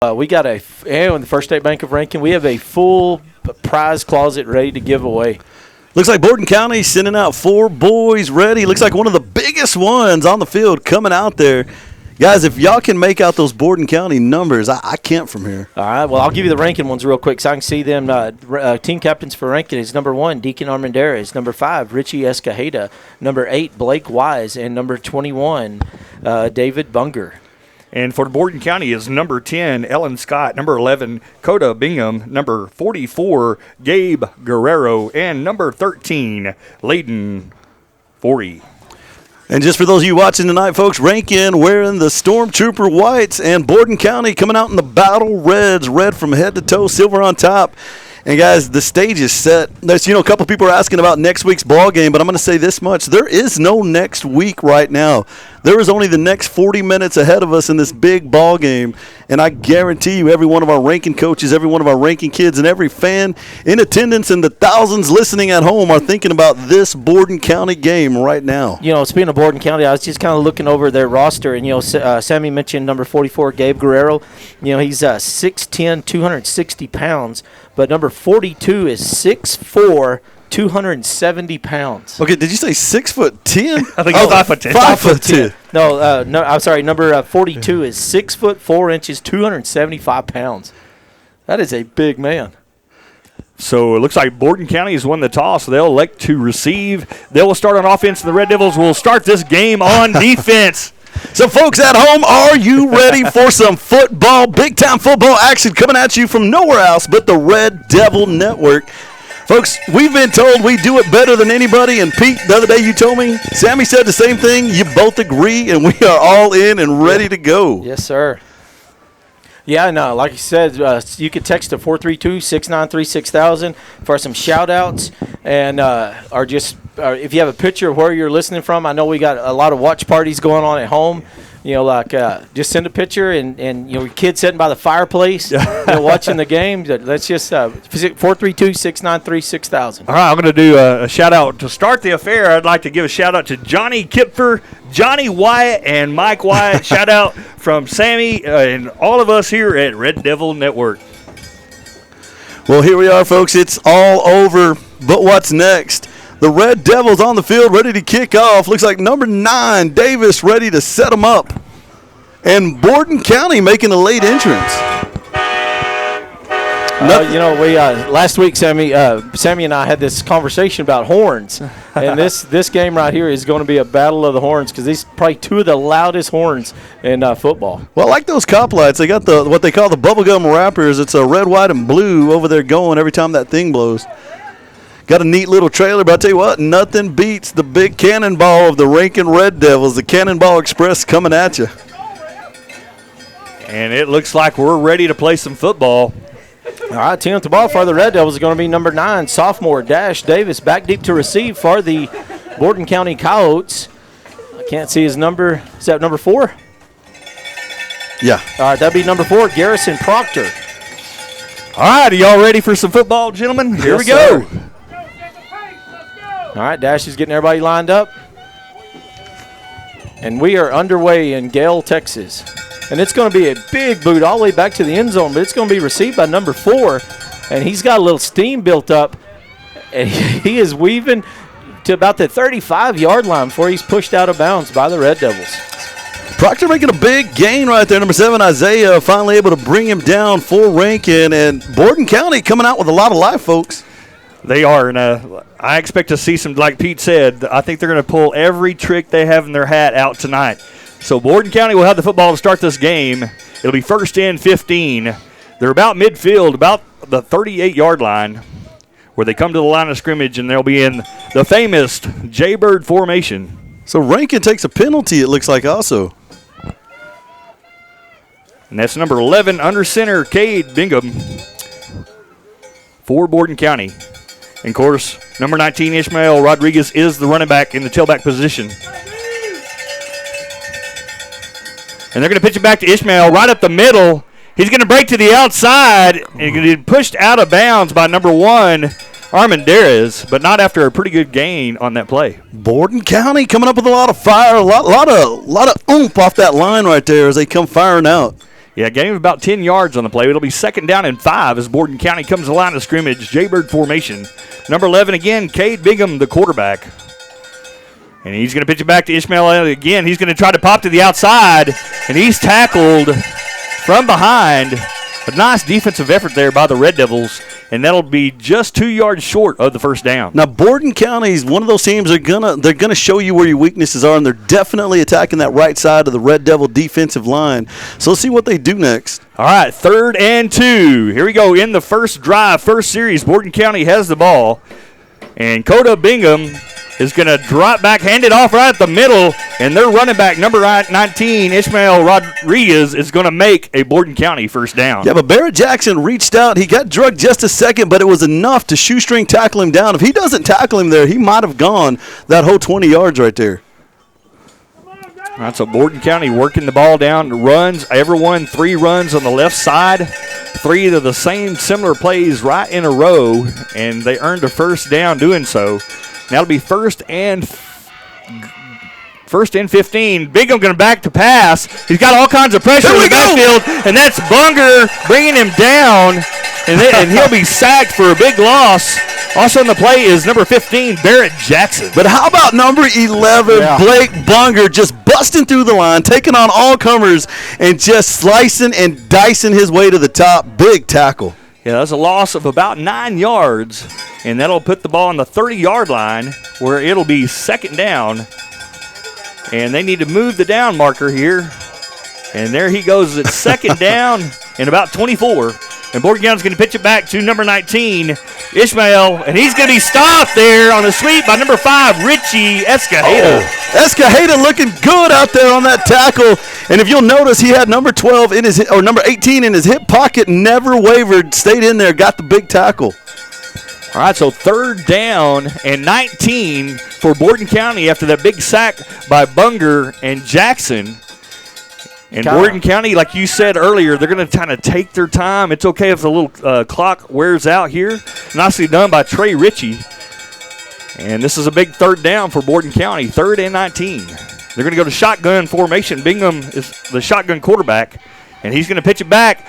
We got in the First State Bank of Rankin, we have a full prize closet ready to give away. Looks like Bordon County sending out 4 boys ready. Looks like one of the biggest ones on the field coming out there. Guys, if y'all can make out those Bordon County numbers, I can't from here. All right, well, I'll give you the Rankin ones real quick so I can see them. Team captains for Rankin is number 1, Deacon Armendariz. Number 5, Richie Escajeda. Number 8, Blake Wise. And number 21, David Bunger. And for Bordon County is number 10, Ellen Scott. Number 11, Coda Bingham. Number 44, Gabe Guerrero. And number 13, Layden Forey. And just for those of you watching tonight, folks, Rankin wearing the Stormtrooper whites and Bordon County coming out in the battle reds, red from head to toe, silver on top. And, guys, the stage is set. There's, a couple people are asking about next week's ball game, but I'm going to say this much. There is no next week right now. There is only the next 40 minutes ahead of us in this big ball game. And I guarantee you every one of our Rankin coaches, every one of our Rankin kids, and every fan in attendance and the thousands listening at home are thinking about this Bordon County game right now. Speaking of Bordon County, I was just kind of looking over their roster, and, Sammy mentioned number 44, Gabe Guerrero. He's 6'10", 260 pounds. But number 42 is 6'4", 270 pounds. Okay, did you say 6'10"? I think 5'10". 5'10". No, I'm sorry. Number 42 is 6 foot 4 inches, 275 pounds. That is a big man. So it looks like Bordon County has won the toss. They'll elect to receive. They will start on offense, and the Red Devils will start this game on defense. So, folks at home, are you ready for some football, big-time football action coming at you from nowhere else but the Red Devil Network? Folks, we've been told we do it better than anybody, and Pete, the other day you told me, Sammy said the same thing. You both agree, and we are all in and ready to go. Yes, sir. Yeah, no, like you said, you could text to 432-693-6000 for some shout-outs, and or just if you have a picture of where you're listening from. I know we got a lot of watch parties going on at home. Just send a picture, and your kid sitting by the fireplace, watching the game. Let's just visit 432-693-6000. All right, I'm going to do a shout-out. To start the affair, I'd like to give a shout-out to Johnny Kipfer, Johnny Wyatt, and Mike Wyatt. Shout-out from Sammy and all of us here at Red Devil Network. Well, here we are, folks. It's all over, but what's next? The Red Devils on the field ready to kick off. Looks like number 9, Davis, ready to set them up. And Bordon County making a late entrance. Last week, Sammy and I had this conversation about horns. And this game right here is going to be a battle of the horns because these are probably 2 of the loudest horns in football. Well, I like those cop lights. They got what they call the bubblegum wrappers. It's a red, white, and blue over there going every time that thing blows. Got a neat little trailer, but I tell you what, nothing beats the big cannonball of the Rankin Red Devils, the Cannonball Express coming at you. And it looks like we're ready to play some football. All right, team up the ball for the Red Devils is going to be number 9, sophomore Dash Davis, back deep to receive for the Bordon County Coyotes. I can't see his number. Is that number 4? Yeah. All right, that'd be number 4, Garrison Proctor. All right, are y'all ready for some football, gentlemen? Here we go. Sir. All right, Dash is getting everybody lined up. And we are underway in Gale, Texas. And it's going to be a big boot all the way back to the end zone, but it's going to be received by number 4. And he's got a little steam built up. And he is weaving to about the 35-yard line before he's pushed out of bounds by the Red Devils. Proctor making a big gain right there. Number 7, Isaiah, finally able to bring him down for Rankin. And Bordon County coming out with a lot of life, folks. They are, and I expect to see some, like Pete said, I think they're going to pull every trick they have in their hat out tonight. So Bordon County will have the football to start this game. It'll be first and 15. They're about midfield, about the 38-yard line, where they come to the line of scrimmage, and they'll be in the famous Jaybird formation. So Rankin takes a penalty, it looks like, also. And that's number 11, under center, Cade Bingham, for Bordon County. And, of course, number 19, Ishmael Rodriguez, is the running back in the tailback position. And they're going to pitch it back to Ishmael right up the middle. He's going to break to the outside and going to be pushed out of bounds by number 1, Armendariz, but not after a pretty good gain on that play. Bordon County coming up with a lot of fire, a lot of oomph off that line right there as they come firing out. Yeah, gain of about 10 yards on the play. It'll be 2nd down and 5 as Bordon County comes to the line of scrimmage. Jaybird formation. Number 11 again, Cade Bingham, the quarterback. And he's going to pitch it back to Ishmael again. He's going to try to pop to the outside, and he's tackled from behind. A nice defensive effort there by the Red Devils, and that'll be just 2 yards short of the first down. Now, Bordon County is one of those teams they're gonna show you where your weaknesses are, and they're definitely attacking that right side of the Red Devil defensive line. So let's see what they do next. All right, 3rd and 2. Here we go in the first drive, first series. Bordon County has the ball, and Coda Bingham is going to drop back, hand it off right at the middle, and their running back, number 19, Ishmael Rodriguez, is going to make a Bordon County first down. Yeah, but Barrett Jackson reached out. He got drugged just a second, but it was enough to shoestring tackle him down. If he doesn't tackle him there, he might have gone that whole 20 yards right there. All right, so Bordon County working the ball down, runs, everyone 3 runs on the left side, 3 of the same similar plays right in a row, and they earned a first down doing so. Now it'll be first and 15. Bingham going back to pass. He's got all kinds of pressure in the backfield, and that's Bunger bringing him down, and he'll be sacked for a big loss. Also on the play is number 15, Barrett Jackson. But how about number 11, Blake Bunger, just busting through the line, taking on all comers, and just slicing and dicing his way to the top. Big tackle. Yeah, that's a loss of about 9 yards, and that'll put the ball on the 30-yard line where it'll be 2nd down. And they need to move the down marker here. And there he goes at 2nd down and about 24. And Bordon County's going to pitch it back to number 19, Ishmael, and he's going to be stopped there on a sweep by number 5, Richie Escajeda. Escajeda looking good out there on that tackle. And if you'll notice, he had number 12 in his or number 18 in his hip pocket, never wavered, stayed in there, got the big tackle. All right, so 3rd down and 19 for Bordon County after that big sack by Bunger and Jackson. And Bordon County, like you said earlier, they're going to kind of take their time. It's okay if the little clock wears out here. Nicely done by Trey Ritchie. And this is a big 3rd down for Bordon County, 3rd and 19. They're going to go to shotgun formation. Bingham is the shotgun quarterback, and he's going to pitch it back.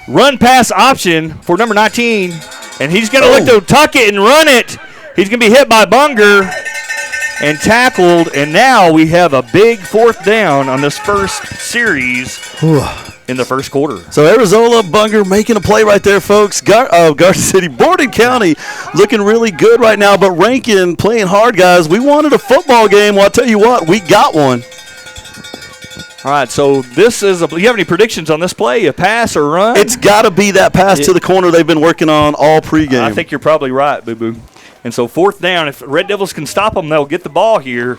Run pass option for number 19, and he's going to look to tuck it and run it. He's going to be hit by Bunger and tackled, and now we have a big 4th down on this first series in the first quarter. So Arizona Bunger making a play right there, folks. Garden City, Bordon County looking really good right now, but Rankin playing hard, guys. We wanted a football game. Well, I'll tell you what, we got one. All right, so this is you have any predictions on this play, a pass or run? It's got to be that pass to the corner they've been working on all pregame. I think you're probably right, Boo-Boo. And so 4th down, if Red Devils can stop them, they'll get the ball here.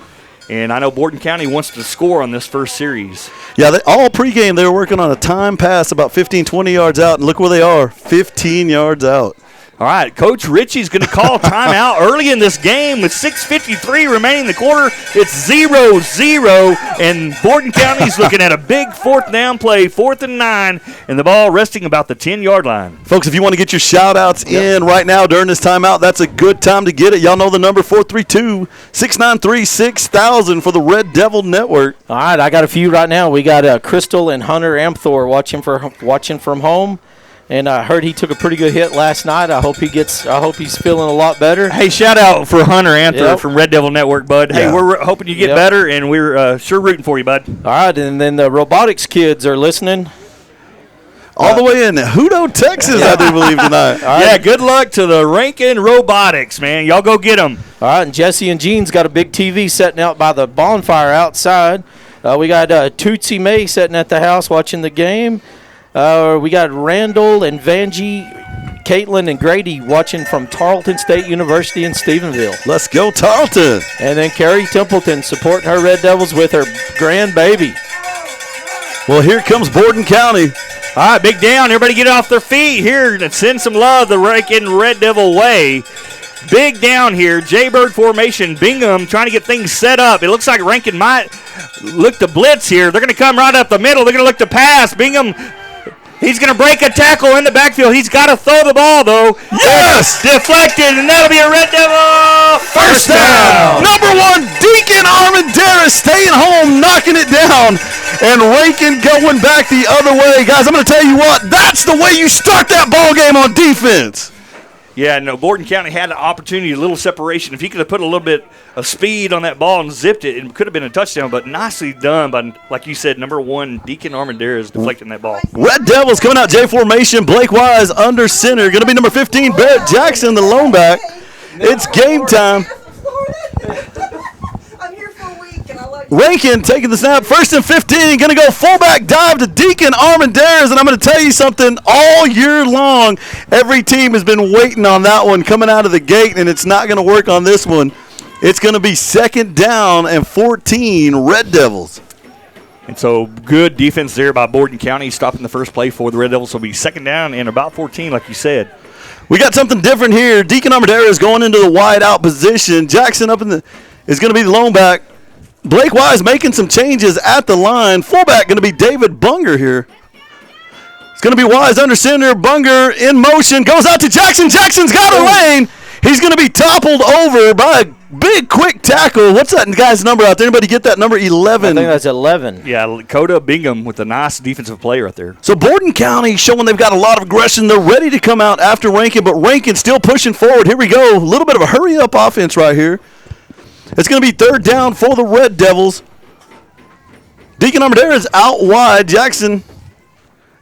And I know Bordon County wants to score on this first series. Yeah, all pregame they were working on a time pass about 15, 20 yards out, and look where they are, 15 yards out. All right, Coach Ritchie's going to call timeout early in this game with 6:53 remaining in the quarter. It's 0-0, and Bordon County's looking at a big 4th down play, 4th and 9, and the ball resting about the 10-yard line. Folks, if you want to get your shout-outs in right now during this timeout, that's a good time to get it. Y'all know the number, 432-693-6000 for the Red Devil Network. All right, I got a few right now. We got Crystal and Hunter Amthor watching from home. And I heard he took a pretty good hit last night. I hope he's feeling a lot better. Hey, shout out for Hunter Anther from Red Devil Network, bud. Hey, we're hoping you get better, and we're sure rooting for you, bud. All right, and then the robotics kids are listening. All the way in Hutto, Texas, I do believe tonight. Right. Yeah, good luck to the Rankin Robotics, man. Y'all go get them. All right, and Jesse and Jean's got a big TV setting out by the bonfire outside. We got Tootsie May sitting at the house watching the game. We got Randall and Vanjie, Caitlin and Grady watching from Tarleton State University in Stephenville. Let's go, Tarleton. And then Carrie Templeton supporting her Red Devils with her grandbaby. Well, here comes Bordon County. All right, big down. Everybody get off their feet here and send some love the Rankin Red Devil way. Big down here. Jaybird formation. Bingham trying to get things set up. It looks like Rankin might look to blitz here. They're going to come right up the middle. They're going to look to pass. Bingham He's going to break a tackle in the backfield. He's got to throw the ball, though. Yes! Deflected, and that'll be a Red Devil. First down. Number 1, Deacon Armendariz staying home, knocking it down. And Rankin going back the other way. Guys, I'm going to tell you what, that's the way you start that ball game on defense. Yeah, no, Bordon County had an opportunity, a little separation. If he could have put a little bit of speed on that ball and zipped it, it could have been a touchdown, but nicely done by, like you said, number 1, Deacon Armendariz deflecting that ball. Red Devils coming out J formation. Blake Wise under center. Going to be number 15, Barrett Jackson, the lone back. It's game time. I'm here for a week, and I love you. Rankin taking the snap. 1st and 15. Going to go fullback dive to Deacon Armendariz. And I'm going to tell you something. All year long, every team has been waiting on that one coming out of the gate, and it's not going to work on this one. It's going to be 2nd down and 14, Red Devils. And so good defense there by Bordon County, stopping the first play for the Red Devils. So it'll be 2nd down and about 14, like you said. We got something different here. Deacon Armendariz going into the wide out position. Jackson is going to be the lone back. Blake Wise making some changes at the line. Fullback going to be David Bunger here. It's going to be Wise under center. Bunger in motion. Goes out to Jackson. Jackson's got a lane. He's going to be toppled over by a big, quick tackle. What's that guy's number out there? Anybody get that number? 11. I think that's 11. Yeah, Coda Bingham with a nice defensive play right there. So Bordon County showing they've got a lot of aggression. They're ready to come out after Rankin, but Rankin still pushing forward. Here we go. A little bit of a hurry-up offense right here. It's going to be 3rd down for the Red Devils. Deacon Armendariz out wide. Jackson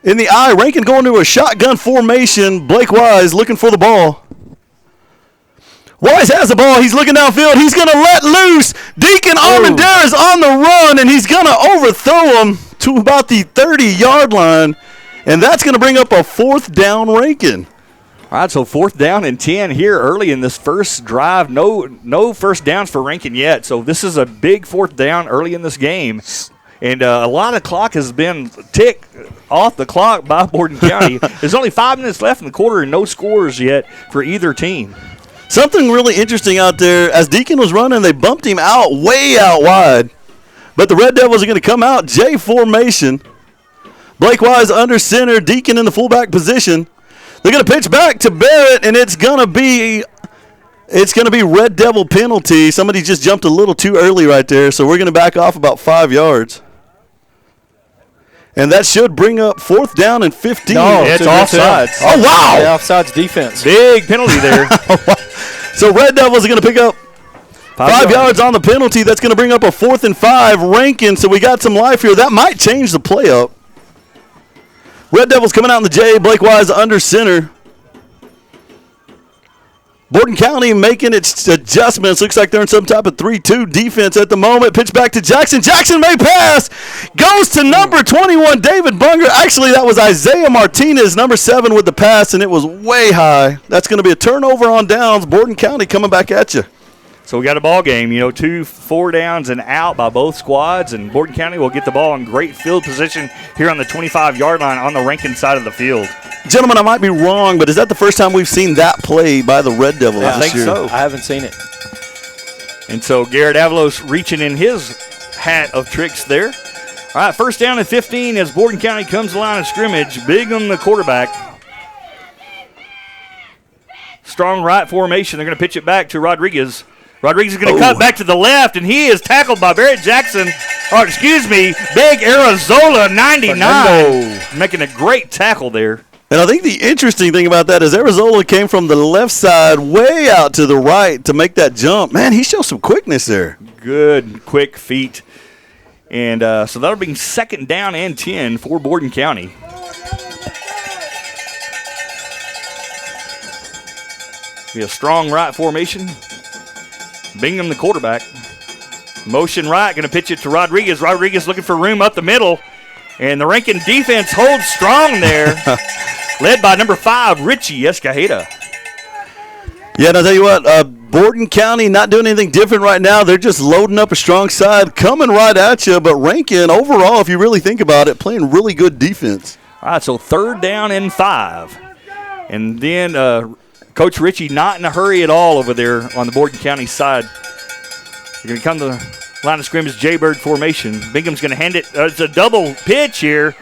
in the eye. Rankin going to a shotgun formation. Blake Wise looking for the ball. Wise has the ball. He's looking downfield. He's going to let loose. Deacon Armendariz on the run, and he's going to overthrow him to about the 30-yard line, and that's going to bring up a 4th down Rankin. All right, so 4th down and 10 here early in this first drive. No first downs for Rankin yet, so this is a big 4th down early in this game. And a lot of clock has been ticked off the clock by Bordon County. There's only 5 minutes left in the quarter and no scores yet for either team. Something really interesting out there. As Deacon was running, they bumped him out way out wide. But the Red Devils are going to come out J formation. Blake Wise under center, Deacon in the fullback position. They're going to pitch back to Barrett, and it's going to be Red Devil penalty. Somebody just jumped a little too early right there, so we're going to back off about 5 yards. And that should bring up 4th down and 15. No, it's offsides. Oh, wow. Yeah, offsides defense. Big penalty there. So Red Devils are going to pick up 5 yards on the penalty. That's going to bring up a 4th and 5. Rankin, so we got some life here. That might change the play up. Red Devils coming out in the J. Blake Wise under center. Bordon County making its adjustments. Looks like they're in some type of 3-2 defense at the moment. Pitch back to Jackson. Jackson may pass. Goes to number 21, David Bunger. Actually, that was Isaiah Martinez, number 7 with the pass, and it was way high. That's going to be a turnover on downs. Bordon County coming back at you. So we got a ball game, 2 4 downs and out by both squads, and Bordon County will get the ball in great field position here on the 25-yard line on the Rankin side of the field. Gentlemen, I might be wrong, but is that the first time we've seen that play by the Red Devils I this think year? so. I haven't seen it. And so Garrett Avalos reaching in his hat of tricks there. All right, 1st down and 15 as Bordon County comes to the line of scrimmage. Bingham, the quarterback. Strong right formation. They're going to pitch it back to Rodriguez. Rodriguez is going to cut back to the left, and he is tackled by Barrett Jackson. Big Arizona 99. Making a great tackle there. And I think the interesting thing about that is Arizona came from the left side way out to the right to make that jump. Man, he shows some quickness there. Good, quick feet. And so that'll bring 2nd down and 10 for Bordon County. Be a strong right formation. Bingham, the quarterback. Motion right, going to pitch it to Rodriguez. Rodriguez looking for room up the middle. And the Rankin defense holds strong there. Led by number 5, Richie Escajeda. Yeah, and I'll tell you what, Bordon County not doing anything different right now. They're just loading up a strong side, coming right at you. But Rankin, overall, if you really think about it, playing really good defense. All right, so 3rd down and 5. And then Coach Richie not in a hurry at all over there on the Bordon County side. They're going to come to the line of scrimmage, Jaybird formation. Bingham's going to hand it. It's a double pitch here,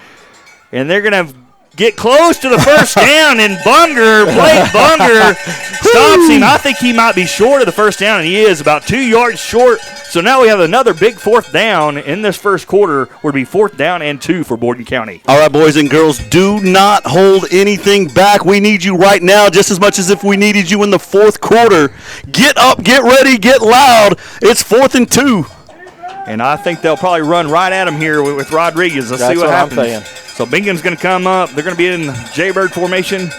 and they're going to get close to the first down, and Blake Bunger stops him. I think he might be short of the first down, and he is about 2 yards short. So now we have another big fourth down in this first quarter. Would be 4th down and 2 for Bordon County. All right, boys and girls, do not hold anything back. We need you right now just as much as if we needed you in the fourth quarter. Get up, get ready, get loud. It's 4th and 2. And I think they'll probably run right at him here with Rodriguez. Let's see what happens. I'm saying. So Bingham's going to come up. They're going to be in Jaybird formation.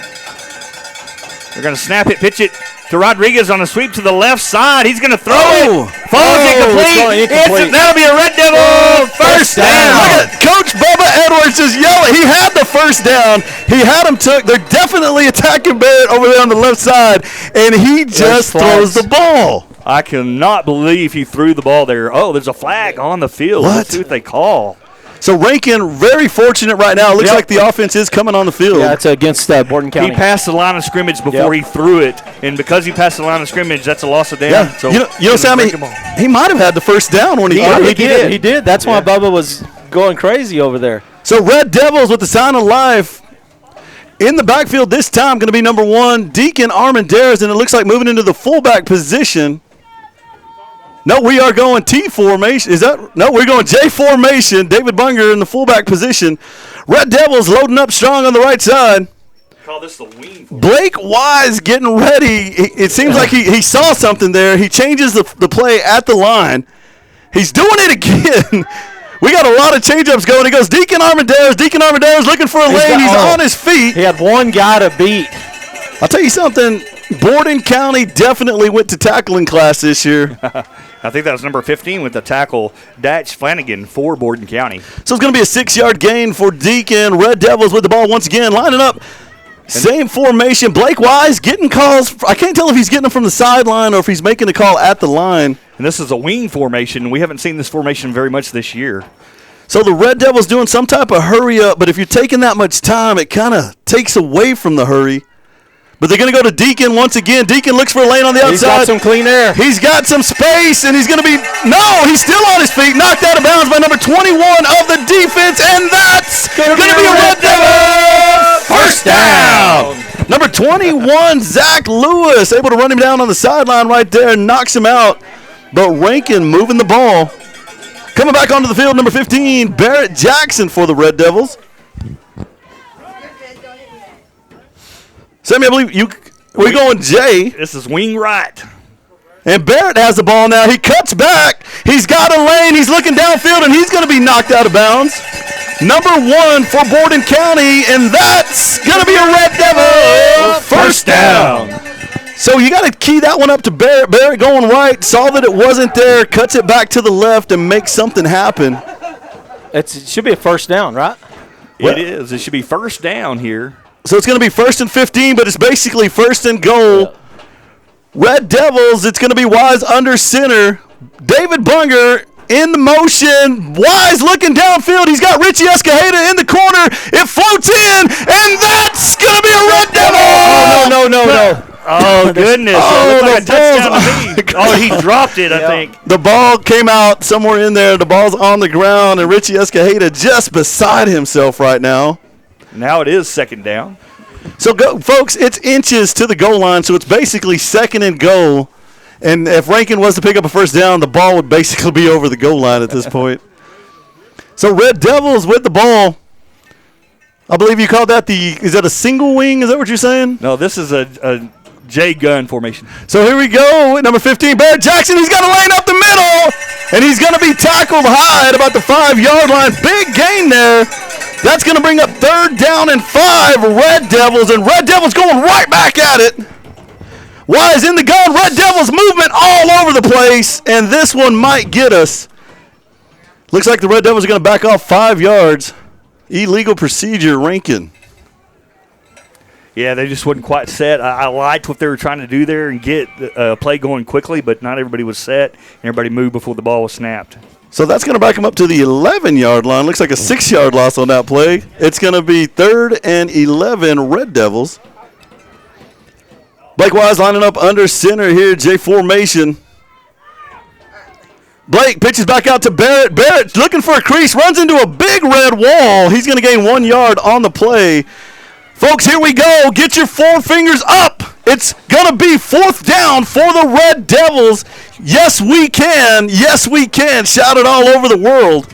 They're going to snap it, pitch it to Rodriguez on a sweep to the left side. He's going to throw it. Falls incomplete. That'll be a Red Devil first down. Look at Coach Bubba Edwards just yelling. He had the first down. He had him took. They're definitely attacking Barrett over there on the left side, and he just throws the ball. I cannot believe he threw the ball there. Oh, there's a flag on the field. What? Let's see what they call. So Rankin very fortunate right now. It looks like the offense is coming on the field. Yeah, it's against Bordon County. He passed the line of scrimmage before he threw it, and because he passed the line of scrimmage, that's a loss of down. Yeah. So you know Sammy, he might have had the first down when he threw it. He did. That's why Bubba was going crazy over there. So Red Devils with the sign of life. In the backfield this time going to be number 1, Deacon Armendariz, and it looks like moving into the fullback position. No, we are going T formation. We're going J formation. David Bunger in the fullback position. Red Devils loading up strong on the right side. Call this the wing. Blake Wise getting ready. It seems like he saw something there. He changes the play at the line. He's doing it again. We got a lot of change-ups going. He goes Deacon Armendariz looking for a lane. He's on his feet. He had one guy to beat. I'll tell you something. Bordon County definitely went to tackling class this year. I think that was number 15 with the tackle, Datch Flanagan for Bordon County. So it's going to be a 6-yard gain for Deacon. Red Devils with the ball once again, lining up. Same formation. Blake Wise getting calls. I can't tell if he's getting them from the sideline or if he's making a call at the line. And this is a wing formation. We haven't seen this formation very much this year. So the Red Devils doing some type of hurry up, but if you're taking that much time, it kind of takes away from the hurry. But they're going to go to Deacon once again. Deacon looks for a lane on the outside. He's got some clean air. He's got some space, and he's going to be – no, he's still on his feet. Knocked out of bounds by number 21 of the defense, and that's going to be a Red Devil first down. Number 21, Zach Lewis, able to run him down on the sideline right there and knocks him out. But Rankin moving the ball. Coming back onto the field, number 15, Barrett Jackson for the Red Devils. Sammy, I believe we're going Jay. This is wing right. And Barrett has the ball now. He cuts back. He's got a lane. He's looking downfield, and he's going to be knocked out of bounds. Number 1 for Bordon County, and that's going to be a Red Devil first down. So you got to key that one up to Barrett. Barrett going right, saw that it wasn't there, cuts it back to the left, and makes something happen. It should be a first down, right? It is. It should be first down here. So it's going to be 1st and 15, but it's basically 1st and goal. Yeah. Red Devils, it's going to be Wise under center. David Bunger in the motion. Wise looking downfield. He's got Richie Escajeda in the corner. It floats in, and that's going to be a Red Devil. Oh, no. Oh, goodness. Oh, like a touchdown the to me. Oh, he dropped it, I think. The ball came out somewhere in there. The ball's on the ground, and Richie Escajeda just beside himself right now. Now it is 2nd down. So, folks, it's inches to the goal line, so it's basically 2nd and goal. And if Rankin was to pick up a first down, the ball would basically be over the goal line at this point. So, Red Devils with the ball. I believe you called that is that a single wing? Is that what you're saying? No, this is a J gun formation. So here we go with number 15, Barrett Jackson. He's got a lane up the middle, and he's going to be tackled high at about the 5-yard line. Big gain there. That's going to bring up 3rd down and 5, Red Devils, and Red Devils going right back at it. Wise in the gun. Red Devils movement all over the place, and this one might get us. Looks like the Red Devils are going to back off 5 yards. Illegal procedure, Rankin. Yeah, they just wasn't quite set. I liked what they were trying to do there and get a play going quickly, but not everybody was set, and everybody moved before the ball was snapped. So that's going to back them up to the 11-yard line. Looks like a 6-yard loss on that play. It's going to be 3rd and 11, Red Devils. Blake Wise lining up under center here, J formation. Blake pitches back out to Barrett. Barrett looking for a crease, runs into a big red wall. He's going to gain 1 yard on the play. Folks, here we go. Get your 4 fingers up. It's going to be 4th down for the Red Devils. Yes, we can. Yes, we can. Shout it all over the world.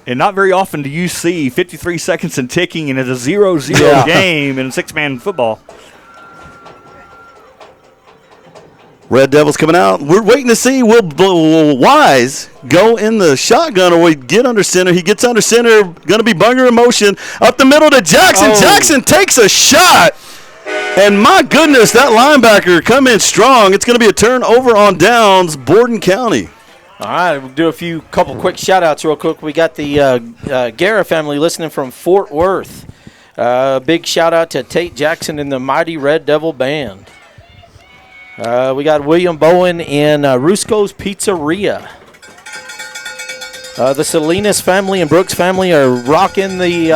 And not very often do you see 53 seconds and ticking, and it's a 0-0 game in 6-man football. Red Devils coming out. We're waiting to see will Wise go in the shotgun or we get under center. He gets under center. Going to be Bunger in motion. Up the middle to Jackson. Oh. Jackson takes a shot. And my goodness, that linebacker come in strong. It's going to be a turnover on downs, Bordon County. All right, we'll do a couple quick shout-outs real quick. We got the Guerra family listening from Fort Worth. Big shout-out to Tate Jackson and the Mighty Red Devil Band. We got William Bowen in Rusco's Pizzeria. The Salinas family and Brooks family are rocking the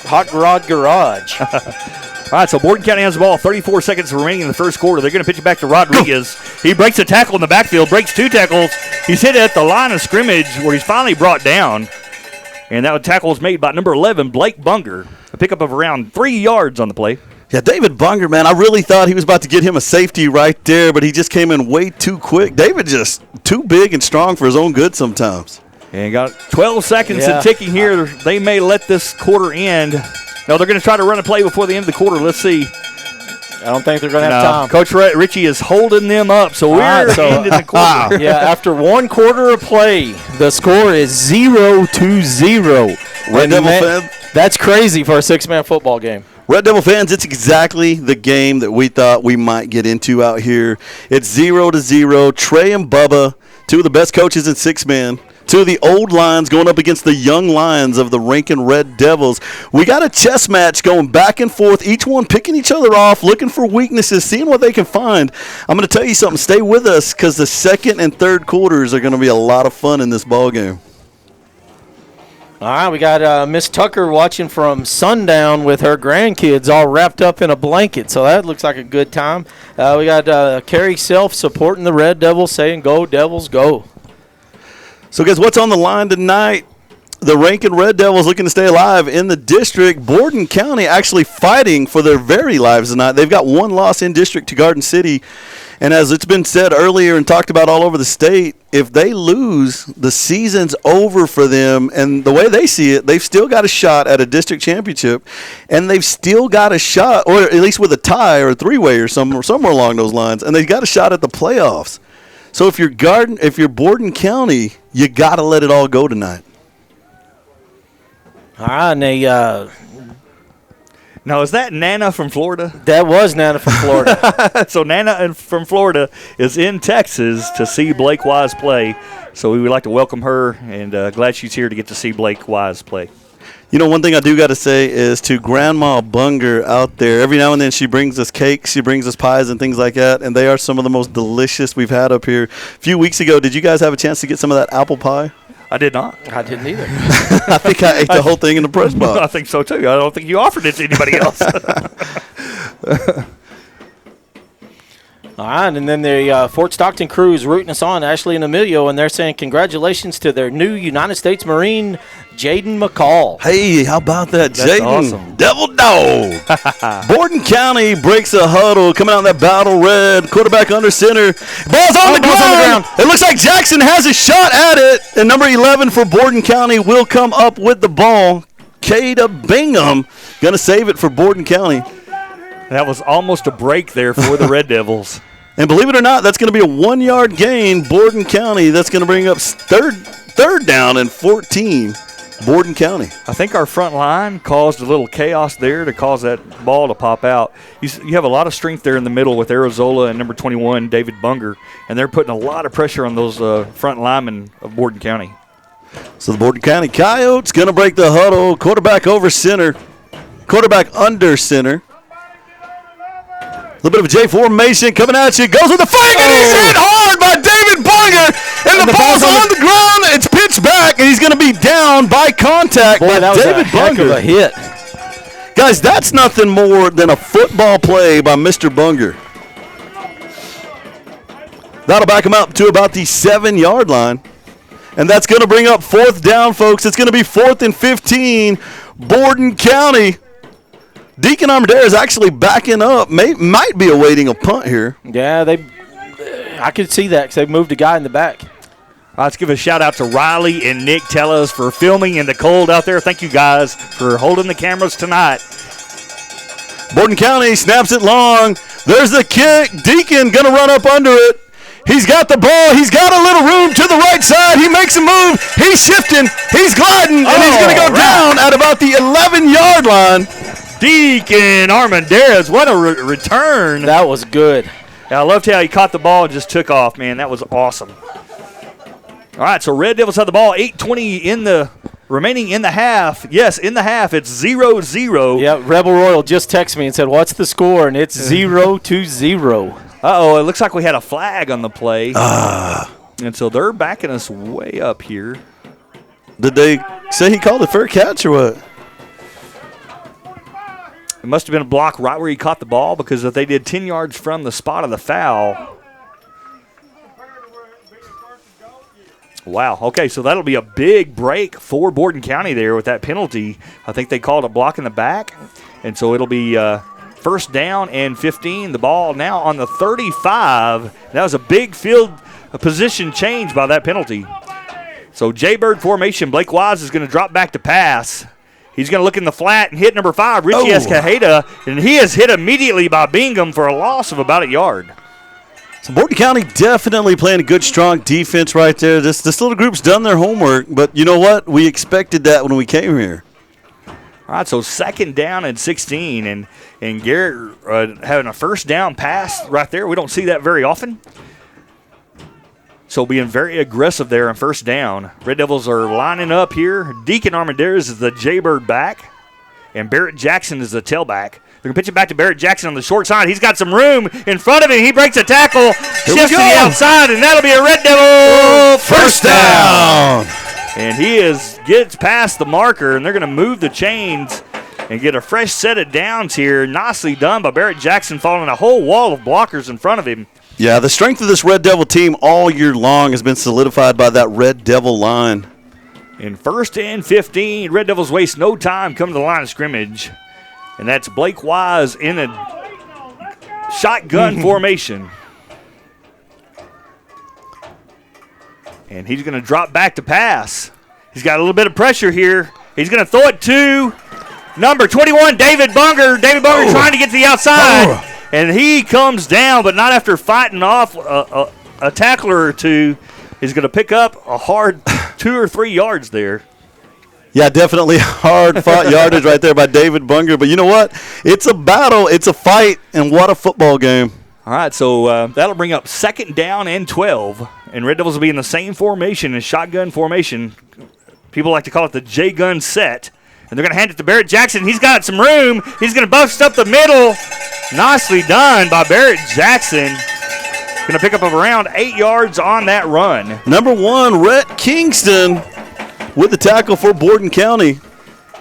Hot Rod Garage. All right, so Borden County has the ball. 34 seconds remaining in the first quarter. They're going to pitch it back to Rodriguez. He breaks a tackle in the backfield, breaks 2 tackles. He's hit at the line of scrimmage where he's finally brought down. And that tackle was made by number 11, Blake Bunger. A pickup of around 3 yards on the play. Yeah, David Bunger, man, I really thought he was about to get him a safety right there, but he just came in way too quick. David just too big and strong for his own good sometimes. And got 12 seconds and ticking here. They may let this quarter end. No, they're going to try to run a play before the end of the quarter. Let's see. I don't think they're going to have time. Coach Richie is holding them up, so we're ending the quarter. Yeah, after 1 quarter of play, the score is 0-0. Red Devil fan. That's crazy for a 6-man football game. Red Devil fans, it's exactly the game that we thought we might get into out here. It's 0-0. Trey and Bubba, 2 of the best coaches in 6-man. 2 of the old Lions going up against the young Lions of the Rankin Red Devils. We got a chess match going back and forth, each one picking each other off, looking for weaknesses, seeing what they can find. I'm going to tell you something. Stay with us because the second and third quarters are going to be a lot of fun in this ball game. All right, we got Miss Tucker watching from sundown with her grandkids all wrapped up in a blanket, so that looks like a good time. We got Carrie Self supporting the Red Devils, saying, "Go Devils, go." So, guys, what's on the line tonight? The Rankin Red Devils looking to stay alive in the district. Borden County actually fighting for their very lives tonight. They've got 1 loss in district to Garden City. And as it's been said earlier and talked about all over the state, if they lose, the season's over for them. And the way they see it, they've still got a shot at a district championship. And they've still got a shot, or at least with a tie or a 3-way or somewhere along those lines. And they've got a shot at the playoffs. So if you're Borden County, you got to let it all go tonight. All right, and they Now, is that Nana from Florida? that was Nana from Florida. So Nana from Florida is in Texas to see Blake Wise play. So we would like to welcome her, and glad she's here to get to see Blake Wise play. You know, one thing I do got to say is to Grandma Bunger out there, every now and then she brings us cakes, she brings us pies and things like that, and they are some of the most delicious we've had up here. A few weeks ago, did you guys have a chance to get some of that apple pie? I did not. I didn't either. I think I ate the whole thing in the press box. I think so, too. I don't think you offered it to anybody else. All right, and then the Fort Stockton crew is rooting us on, Ashley and Emilio, and they're saying congratulations to their new United States Marine, Jaden McCall. Hey, how about that, Jaden? Awesome. Devil dog. Borden County breaks a huddle, coming out in that battle red. Quarterback under center. Ball's on the ground. It looks like Jackson has a shot at it. And number 11 for Borden County will come up with the ball. Kada Bingham going to save it for Borden County. That was almost a break there for the Red Devils. And believe it or not, that's going to be a 1-yard gain, Borden County. That's going to bring up third down and 14, Borden County. I think our front line caused a little chaos there to cause that ball to pop out. You have a lot of strength there in the middle with Arizola and number 21, David Bunger, and they're putting a lot of pressure on those front linemen of Borden County. So the Borden County Coyotes going to break the huddle. Quarterback over center. Quarterback under center. A little bit of a J formation coming at you. Goes with the fake, and he's hit hard by David Bunger. And the ball's on the ground. It's pitched back, and he's going to be down by contact by that was David a heck Bunger. of a hit. Guys, that's nothing more than a football play by Mr. Bunger. That'll back him up to about the 7-yard line. And that's going to bring up 4th down, folks. It's going to be 4th and 15, Borden County. Deacon Armadale is actually backing up. Might be awaiting a punt here. Yeah, I could see that because they moved a guy in the back. Let's give a shout-out to Riley and Nick Tellas for filming in the cold out there. Thank you, guys, for holding the cameras tonight. Bordon County snaps it long. There's the kick. Deacon going to run up under it. He's got the ball. He's got a little room to the right side. He makes a move. He's shifting. He's gliding, and he's going to go down at about the 11-yard line. Deacon Armendariz, what a return. That was good. Yeah, I loved how he caught the ball and just took off, man. That was awesome. All right, so Red Devils have the ball. 8:20 remaining in the half. Yes, in the half, it's 0-0. Yeah, Rebel Royal just texted me and said, what's the score? And it's 0-0. Uh-oh, it looks like we had a flag on the play. And so they're backing us way up here. Did they say he called a fair catch or what? It must have been a block right where he caught the ball, because if they did 10 yards from the spot of the foul. Wow. Okay, so that'll be a big break for Bordon County there with that penalty. I think they called a block in the back, and so it'll be first down and 15. The ball now on the 35. That was a big field position change by that penalty. So Jaybird formation. Blake Wise is going to drop back to pass. He's going to look in the flat and hit number 5, Richie Escajeda, and he is hit immediately by Bingham for a loss of about a yard. So Bordon County definitely playing a good, strong defense right there. This little group's done their homework, but you know what? We expected that when we came here. All right, so second down and 16, and Garrett having a first down pass right there. We don't see that very often. So being very aggressive there on first down. Red Devils are lining up here. Deacon Armendariz is the Jaybird back, and Barrett Jackson is the tailback. They're going to pitch it back to Barrett Jackson on the short side. He's got some room in front of him. He breaks a tackle, shifts to the outside, and that'll be a Red Devil first down. And he gets past the marker, and they're going to move the chains and get a fresh set of downs here. Nicely done by Barrett Jackson, following a whole wall of blockers in front of him. Yeah, the strength of this Red Devil team all year long has been solidified by that Red Devil line. In first and 15, Red Devils waste no time coming to the line of scrimmage. And that's Blake Wise in a shotgun formation. And he's going to drop back to pass. He's got a little bit of pressure here. He's going to throw it to number 21, David Bunger. David Bunger trying to get to the outside. And he comes down, but not after fighting off a tackler or two. He's going to pick up a hard 2 or 3 yards there. Yeah, definitely hard-fought yardage right there by David Bunger. But you know what? It's a battle. It's a fight, and what a football game. All right, so that'll bring up second down and 12. And Red Devils will be in the same formation as shotgun formation. People like to call it the J-gun set. And they're going to hand it to Barrett Jackson. He's got some room. He's going to bust up the middle. Nicely done by Barrett Jackson. Going to pick up around 8 yards on that run. Number 1, Rhett Kingston with the tackle for Bordon County.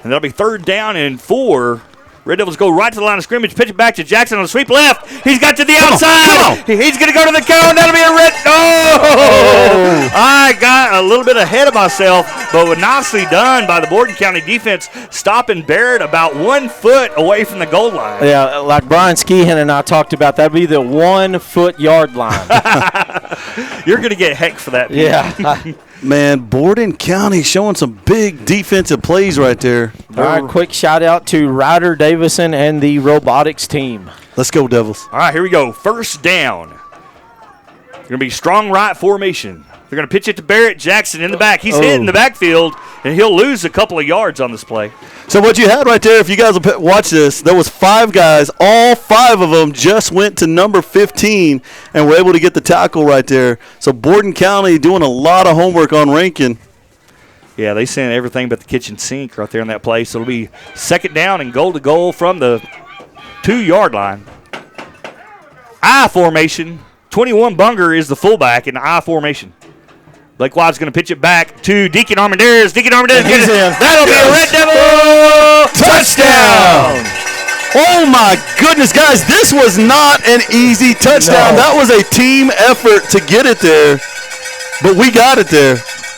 And that'll be third down and 4. Red Devils go right to the line of scrimmage, pitch it back to Jackson on the sweep left. He's got to the outside. He's going to go to the cone. That'll be a red. Oh! I got a little bit ahead of myself, but nicely done by the Bordon County defense, stopping Barrett about 1 foot away from the goal line. Yeah, like Brian Skehan and I talked about, that'd be the 1 foot yard line. You're going to get heck for that. Yeah. Man, Bordon County showing some big defensive plays right there. All right, quick shout-out to Ryder Davison and the robotics team. Let's go, Devils. All right, here we go. First down. Going to be strong right formation. They're going to pitch it to Barrett Jackson in the back. He's hitting the backfield, and he'll lose a couple of yards on this play. So what you had right there, if you guys will watch this, there was 5 guys. All 5 of them just went to number 15 and were able to get the tackle right there. So Bordon County doing a lot of homework on ranking. Yeah, they sent everything but the kitchen sink right there in that play. So it'll be second down and goal to goal from the 2-yard line. I formation. 21 Bunger is the fullback in the I formation. Blake Wise going to pitch it back to Deacon Armendariz. Deacon Armendariz gets it. That'll be a Red Devil touchdown. Oh, my goodness, guys. This was not an easy touchdown. No. That was a team effort to get it there, but we got it there.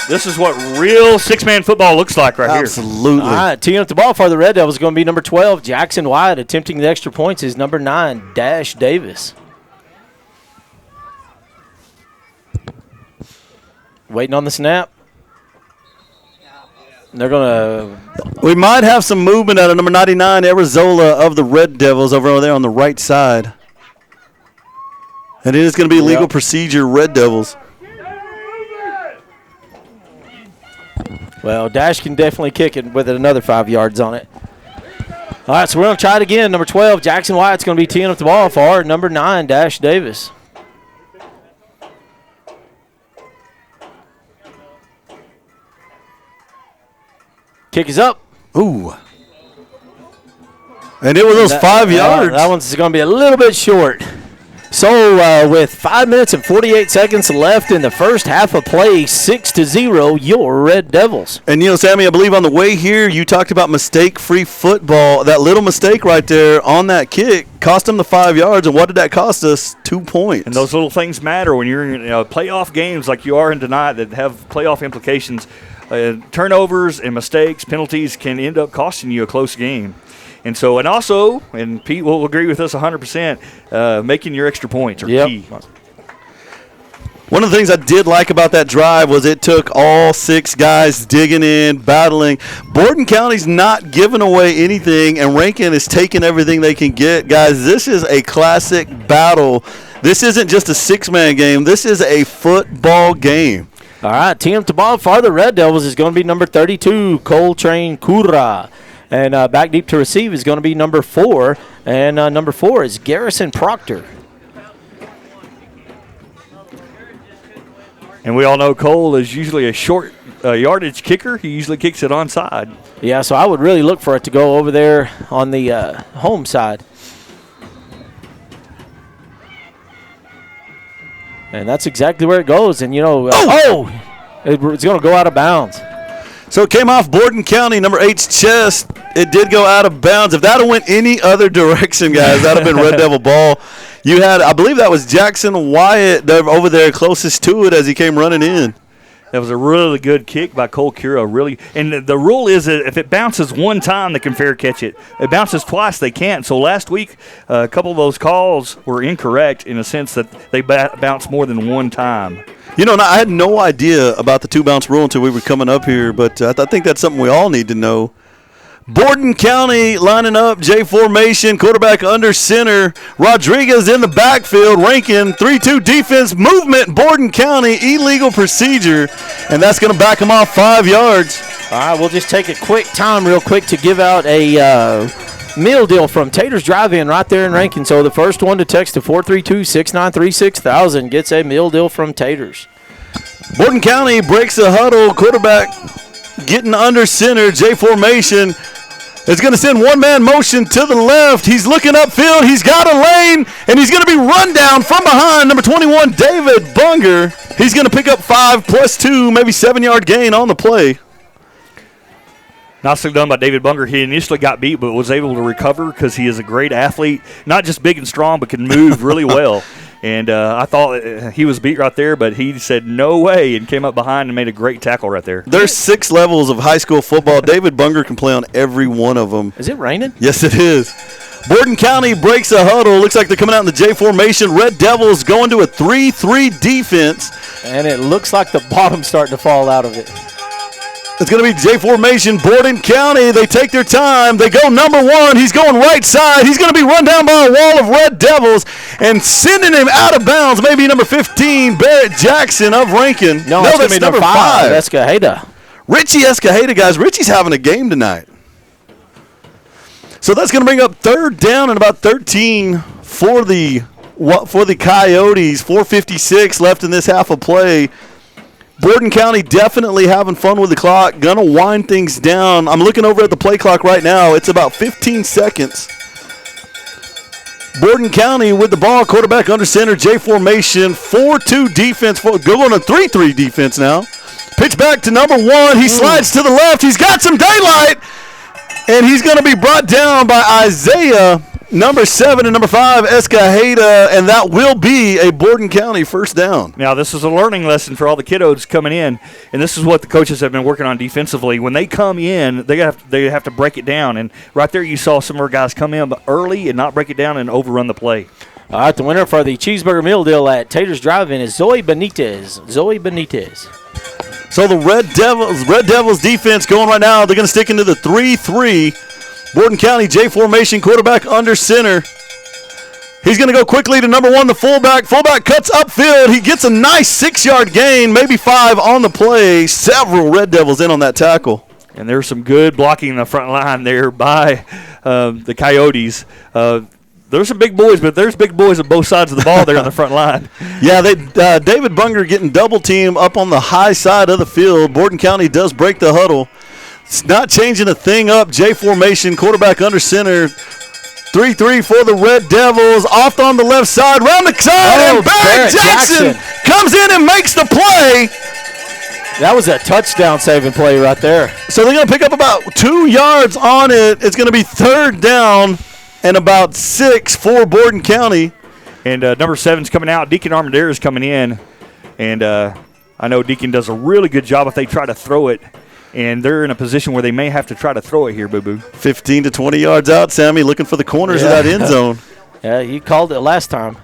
This is what real six-man football looks like right here. Absolutely. All right, teeing up the ball for the Red Devils is going to be number 12, Jackson Wyatt. Attempting the extra points is number 9, Dash Davis. Waiting on the snap. They're going to... We might have some movement out of number 99, Arizona of the Red Devils over there on the right side. And it is going to be legal procedure, Red Devils. Well, Dash can definitely kick it with another 5 yards on it. All right, so we're going to try it again. Number 12, Jackson Wyatt's going to be teeing up the ball for number 9, Dash Davis. Kick is up. Ooh. And it was those 5 yards. That one's going to be a little bit short. So with 5 minutes and 48 seconds left in the first half of play, 6-0, your Red Devils. And, Sammy, I believe on the way here you talked about mistake-free football. That little mistake right there on that kick cost them the 5 yards. And what did that cost us? 2 points. And those little things matter when you're in playoff games like you are in tonight that have playoff implications. Turnovers and mistakes, penalties can end up costing you a close game. And so, and Pete will agree with us 100%, making your extra points are key. One of the things I did like about that drive was it took all 6 guys digging in, battling. Bordon County's not giving away anything, and Rankin is taking everything they can get. Guys, this is a classic battle. This isn't just a 6-man game. This is a football game. All right, team to ball for the Red Devils is going to be number 32, Coltrane Kura. And back deep to receive is going to be number 4. And number 4 is Garrison Proctor. And we all know Cole is usually a short yardage kicker. He usually kicks it onside. Yeah, so I would really look for it to go over there on the home side. And that's exactly where it goes. And, it's going to go out of bounds. So it came off Bordon County, number 8's chest. It did go out of bounds. If that had went any other direction, guys, that would have been Red Devil ball. You had, I believe that was Jackson Wyatt over there closest to it as he came running in. That was a really good kick by Cole Cura, really. And the rule is that if it bounces one time, they can fair catch it. If it bounces twice, they can't. So last week, a couple of those calls were incorrect in the sense that they bounced more than one time. I had no idea about the 2-bounce rule until we were coming up here, but I think that's something we all need to know. Bordon County lining up, J formation, quarterback under center. Rodriguez in the backfield, Rankin, 3-2 defense, movement, Bordon County, illegal procedure, and that's going to back him off 5 yards. All right, we'll just take a quick time real quick to give out a meal deal from Tater's Drive-In right there in Rankin. So the first one to text to 432-693-6000 gets a meal deal from Tater's. Bordon County breaks the huddle, quarterback getting under center, J formation. Is going to send one-man motion to the left. He's looking upfield. He's got a lane, and he's going to be run down from behind. Number 21, David Bunger. He's going to pick up 5 plus 2, maybe 7-yard gain on the play. Nicely done by David Bunger. He initially got beat, but was able to recover because he is a great athlete. Not just big and strong, but can move really well. And I thought he was beat right there, but he said no way and came up behind and made a great tackle right there. There's 6 levels of high school football. David Bunger can play on every one of them. Is it raining? Yes, it is. Bordon County breaks a huddle. Looks like they're coming out in the J formation. Red Devils going to a 3-3 defense. And it looks like the bottom's starting to fall out of it. It's going to be J formation, Bordon County. They take their time. They go number 1. He's going right side. He's going to be run down by a wall of Red Devils and sending him out of bounds. Maybe number 15, Barrett Jackson of Rankin. No, that's number 5. Escajeda. Richie Escajeda, guys. Richie's having a game tonight. So that's going to bring up 3rd down and about 13 for the Coyotes. 4:56 left in this half of play. Bordon County definitely having fun with the clock. Going to wind things down. I'm looking over at the play clock right now. It's about 15 seconds. Bordon County with the ball. Quarterback under center. J formation. 4-2 defense. Going on 3-3 defense now. Pitch back to number 1. He slides to the left. He's got some daylight. And he's going to be brought down by Isaiah Number 7 and number 5, Escajeda, and that will be a Bordon County first down. Now, this is a learning lesson for all the kiddos coming in, and this is what the coaches have been working on defensively. When they come in, they have to break it down, and right there you saw some of our guys come in early and not break it down and overrun the play. All right, the winner for the cheeseburger meal deal at Tater's Drive-In is Zoe Benitez. Zoe Benitez. So the Red Devils defense going right now. They're going to stick into the 3-3. Bordon County J formation, quarterback under center. He's going to go quickly to number 1, the fullback. Fullback cuts upfield. He gets a nice 6-yard gain, maybe 5 on the play. Several Red Devils in on that tackle. And there's some good blocking in the front line there by the Coyotes. There's some big boys, but there's big boys on both sides of the ball there on the front line. Yeah, David Bunger getting double team up on the high side of the field. Bordon County does break the huddle. It's not changing a thing up. J formation, quarterback under center. 3-3 for the Red Devils. Off on the left side, round the side, and Barrett Jackson comes in and makes the play. That was a touchdown saving play right there. So they're going to pick up about 2 yards on it. It's going to be 3rd down and about 6 for Bordon County. And number 7's coming out. Deacon Armendariz is coming in. And I know Deacon does a really good job if they try to throw it. And they're in a position where they may have to try to throw it here, Boo-Boo. 15 to 20 yards out, Sammy, looking for the corners of that end zone. Yeah, you called it last time.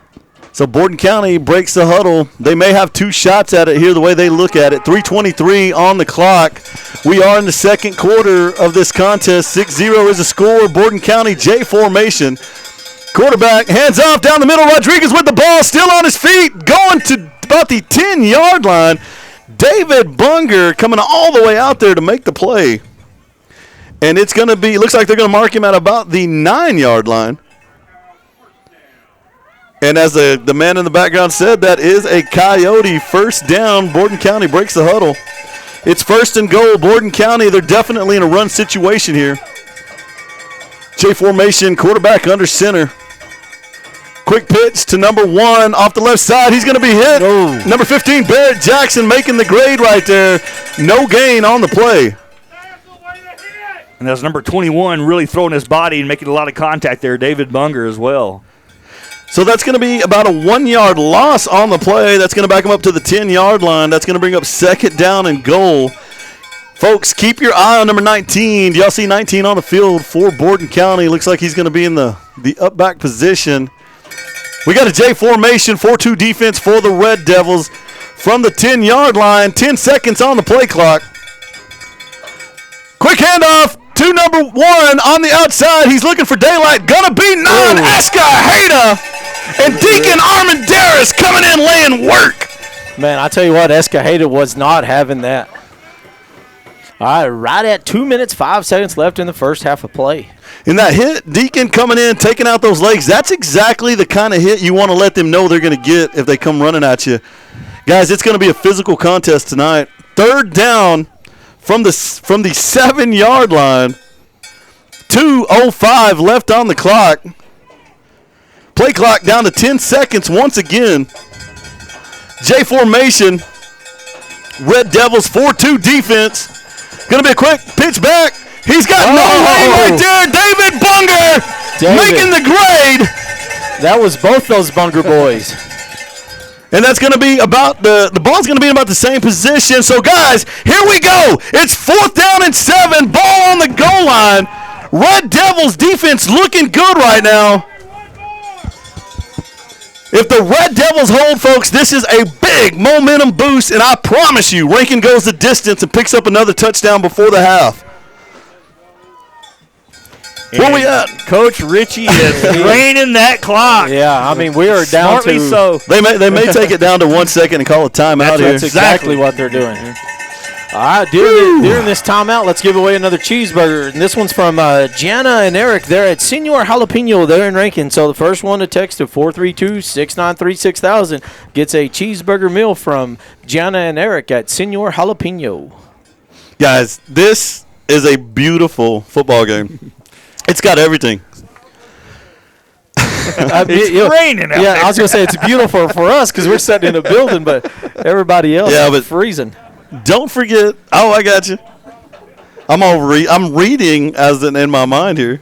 So Bordon County breaks the huddle. They may have 2 shots at it here the way they look at it. 3:23 on the clock. We are in the second quarter of this contest. 6-0 is the score. Bordon County J formation. Quarterback, hands off down the middle. Rodriguez with the ball, still on his feet, going to about the 10-yard line. David Bunger coming all the way out there to make the play. And it's going to be, looks like they're going to mark him at about the 9-yard line. And as the man in the background said, that is a Coyote first down. Bordon County breaks the huddle. It's 1st and goal. Bordon County, they're definitely in a run situation here. J formation, quarterback under center. Quick pitch to number 1 off the left side. He's going to be hit. No. Number 15, Barrett Jackson making the grade right there. No gain on the play. And that's number 21 really throwing his body and making a lot of contact there, David Bunger as well. So that's going to be about a 1-yard loss on the play. That's going to back him up to the 10-yard line. That's going to bring up 2nd down and goal. Folks, keep your eye on number 19. Do y'all see 19 on the field for Bordon County? Looks like he's going to be in the up back position. We got a J formation, 4-2 defense for the Red Devils from the 10-yard line. 10 seconds on the play clock. Quick handoff to number 1 on the outside. He's looking for daylight. Gonna be 9. Escajeda and Deacon Armendariz coming in laying work. Man, I tell you what, Escajeda was not having that. All right, right at 2 minutes, 5 seconds left in the first half of play. In that hit, Deacon coming in, taking out those legs. That's exactly the kind of hit you want to let them know they're going to get if they come running at you. Guys, it's going to be a physical contest tonight. 3rd down from the 7-yard line. 2:05 left on the clock. Play clock down to 10 seconds once again. J formation. Red Devils 4-2 defense. Going to be a quick pitch back. He's got no lane right there. David Bunger making the grade. That was both those Bunger boys. And that's going to be about the ball's going to be in about the same position. So, guys, here we go. It's 4th down and 7. Ball on the goal line. Red Devils defense looking good right now. If the Red Devils hold, folks, this is a big momentum boost, and I promise you, Rankin goes the distance and picks up another touchdown before the half. Where we at? Coach Ritchie is draining that clock. Yeah, I mean, we are down Smartly to. so. They may take it down to 1 second and call a timeout here. That's exactly what they're doing here. All right, during this timeout, let's give away another cheeseburger. And this one's from Gianna and Eric. They're at Senor Jalapeno. They're in Rankin. So the first one to text to 432-693-6000 gets a cheeseburger meal from Gianna and Eric at Senor Jalapeno. Guys, this is a beautiful football game. It's got everything. It's raining out there. I was going to say it's beautiful for us because we're sitting in a building, but everybody else is freezing. Don't forget. Oh, I got you. I'm reading as in my mind here.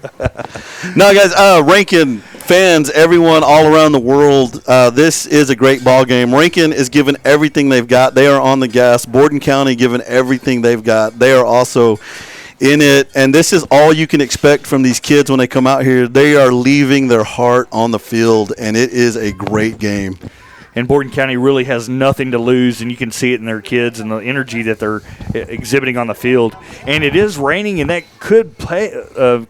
No, guys, Rankin fans, everyone all around the world, this is a great ball game. Rankin is giving everything they've got. They are on the gas. Bordon County giving everything they've got. They are also in it, and this is all you can expect from these kids when they come out here. They are leaving their heart on the field, and it is a great game. And Bordon County really has nothing to lose, and you can see it in their kids and the energy that they're exhibiting on the field. And it is raining, and that could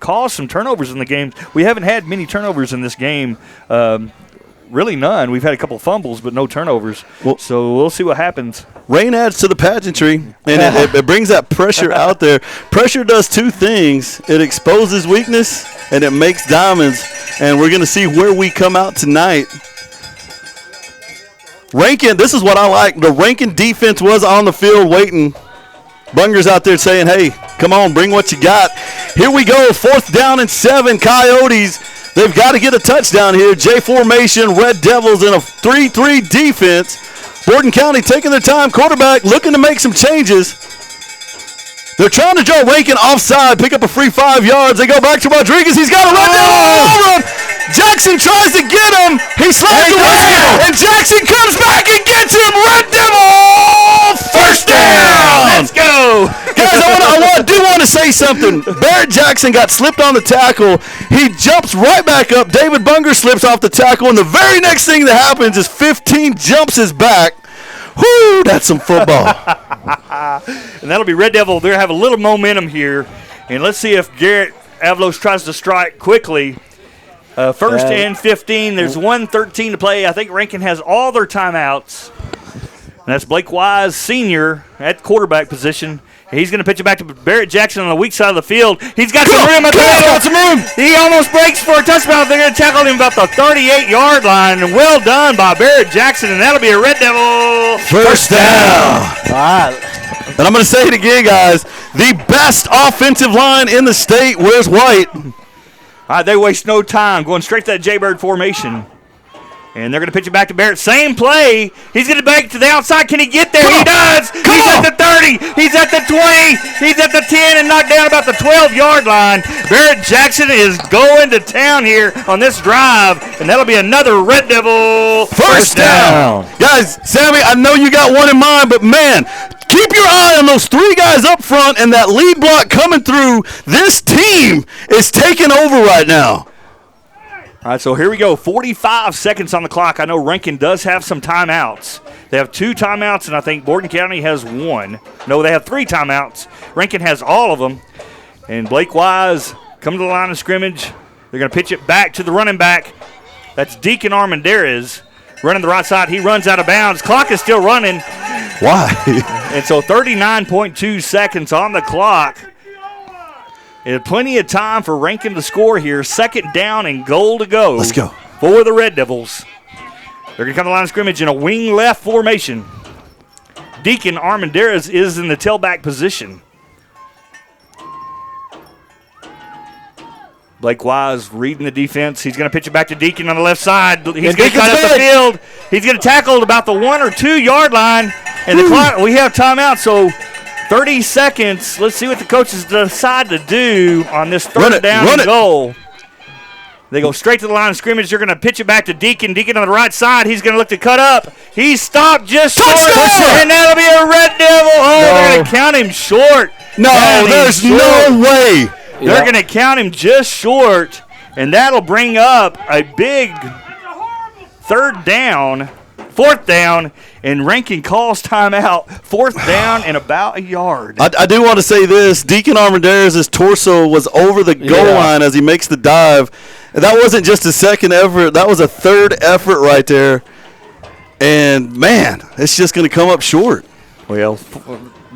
cause some turnovers in the game. We haven't had many turnovers in this game, really none. We've had a couple of fumbles, but no turnovers. Well, so we'll see what happens. Rain adds to the pageantry, and it brings that pressure out there. Pressure does two things. It exposes weakness, and it makes diamonds. And we're going to see where we come out tonight. Rankin, this is what I like. The Rankin defense was on the field waiting. Bunger's out there saying, hey, come on, bring what you got. Here we go, 4th down and 7. Coyotes, they've got to get a touchdown here. J formation, Red Devils in a 3-3 defense. Bordon County taking their time. Quarterback looking to make some changes. They're trying to draw Rankin offside, pick up a free 5 yards. They go back to Rodriguez. He's got a Red Devil over him. Jackson tries to get him. He slides away, and Jackson comes back and gets him. Red Devil, first down. Let's go. Guys, I do want to say something. Barrett Jackson got slipped on the tackle. He jumps right back up. David Bunger slips off the tackle, and the very next thing that happens is 15 jumps his back. Whoo, that's some football. And that'll be Red Devil. They'll have a little momentum here. And let's see if Garrett Avalos tries to strike quickly. First and 15. There's 1:13 to play. I think Rankin has all their timeouts. And that's Blake Wise, senior, at quarterback position. He's going to pitch it back to Barrett Jackson on the weak side of the field. He's got some room at the middle. He almost breaks for a touchdown. They're going to tackle him about the 38-yard line. And well done by Barrett Jackson, and that'll be a Red Devil first down. All right. And I'm going to say it again, guys. The best offensive line in the state wears white. All right, they waste no time going straight to that Jaybird formation. And they're going to pitch it back to Barrett. Same play. He's going to back to the outside. Can he get there? He does. He's at the 30. He's at the 20. He's at the 10 and knocked down about the 12-yard line. Barrett Jackson is going to town here on this drive, and that'll be another Red Devil first down. Guys, Sammy, I know you got one in mind, but, man, keep your eye on those 3 guys up front and that lead block coming through. This team is taking over right now. All right, so here we go. 45 seconds on the clock. I know Rankin does have some timeouts. They have 2 timeouts, and I think Bordon County has 1. No, they have 3 timeouts. Rankin has all of them. And Blake Wise coming to the line of scrimmage. They're going to pitch it back to the running back. That's Deacon Armendariz running the right side. He runs out of bounds. Clock is still running. Why? And so 39.2 seconds on the clock. And plenty of time for Rankin to score here. 2nd down and goal to go. Let's go. For the Red Devils. They're going to come to the line of scrimmage in a wing left formation. Deacon Armendariz is in the tailback position. Blake Wise reading the defense. He's going to pitch it back to Deacon on the left side. He's going to cut up the field. He's going to tackle at about the 1 or 2 yard line. And the clock, we have timeout, so 30 seconds. Let's see what the coaches decide to do on this 3rd down and goal. They go straight to the line of scrimmage. They're going to pitch it back to Deacon. Deacon on the right side. He's going to look to cut up. He's stopped just short. And that'll be a Red Devil. Oh, no. They're going to count him short. No, there's no way. They're going to count him just short. And that'll bring up a big 4th down, and Rankin calls timeout. 4th down and about a yard. I do want to say this. Deacon Armendariz's torso was over the goal line as he makes the dive. And that wasn't just a second effort. That was a 3rd effort right there. And, man, it's just going to come up short. Well,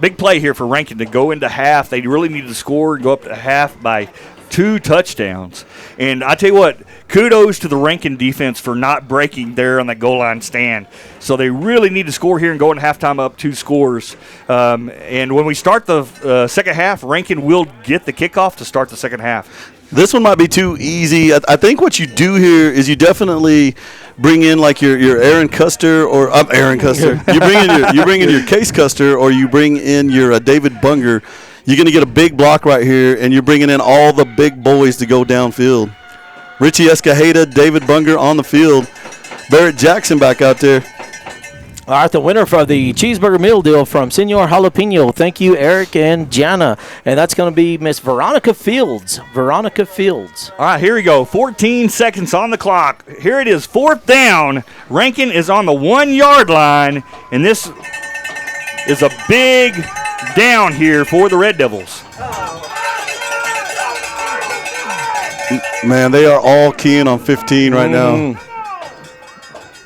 big play here for Rankin to go into half. They really needed to score and go up to half by 2 touchdowns. And I tell you what, kudos to the Rankin defense for not breaking there on that goal line stand. So they really need to score here and go in halftime up 2 scores. And when we start the second half, Rankin will get the kickoff to start the second half. This one might be too easy. I think what you do here is you definitely bring in like your Aaron Custer or Aaron Custer. You bring in your Case Custer, or you bring in your David Bunger. you're going to get a big block right here, and you're bringing in all the big boys to go downfield. Richie Escajeda, David Bunger on the field. Barrett Jackson back out there. All right, the winner for the cheeseburger meal deal from Senor Jalapeno. Thank you, Eric and Jana. And that's going to be Miss Veronica Fields. Veronica Fields. All right, here we go. 14 seconds on the clock. Here it is, 4th down. Rankin is on the 1-yard line, and this is a big down here for the Red Devils. Man, they are all keying on 15 right now.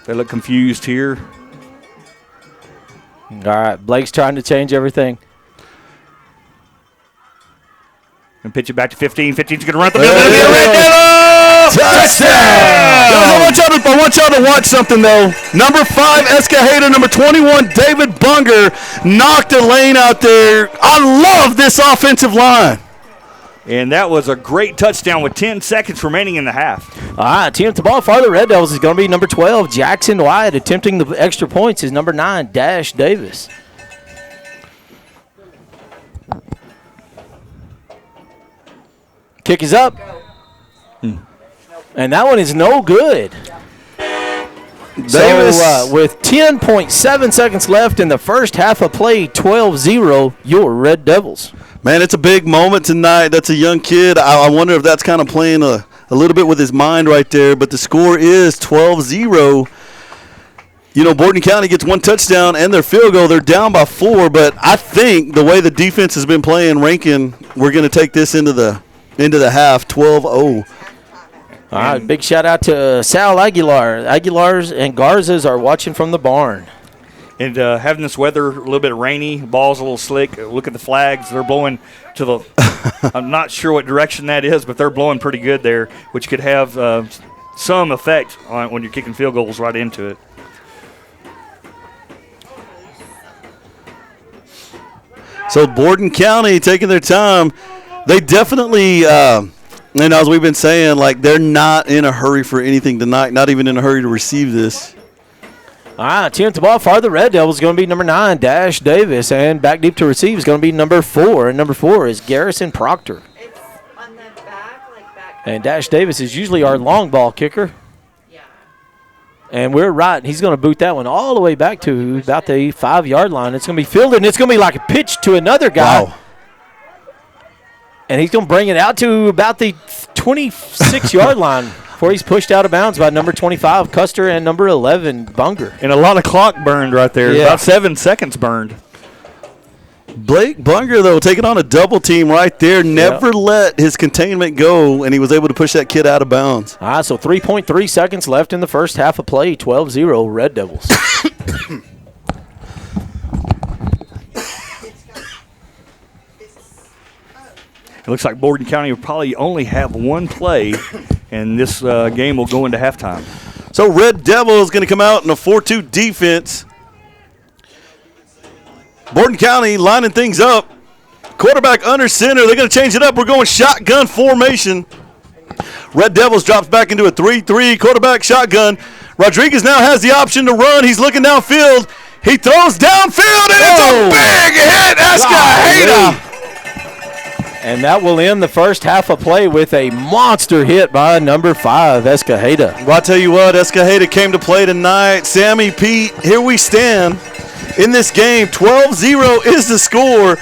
They look confused here. All right, Blake's trying to change everything. And pitch it back to 15. 15's going to run the middle. Red Devil! Touchdown! I want y'all to watch something, though. Number 5, Escajeda. Number 21, David Bunger, knocked a lane out there. I love this offensive line. And that was a great touchdown with 10 seconds remaining in the half. All right, team to ball for the Red Devils is going to be number 12, Jackson Wyatt. Attempting the extra points is number 9, Dash Davis. Kick is up. And that one is no good. Davis. So with 10.7 seconds left in the first half of play, 12-0, your Red Devils. Man, it's a big moment tonight. That's a young kid. I wonder if that's kind of playing a little bit with his mind right there. But the score is 12-0. You know, Bordon County gets 1 touchdown and their field goal. They're down by 4. But I think the way the defense has been playing, Rankin, we're going to take this into the half, 12-0. All right, big shout out to Sal Aguilar. Aguilars and Garzas are watching from the barn. And having this weather, a little bit rainy, ball's a little slick. Look at the flags. They're blowing to the – I'm not sure what direction that is, but they're blowing pretty good there, which could have some effect on when you're kicking field goals right into it. So Bordon County taking their time. They definitely and as we've been saying, like, they're not in a hurry for anything tonight, not even in a hurry to receive this. All right, team to ball for the Red Devils is going to be number 9, Dash Davis. And back deep to receive is going to be number 4. And number 4 is Garrison Proctor. It's on the back, like back. And Dash Davis is usually our long ball kicker. Yeah. And we're right. He's going to boot that one all the way back to about the 5-yard line. It's going to be fielded, and it's going to be like a pitch to another guy. Wow. And he's going to bring it out to about the 26-yard line before he's pushed out of bounds by number 25, Custer, and number 11, Bunger. And a lot of clock burned right there. Yeah. About 7 seconds burned. Blake Bunger, though, taking on a double team right there, never let his containment go, and he was able to push that kid out of bounds. All right, so 3.3 seconds left in the first half of play, 12-0 Red Devils. It looks like Bordon County will probably only have one play, and this game will go into halftime. So Red Devil is going to come out in a 4-2 defense. Bordon County lining things up. Quarterback under center. They're going to change it up. We're going shotgun formation. Red Devils drops back into a 3-3 quarterback shotgun. Rodriguez now has the option to run. He's looking downfield. He throws downfield, and it's a big hit. Escajeda. And that will end the first half of play with a monster hit by number 5, Escajeda. Well, I'll tell you what, Escajeda came to play tonight. Sammy, Pete, here we stand in this game. 12-0 is the score.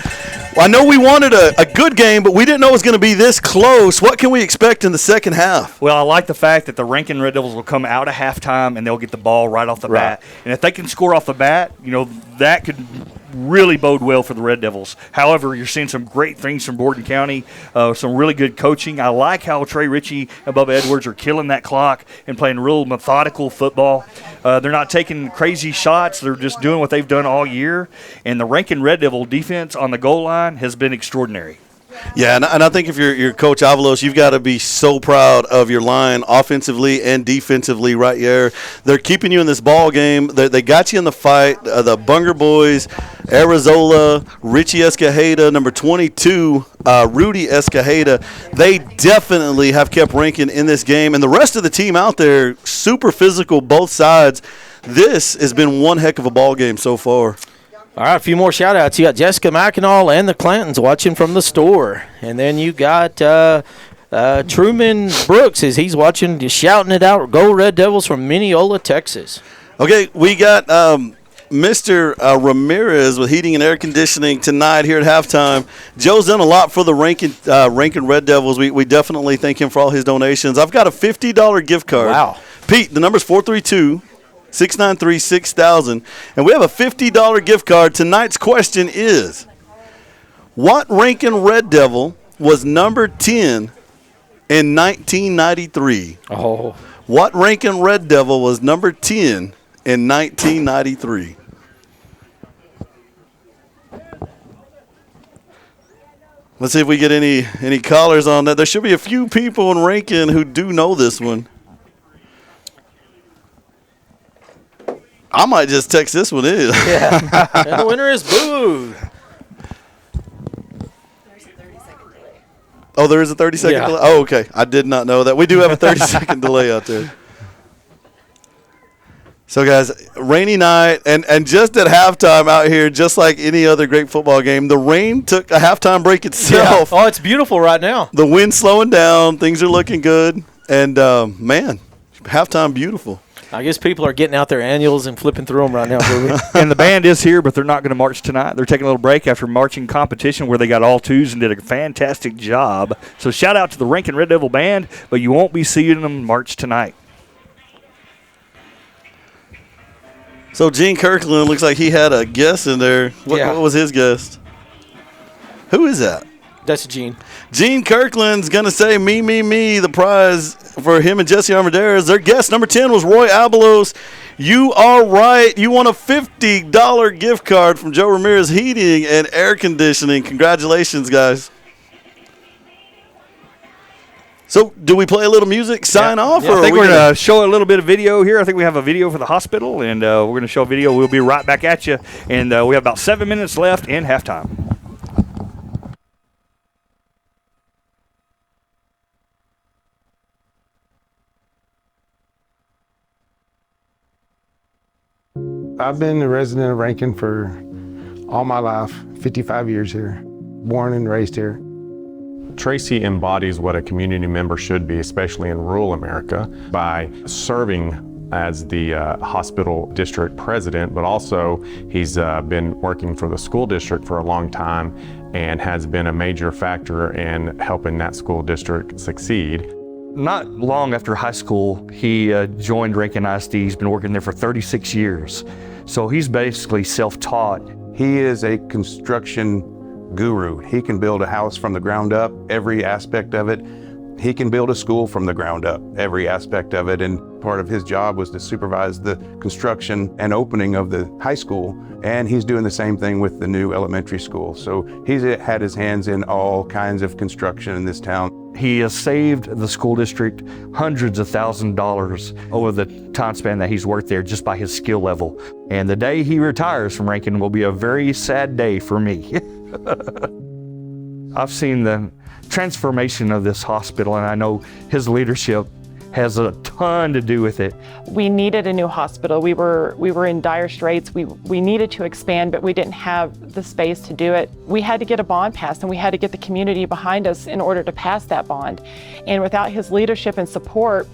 I know we wanted a good game, but we didn't know it was going to be this close. What can we expect in the second half? Well, I like the fact that the Rankin Red Devils will come out of halftime and they'll get the ball right off the bat. And if they can score off the bat, you know, that could really bode well for the Red Devils. However, you're seeing some great things from Bordon County, some really good coaching. I like how Trey Ritchie and Bubba Edwards are killing that clock and playing real methodical football. They're not taking crazy shots. They're just doing what they've done all year. And the Rankin Red Devil defense on the goal line has been extraordinary. Yeah, and I think if you're Coach Avalos, you've got to be so proud of your line offensively and defensively right here. They're keeping you in this ball game. They got you in the fight. The Bunger boys, Arizola, Richie Escajeda, number 22, Rudy Escajeda, they definitely have kept Rankin in this game. And the rest of the team out there, super physical, both sides. This has been one heck of a ball game so far. All right, a few more shout-outs. You got Jessica Mackinac and the Clantons watching from the store. And then you got Truman Brooks as he's watching, just shouting it out. Go Red Devils from Mineola, Texas. Okay, we got Mr. Ramirez with heating and air conditioning tonight here at halftime. Joe's done a lot for the Rankin Red Devils. We definitely thank him for all his donations. I've got a $50 gift card. Wow. Pete, the number's 432-693-6000. And we have a $50 gift card. Tonight's question is, what Rankin Red Devil was number 10 in 1993? Oh. What Rankin Red Devil was number 10 in 1993? Let's see if we get any callers on that. There should be a few people in Rankin who do know this one. I might just text this one in. Yeah. And the winner is Boo. There's a 30-second delay. Oh, there is a 30-second delay? Oh, okay. I did not know that. We do have a 30-second delay out there. So, guys, rainy night, and just at halftime out here, just like any other great football game, the rain took a halftime break itself. Yeah. Oh, it's beautiful right now. The wind's slowing down. Things are looking good. And, man, halftime beautiful. I guess people are getting out their annuals and flipping through them right now, Boo. And the band is here, but they're not going to march tonight. They're taking a little break after marching competition where they got all twos and did a fantastic job. So shout out to the Rankin Red Devil Band, but you won't be seeing them march tonight. So Gene Kirkland looks like he had a guess in there. What was his guess? Who is that? That's Gene. Gene Kirkland's going to say me. The prize for him and Jesse Armendariz. Their guest, number 10, was Roy Abelos. You are right. You won a $50 gift card from Joe Ramirez Heating and Air Conditioning. Congratulations, guys. So, do we play a little music, sign off? Yeah, or I think we're going to show a little bit of video here. I think we have a video for the hospital, and we're going to show a video. We'll be right back at you. And we have about 7 minutes left in halftime. I've been a resident of Rankin for all my life, 55 years here, born and raised here. Tracy embodies what a community member should be, especially in rural America, by serving as the hospital district president, but also he's been working for the school district for a long time and has been a major factor in helping that school district succeed. Not long after high school, he joined Rankin ISD. He's been working there for 36 years. So he's basically self-taught. He is a construction guru. He can build a house from the ground up, every aspect of it. He can build a school from the ground up, every aspect of it. And part of his job was to supervise the construction and opening of the high school. And he's doing the same thing with the new elementary school. So he's had his hands in all kinds of construction in this town. He has saved the school district hundreds of thousands of dollars over the time span that he's worked there just by his skill level. And the day he retires from Rankin will be a very sad day for me. I've seen the transformation of this hospital, and I know his leadership has a ton to do with it. We needed a new hospital. We were in dire straits. We needed to expand, but we didn't have the space to do it. We had to get a bond passed, and we had to get the community behind us in order to pass that bond. And without his leadership and support,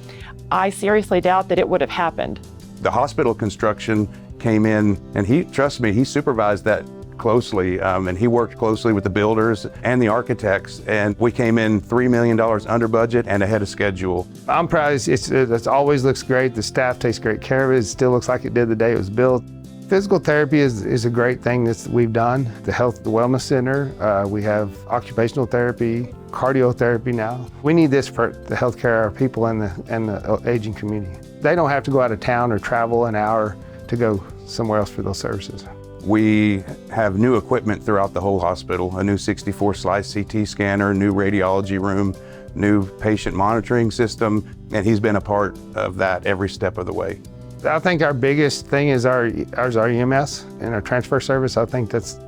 I seriously doubt that it would have happened. The hospital construction came in, and trust me, he supervised that closely, and he worked closely with the builders and the architects, and we came in $3 million under budget and ahead of schedule. I'm proud. It always looks great. The staff takes great care of it. It still looks like it did the day it was built. Physical therapy is a great thing that we've done. The Health Wellness Center, we have occupational therapy, cardiotherapy now. We need this for the healthcare of our people and the aging community. They don't have to go out of town or travel an hour to go somewhere else for those services. We have new equipment throughout the whole hospital, a new 64-slice CT scanner, new radiology room, new patient monitoring system, and he's been a part of that every step of the way. I think our biggest thing is our EMS and our transfer service. I think that's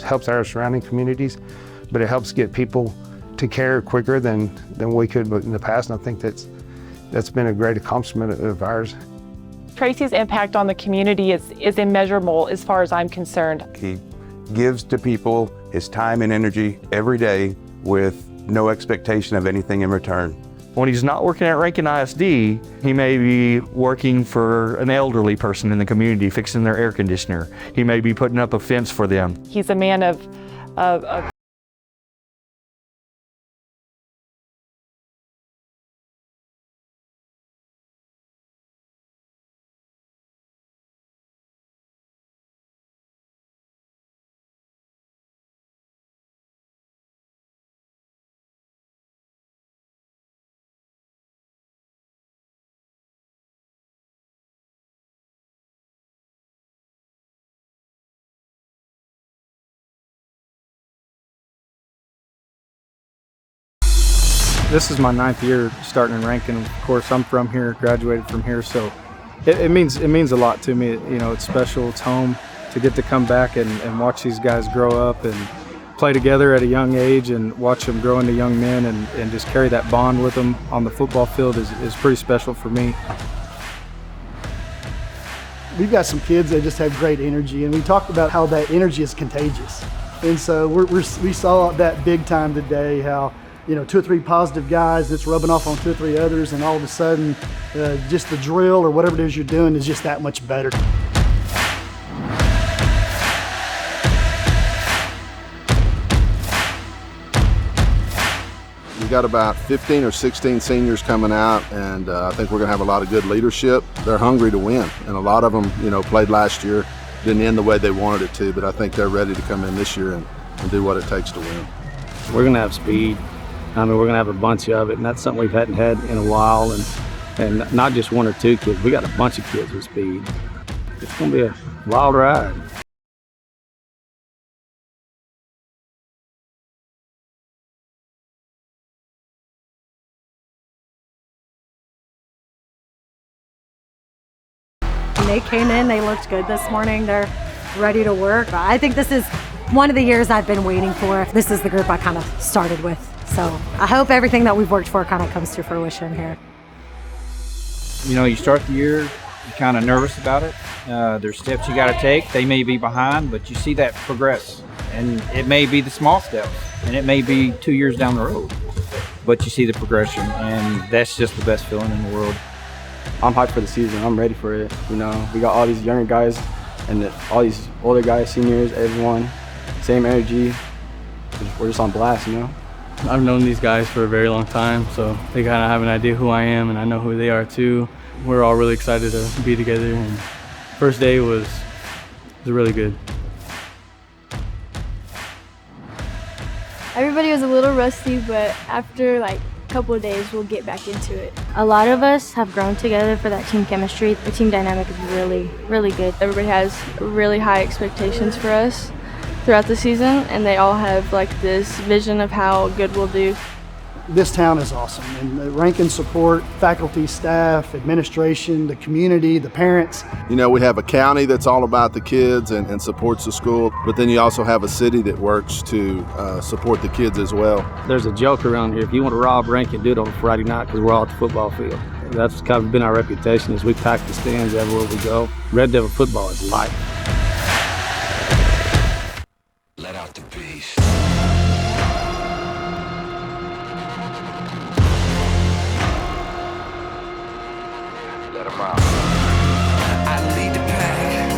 helps our surrounding communities, but it helps get people to care quicker than we could in the past, and I think that's been a great accomplishment of ours. Tracy's impact on the community is immeasurable as far as I'm concerned. He gives to people his time and energy every day with no expectation of anything in return. When he's not working at Rankin ISD, he may be working for an elderly person in the community, fixing their air conditioner. He may be putting up a fence for them. He's a man of This is my 9th year starting in Rankin. Of course, I'm from here, graduated from here, so it means a lot to me. You know, it's special, it's home. To get to come back and watch these guys grow up and play together at a young age and watch them grow into young men and just carry that bond with them on the football field is pretty special for me. We've got some kids that just have great energy, and we talked about how that energy is contagious. And so we saw that big time today, how 2 or 3 positive guys that's rubbing off on 2 or 3 others, and all of a sudden just the drill or whatever it is you're doing is just that much better. We got about 15 or 16 seniors coming out, and I think we're going to have a lot of good leadership. They're hungry to win, and a lot of them played last year, didn't end the way they wanted it to, but I think they're ready to come in this year and do what it takes to win. We're going to have speed. I mean, we're going to have a bunch of it, and that's something we hadn't had in a while, and not just 1 or 2 kids. We got a bunch of kids with speed. It's going to be a wild ride. When they came in, they looked good this morning. They're ready to work. I think this is one of the years I've been waiting for. This is the group I kind of started with. So I hope everything that we've worked for kind of comes to fruition here. You start the year, you're kind of nervous about it. There's steps you got to take. They may be behind, but you see that progress. And it may be the small steps, and it may be 2 years down the road. But you see the progression, and that's just the best feeling in the world. I'm hyped for the season. I'm ready for it. We got all these younger guys and all these older guys, seniors, everyone, same energy. We're just on blast, I've known these guys for a very long time, so they kind of have an idea who I am, and I know who they are too. We're all really excited to be together, and first day was really good. Everybody was a little rusty, but after a couple of days, we'll get back into it. A lot of us have grown together for that team chemistry. The team dynamic is really, really good. Everybody has really high expectations for us throughout the season, and they all have this vision of how good we'll do. This town is awesome, and the Rankin support, faculty, staff, administration, the community, the parents. We have a county that's all about the kids and supports the school, but then you also have a city that works to support the kids as well. There's a joke around here. If you want to rob Rankin, do it on a Friday night because we're all at the football field. That's kind of been our reputation, is we pack the stands everywhere we go. Red Devil football is life. Let out the beast. Let him out. I lead the pack.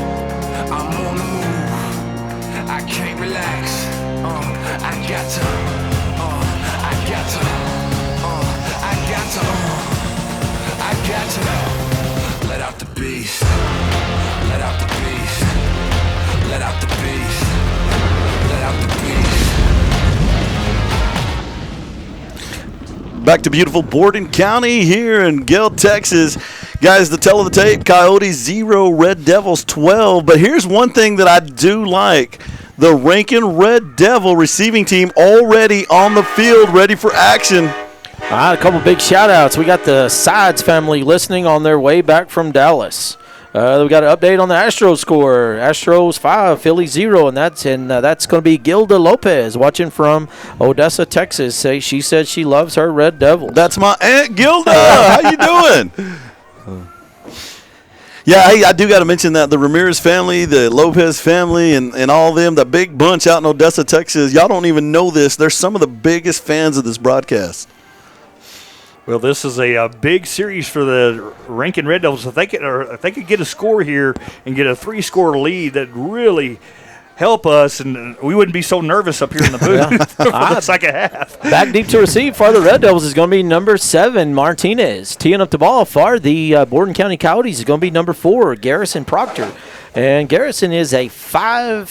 I'm on the move. I can't relax. I got to. I got to. I got to. Let out the beast. Let out the beast. Let out the beast. Back to beautiful Bordon County here in Gale, Texas. Guys, the tell of the tape, Coyotes 0, Red Devils 12. But here's one thing that I do like. The Rankin Red Devil receiving team already on the field, ready for action. All right, a couple big shout-outs. We got the Sides family listening on their way back from Dallas. We got an update on the Astros score. Astros 5, Phillies 0, and that's going to be Gilda Lopez watching from Odessa, Texas. She said she loves her Red Devils. That's my Aunt Gilda. How you doing? Yeah, hey, I do got to mention that the Ramirez family, the Lopez family, and all them, the big bunch out in Odessa, Texas, y'all don't even know this. They're some of the biggest fans of this broadcast. Well, this is a big series for the Rankin Red Devils. If they could get a score here and get a 3-score lead, that really help us, and we wouldn't be so nervous up here in the booth for the second half. Back deep to receive for the Red Devils is going to be number 7, Martinez. Teeing up the ball for the Bordon County Coyotes is going to be number 4, Garrison Proctor. And Garrison is a 5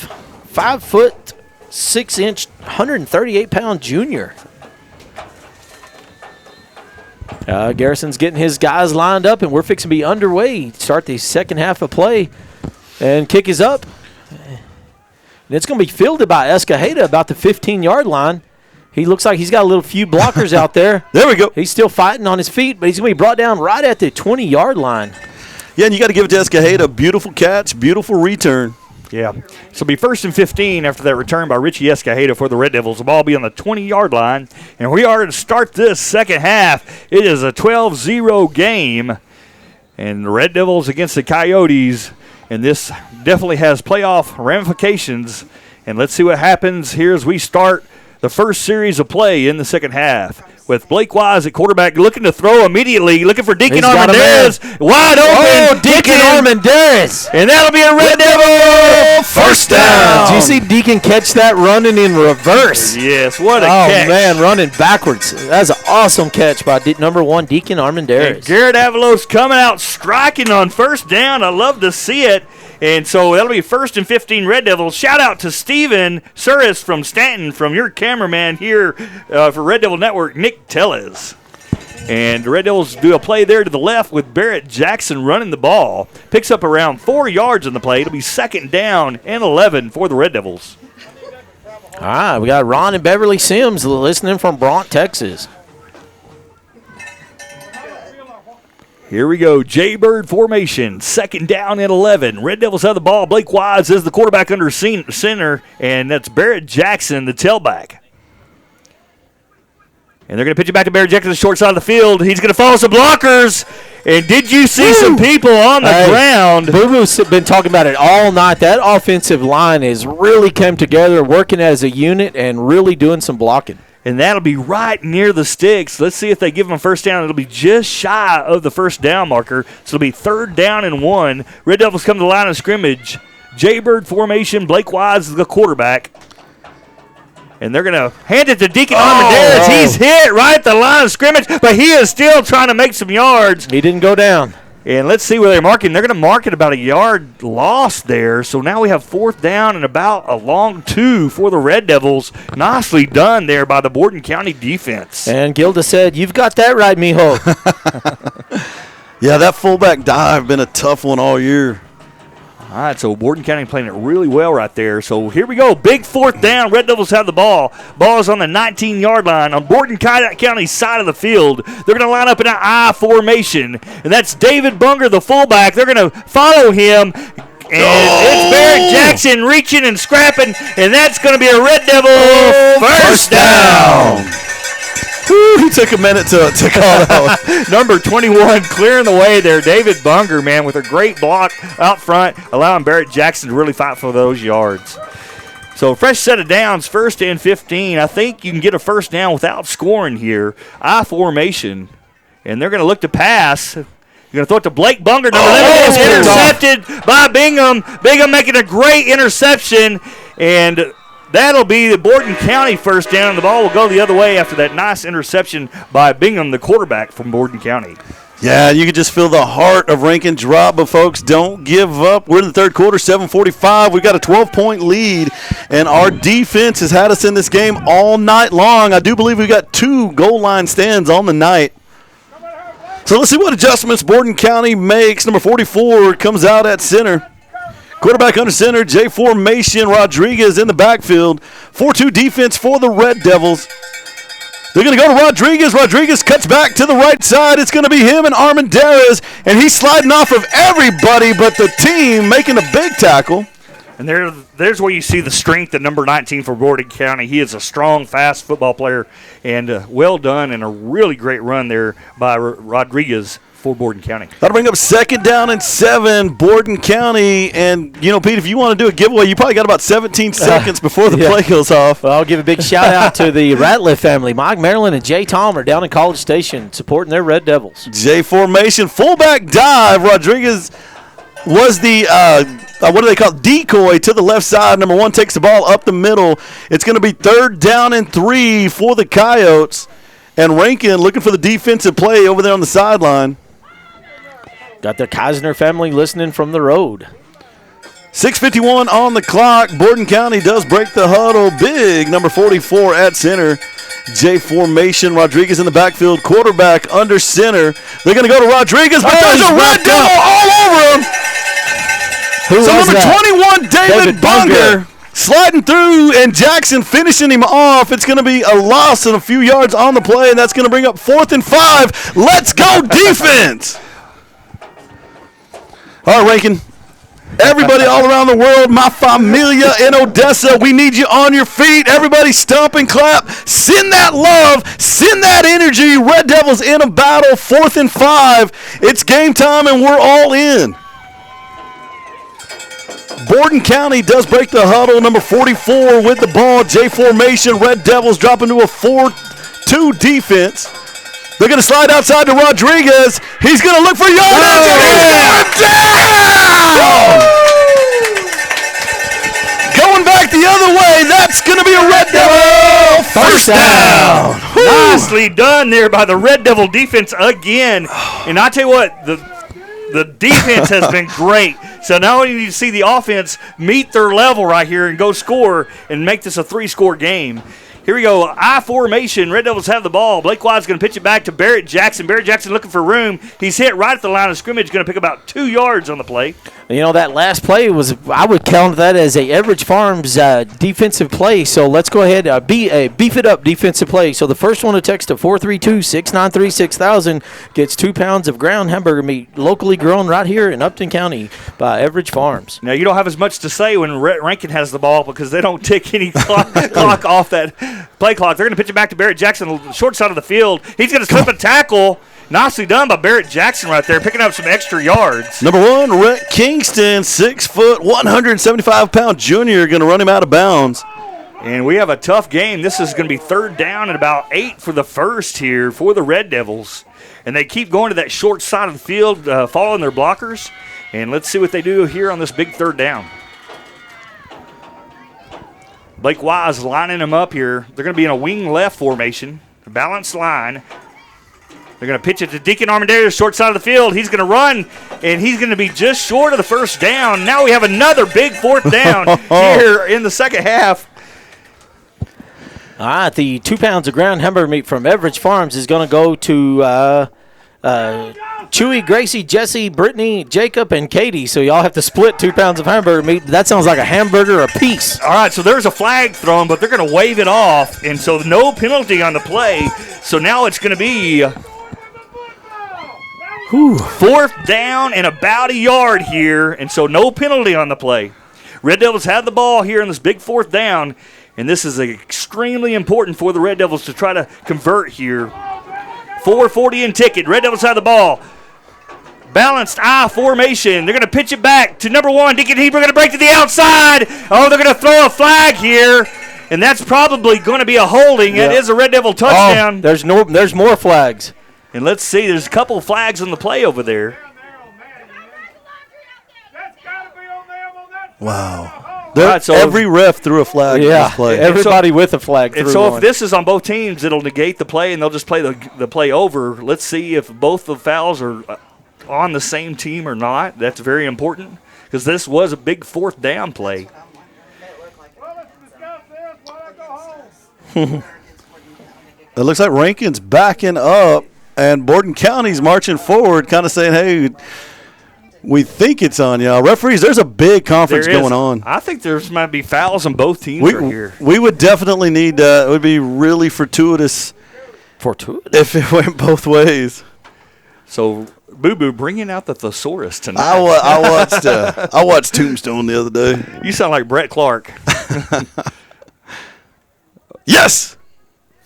foot 6 inch, 138-pound junior. Garrison's getting his guys lined up, and we're fixing to be underway. Start the second half of play, and kick is up. And it's going to be fielded by Escajeda about the 15-yard line. He looks like he's got a little few blockers out there. There we go. He's still fighting on his feet, but he's going to be brought down right at the 20-yard line. Yeah, and you got to give it to Escajeda. Beautiful catch, beautiful return. Yeah. So it'll be 1st and 15 after that return by Richie Escajeda for the Red Devils. The ball will be on the 20-yard line. And we are to start this second half. It is a 12-0 game. And the Red Devils against the Coyotes. And this definitely has playoff ramifications. And let's see what happens here as we start the first series of play in the second half. With Blake Wise at quarterback, looking to throw immediately, looking for Deacon Armendariz. Wide open. Deacon Armendariz. And that'll be a Red Devil first down. Did you see Deacon catch that running in reverse? Yes, what a catch. Oh, man, running backwards. That's an awesome catch by number 1, Deacon Armendariz. And Garrett Avalos coming out striking on first down. I love to see it. And so that'll be 1st and 15 Red Devils. Shout out to Steven Suris from Stanton, from your cameraman here for Red Devil Network, Nick Tellez. And the Red Devils do a play there to the left with Barrett Jackson running the ball. Picks up around 4 yards on the play. It'll be 2nd down and 11 for the Red Devils. All right, we got Ron and Beverly Sims listening from Bronx, Texas. Here we go, Jaybird formation, 2nd down and 11. Red Devils have the ball. Blake Wise is the quarterback under center, and that's Barrett Jackson, the tailback. And they're going to pitch it back to Barrett Jackson, the short side of the field. He's going to follow some blockers. And did you see some people on the ground? Boo-Boo's been talking about it all night. That offensive line has really come together, working as a unit, and really doing some blocking. And that'll be right near the sticks. Let's see if they give them a first down. It'll be just shy of the first down marker. So it'll be 3rd down and 1. Red Devils come to the line of scrimmage. Jaybird formation. Blake Wise is the quarterback. And they're going to hand it to Deacon Armendariz. He's hit right at the line of scrimmage, but he is still trying to make some yards. He didn't go down. And let's see where they're marking. They're going to mark it about a yard lost there. So now we have 4th down and about a long 2 for the Red Devils. Nicely done there by the Bordon County defense. And Gilda said, "You've got that right, mijo." Yeah, that fullback dive been a tough one all year. All right, so Bordon County playing it really well right there. So here we go. Big 4th down. Red Devils have the ball. Ball is on the 19-yard line on Bordon County's side of the field. They're going to line up in an I formation, and that's David Bunger, the fullback. They're going to follow him, and it's Barrett Jackson reaching and scrapping, and that's going to be a Red Devil first down. Woo, he took a minute to call out. Number 21 clearing the way there. David Bunger, man, with a great block out front, allowing Barrett Jackson to really fight for those yards. So fresh set of downs, 1st and 15. I think you can get a first down without scoring here. I formation, and they're going to look to pass. You're going to throw it to Blake Bunger. Number 11 is intercepted by Bingham. Bingham making a great interception, and that'll be the Bordon County first down. The ball will go the other way after that nice interception by Bingham, the quarterback from Bordon County. Yeah, you can just feel the heart of Rankin drop, but folks, don't give up. We're in the 3rd quarter, 7:45. We've got a 12-point lead, and our defense has had us in this game all night long. I do believe we've got 2 goal line stands on the night. So let's see what adjustments Bordon County makes. Number 44 comes out at center. Quarterback under center, J formation, Rodriguez in the backfield. 4-2 defense for the Red Devils. They're going to go to Rodriguez. Rodriguez cuts back to the right side. It's going to be him and Armendariz, and he's sliding off of everybody but the team, making a big tackle. And there's where you see the strength of number 19 for Bordon County. He is a strong, fast football player, and well done, and a really great run there by Rodriguez for Bordon County. That'll bring up 2nd down and 7, Bordon County. And, Pete, if you want to do a giveaway, you probably got about 17 seconds before the play goes off. Well, I'll give a big shout-out to the Ratliff family. Mike Maryland and Jay Tom are down in College Station supporting their Red Devils. J formation, fullback dive. Rodriguez was the, what do they call it, decoy to the left side. Number 1 takes the ball up the middle. It's going to be 3rd down and 3 for the Coyotes. And Rankin looking for the defensive play over there on the sideline. Got the Keisner family listening from the road. 6:51 on the clock. Bordon County does break the huddle. Big number 44 at center. J formation. Rodriguez in the backfield. Quarterback under center. They're going to go to Rodriguez, but there's a red devil all over him. So number 21, David Bunger, sliding through, and Jackson finishing him off. It's going to be a loss and a few yards on the play, and that's going to bring up 4th and 5. Let's go defense. All right, Rankin. Everybody all around the world, my familia in Odessa, we need you on your feet. Everybody stomp and clap. Send that love. Send that energy. Red Devils in a battle, 4th and 5. It's game time, and we're all in. Bordon County does break the huddle. Number 44 with the ball. J formation. Red Devils drop into a 4-2 defense. They're going to slide outside to Rodriguez. He's going to look for yardage, and he's going down! Going back the other way. That's going to be a Red Devil first down. Nicely done there by the Red Devil defense again. And I tell you what, the defense has been great. So now we need to see the offense meet their level right here and go score and make this a 3-score game. Here we go. I formation. Red Devils have the ball. Blake Watt's going to pitch it back to Barrett Jackson. Barrett Jackson looking for room. He's hit right at the line of scrimmage. Going to pick about 2 yards on the play. That last play was, I would count that as a Everidge Farms defensive play. So let's go ahead, beef it up defensive play. So the first one to text to 432-693-6000 gets 2 pounds of ground hamburger meat locally grown right here in Upton County by Everidge Farms. Now, you don't have as much to say when Rankin has the ball because they don't take any clock off that play clock. They're going to pitch it back to Barrett Jackson on the short side of the field. He's going to slip a tackle. Nicely done by Barrett Jackson right there, picking up some extra yards. Number 1, Rhett Kingston, 6 foot, 175-pound junior, going to run him out of bounds. And we have a tough game. This is going to be 3rd down and about 8 for the first here for the Red Devils. And they keep going to that short side of the field, following their blockers. And let's see what they do here on this big 3rd down. Blake Wise lining them up here. They're going to be in a wing left formation, a balanced line. They're going to pitch it to Deacon Armendariz, short side of the field. He's going to run, and he's going to be just short of the first down. Now we have another big 4th down here in the second half. All right, the 2 pounds of ground hamburger meat from Everidge Farms is going to go to Chewy, Gracie, Jesse, Brittany, Jacob, and Katie. So y'all have to split 2 pounds of hamburger meat. That sounds like a hamburger a piece. All right, so there's a flag thrown, but they're going to wave it off, and so no penalty on the play. So now it's going to be 4th down and about a yard here, and so no penalty on the play. Red Devils have the ball here in this big 4th down, and this is extremely important for the Red Devils to try to convert here. 4:40 in ticket. Red Devils have the ball. Balanced I formation. They're going to pitch it back to number 1, Deacon Heber. Going to break to the outside. Oh, they're going to throw a flag here, and that's probably going to be a holding. Yeah. It is a Red Devil touchdown. There's more flags. And let's see, there's a couple of flags on the play over there. Wow. Right, so every ref threw a flag in this play. Everybody with a flag threw And so one. if this is on both teams, it'll negate the play, and they'll just play the play over. Let's see if both the fouls are on the same team or not. That's very important because this was a big 4th down play. It looks like Rankin's backing up, and Bordon County's marching forward, kind of saying, hey, we think it's on y'all. Referees, there's a big conference going on. I think there's might be fouls on both teams right here. We would definitely need, it would be really fortuitous if it went both ways. So, Boo Boo bringing out the thesaurus tonight. I watched Tombstone the other day. You sound like Brett Clark. Yes!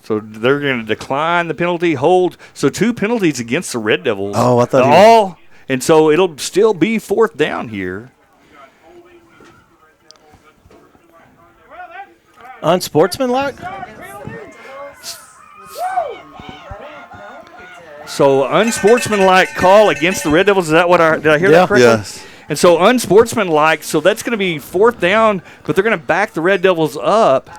So they're going to decline the penalty, hold. So 2 penalties against the Red Devils. Oh, I thought and so it'll still be 4th down here. Unsportsmanlike? So unsportsmanlike call against the Red Devils. Is that what did I hear that correctly? Yes. And so unsportsmanlike, so that's going to be 4th down, but they're going to back the Red Devils up.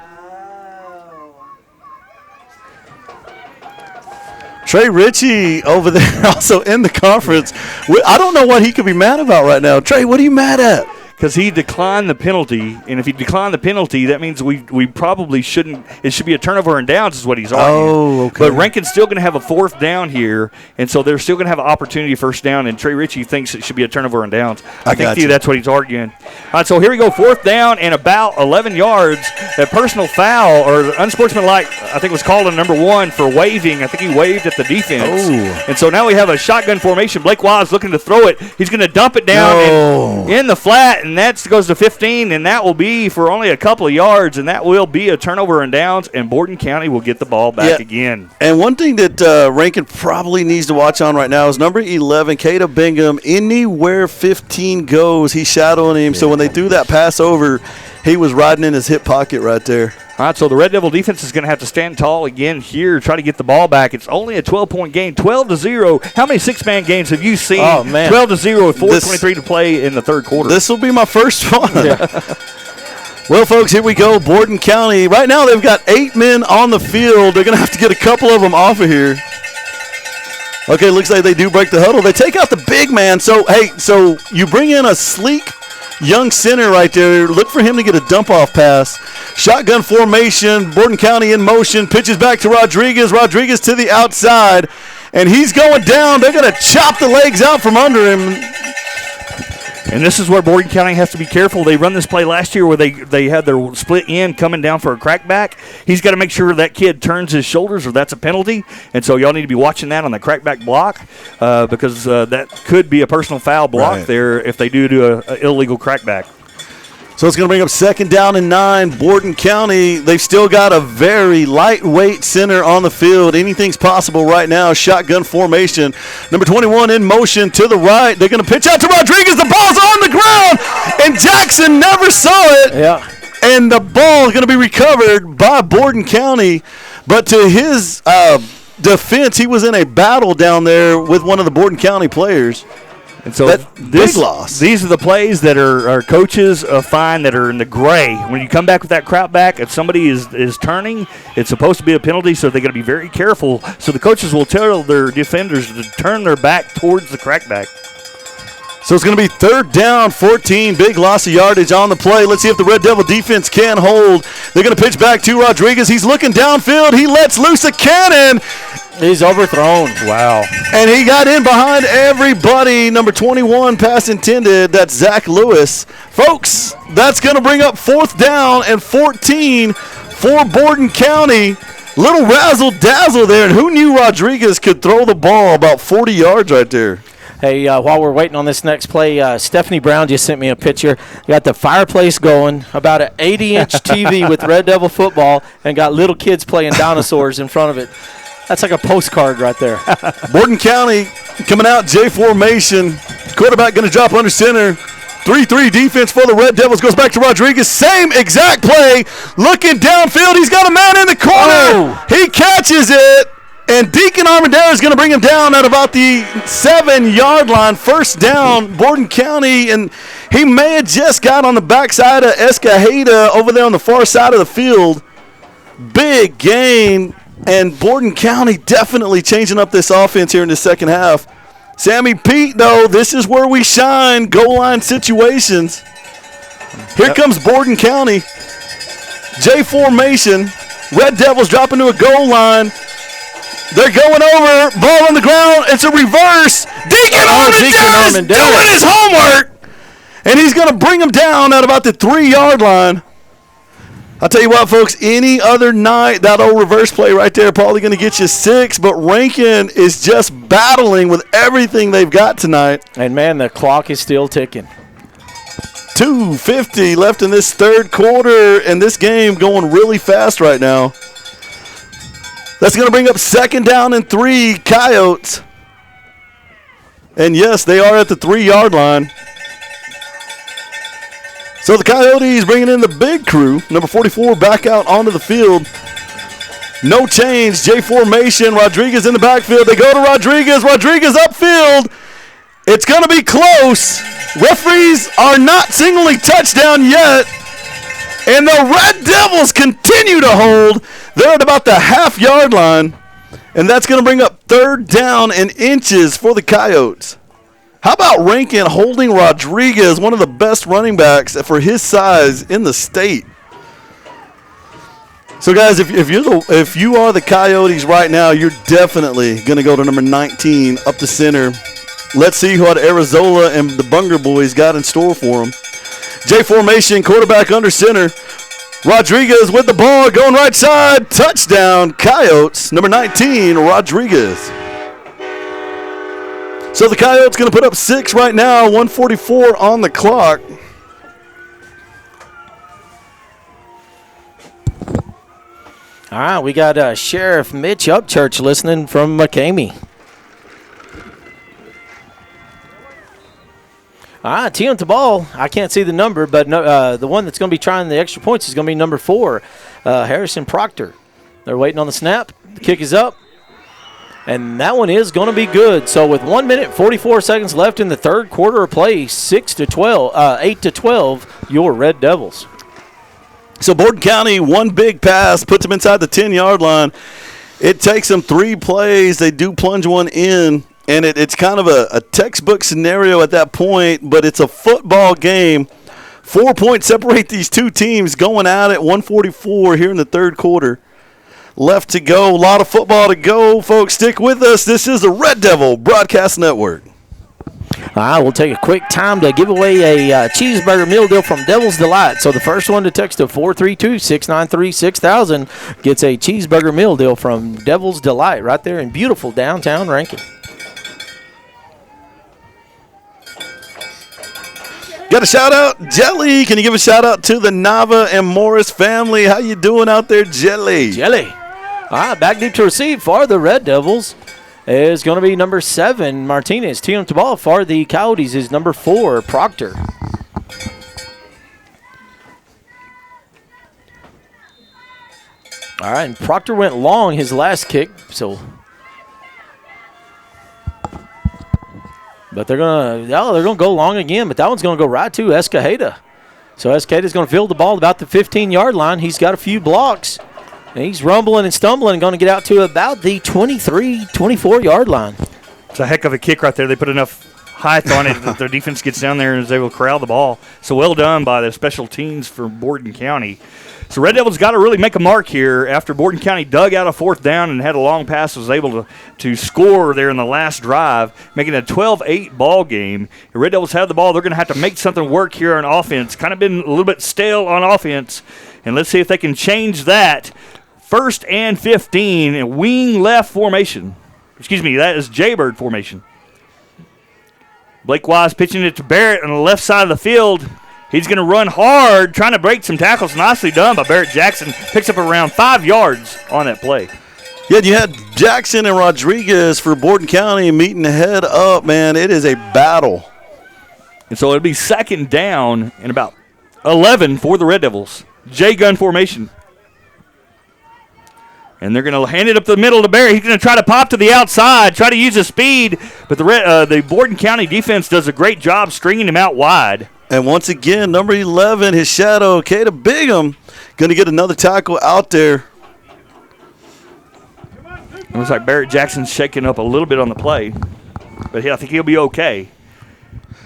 Trey Ritchie over there also in the conference. I don't know what he could be mad about right now. Trey, what are you mad at? Because he declined the penalty, and if he declined the penalty, that means we probably shouldn't. It should be a turnover and downs, is what he's arguing. Oh, okay. But Rankin's still going to have a 4th down here, and so they're still going to have an opportunity 1st down. And Trey Ritchie thinks it should be a turnover and downs. I think that's what he's arguing. All right, so here we go, 4th down and about 11 yards. That personal foul or unsportsmanlike, I think was called on number 1 for waving. I think he waved at the defense. Oh. And so now we have a shotgun formation. Blake Wise looking to throw it. He's going to dump it down in the flat. And that goes to 15, and that will be for only a couple of yards, and that will be a turnover and downs, and Bordon County will get the ball back again. And one thing that Rankin probably needs to watch on right now is number 11, Kada Bingham. Anywhere 15 goes, he's shadowing him. So when they threw that pass over, he was riding in his hip pocket right there. All right, so the Red Devil defense is going to have to stand tall again here, try to get the ball back. It's only a 12-point game, 12-0. How many 6-man games have you seen? Oh, man. 12-0 with 4:23 to play in the 3rd quarter. This will be my first one. Well, folks, here we go. Bordon County. Right now they've got 8 men on the field. They're going to have to get a couple of them off of here. Okay, looks like they do break the huddle. They take out the big man. So, hey, you bring in a sleek young center right there. Look for him to get a dump-off pass. Shotgun formation. Bordon County in motion. Pitches back to Rodriguez. Rodriguez to the outside. And he's going down. They're going to chop the legs out from under him. And this is where Bordon County has to be careful. They run this play last year where they had their split end coming down for a crackback. He's got to make sure that kid turns his shoulders or that's a penalty. And so y'all need to be watching that on the crackback block because that could be a personal foul block there if they do an illegal crackback. So it's going to bring up 2nd down and 9. Bordon County, they've still got a very lightweight center on the field. Anything's possible right now. Shotgun formation. Number 21 in motion to the right. They're going to pitch out to Rodriguez. The ball's on the ground, and Jackson never saw it. Yeah. And the ball is going to be recovered by Bordon County. But to his defense, he was in a battle down there with one of the Bordon County players. And so big loss. These are the plays that our coaches find that are in the gray. When you come back with that crowd back, if somebody is turning, it's supposed to be a penalty, so they got to be very careful. So the coaches will tell their defenders to turn their back towards the crackback. So it's going to be 3rd down, 14. Big loss of yardage on the play. Let's see if the Red Devil defense can hold. They're going to pitch back to Rodriguez. He's looking downfield. He lets loose a cannon. He's overthrown. Wow. And he got in behind everybody. Number 21, pass intended. That's Zach Lewis. Folks, that's going to bring up 4th down and 14 for Bordon County. Little razzle-dazzle there. And who knew Rodriguez could throw the ball about 40 yards right there? Hey, while we're waiting on this next play, Stephanie Brown just sent me a picture. Got the fireplace going, about an 80-inch TV with Red Devil football, and got little kids playing dinosaurs in front of it. That's like a postcard right there. Bordon County coming out, J formation. Quarterback going to drop under center. 3-3 defense for the Red Devils. Goes back to Rodriguez. Same exact play. Looking downfield. He's got a man in the corner. Oh. He catches it. And Deacon Armendariz is going to bring him down at about the 7-yard line. 1st down, Bordon County. And he may have just got on the backside of Escajeda over there on the far side of the field. Big gain. And Bordon County definitely changing up this offense here in the second half. Sammy Pete, though, this is where we shine. Goal line situations. Here comes Bordon County. J formation. Red Devils dropping to a goal line. They're going over. Ball on the ground. It's a reverse. Deacon Armendariz doing his homework. And he's going to bring him down at about the 3-yard line. I'll tell you what, folks, any other night, that old reverse play right there probably going to get you 6, but Rankin is just battling with everything they've got tonight. And, man, the clock is still ticking. 2:50 left in this 3rd quarter, and this game going really fast right now. That's going to bring up 2nd down and 3, Coyotes. And yes, they are at the 3-yard line. So the Coyotes bringing in the big crew. Number 44 back out onto the field. No change. J formation. Rodriguez in the backfield. They go to Rodriguez. Rodriguez upfield. It's going to be close. Referees are not signaling touchdown yet. And the Red Devils continue to hold. They're at about the half-yard line. And that's going to bring up 3rd down and inches for the Coyotes. How about Rankin holding Rodriguez, one of the best running backs for his size in the state? So, guys, if you are the Coyotes right now, you're definitely going to go to number 19 up the center. Let's see what Arizona and the Bunger boys got in store for them. J formation, quarterback under center. Rodriguez with the ball, going right side. Touchdown, Coyotes. Number 19, Rodriguez. So the Coyotes going to put up 6 right now, 1:44 on the clock. All right, we got Sheriff Mitch Upchurch listening from McCamey. All right, teeing up the ball. I can't see the number, but the one that's going to be trying the extra points is going to be number 4, Harrison Proctor. They're waiting on the snap. The kick is up, and that one is going to be good. So with 1 minute 44 seconds left in the third quarter of play, 8-12, your Red Devils. So Bordon County, one big pass, puts them inside the 10-yard line. It takes them 3 plays. They do plunge one in, and it's kind of a textbook scenario at that point, but it's a football game. 4 points separate these two teams going at it, 1:44 here in the third quarter. Left to go, a lot of football to go, folks. Stick with us. This is the Red Devil Broadcast Network. All right, we'll take a quick time to give away a cheeseburger meal deal from Devil's Delight. So the first one to text to 432-693-6000 gets a cheeseburger meal deal from Devil's Delight right there in beautiful downtown Rankin. Got a shout-out, Jelly. Can you give a shout-out to the Nava and Morris family? How you doing out there, Jelly? Jelly. All right, back deep to receive for the Red Devils is going to be number 7, Martinez. Teeing up the ball for the Coyotes is number 4, Proctor. All right, and Proctor went long his last kick, so. But they're gonna go long again, but that one's gonna go right to Escajeda. So Escajeda's gonna field the ball about the 15-yard line. He's got a few blocks. And he's rumbling and stumbling and going to get out to about the 23, 24-yard line. It's a heck of a kick right there. They put enough height on it that their defense gets down there and is able to corral the ball. So well done by the special teams for Bordon County. So Red Devils got to really make a mark here after Bordon County dug out a 4th down and had a long pass, was able to score there in the last drive, making it a 12-8 ball game. The Red Devils have the ball. They're going to have to make something work here on offense. Kind of been a little bit stale on offense, and let's see if they can change that. 1st and 15, and wing left formation. Excuse me, that is Jaybird formation. Blake Wise pitching it to Barrett on the left side of the field. He's going to run hard, trying to break some tackles. Nicely done by Barrett Jackson. Picks up around 5 yards on that play. Yeah, you had Jackson and Rodriguez for Bordon County meeting head up, man. It is a battle. And so it'll be 2nd down and about 11 for the Red Devils. J-gun formation. And they're going to hand it up the middle to Barrett. He's going to try to pop to the outside, try to use his speed. But the Bordon County defense does a great job stringing him out wide. And once again, number 11, his shadow, Kata Bigham, going to get another tackle out there. It looks like Barrett Jackson's shaking up a little bit on the play. But I think he'll be okay.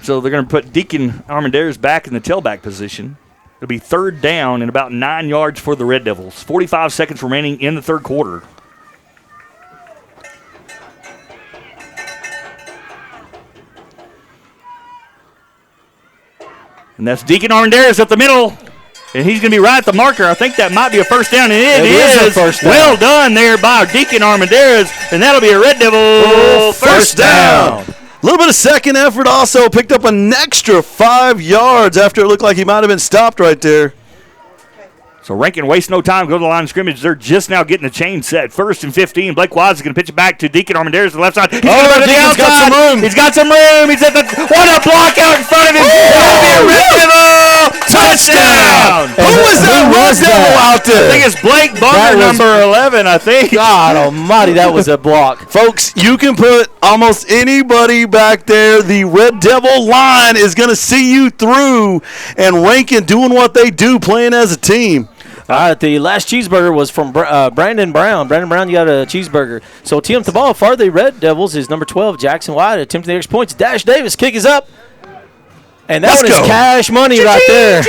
So they're going to put Deacon Armendariz back in the tailback position. It'll be 3rd down and about 9 yards for the Red Devils. 45 seconds remaining in the third quarter. And that's Deacon Armendariz up the middle. And he's going to be right at the marker. I think that might be a 1st down. And it is a first down. Well done there by Deacon Armendariz. And that'll be a Red Devil first down. A little bit of second effort also. Picked up an extra 5 yards after it looked like he might have been stopped right there. So Rankin waste no time, go to the line of scrimmage. They're just now getting the chain set. 1st and 15. Blake Wise is going to pitch it back to Deacon Armendariz to the left side. He's Deacon's got some room. He's got some room. He's at the what a block out in front of him. Touchdown! Who was that Red Devil out there? I think it's Blake Bunker, number 11, I think. God almighty, that was a block. Folks, you can put almost anybody back there. The Red Devil line is going to see you through, and Rankin doing what they do, playing as a team. All right, the last cheeseburger was from Brandon Brown. Brandon Brown, you got a cheeseburger. So team up the ball for the Red Devils is number 12, Jackson White, attempting the extra points. Dash Davis, kick is up. And that one is cash money right there.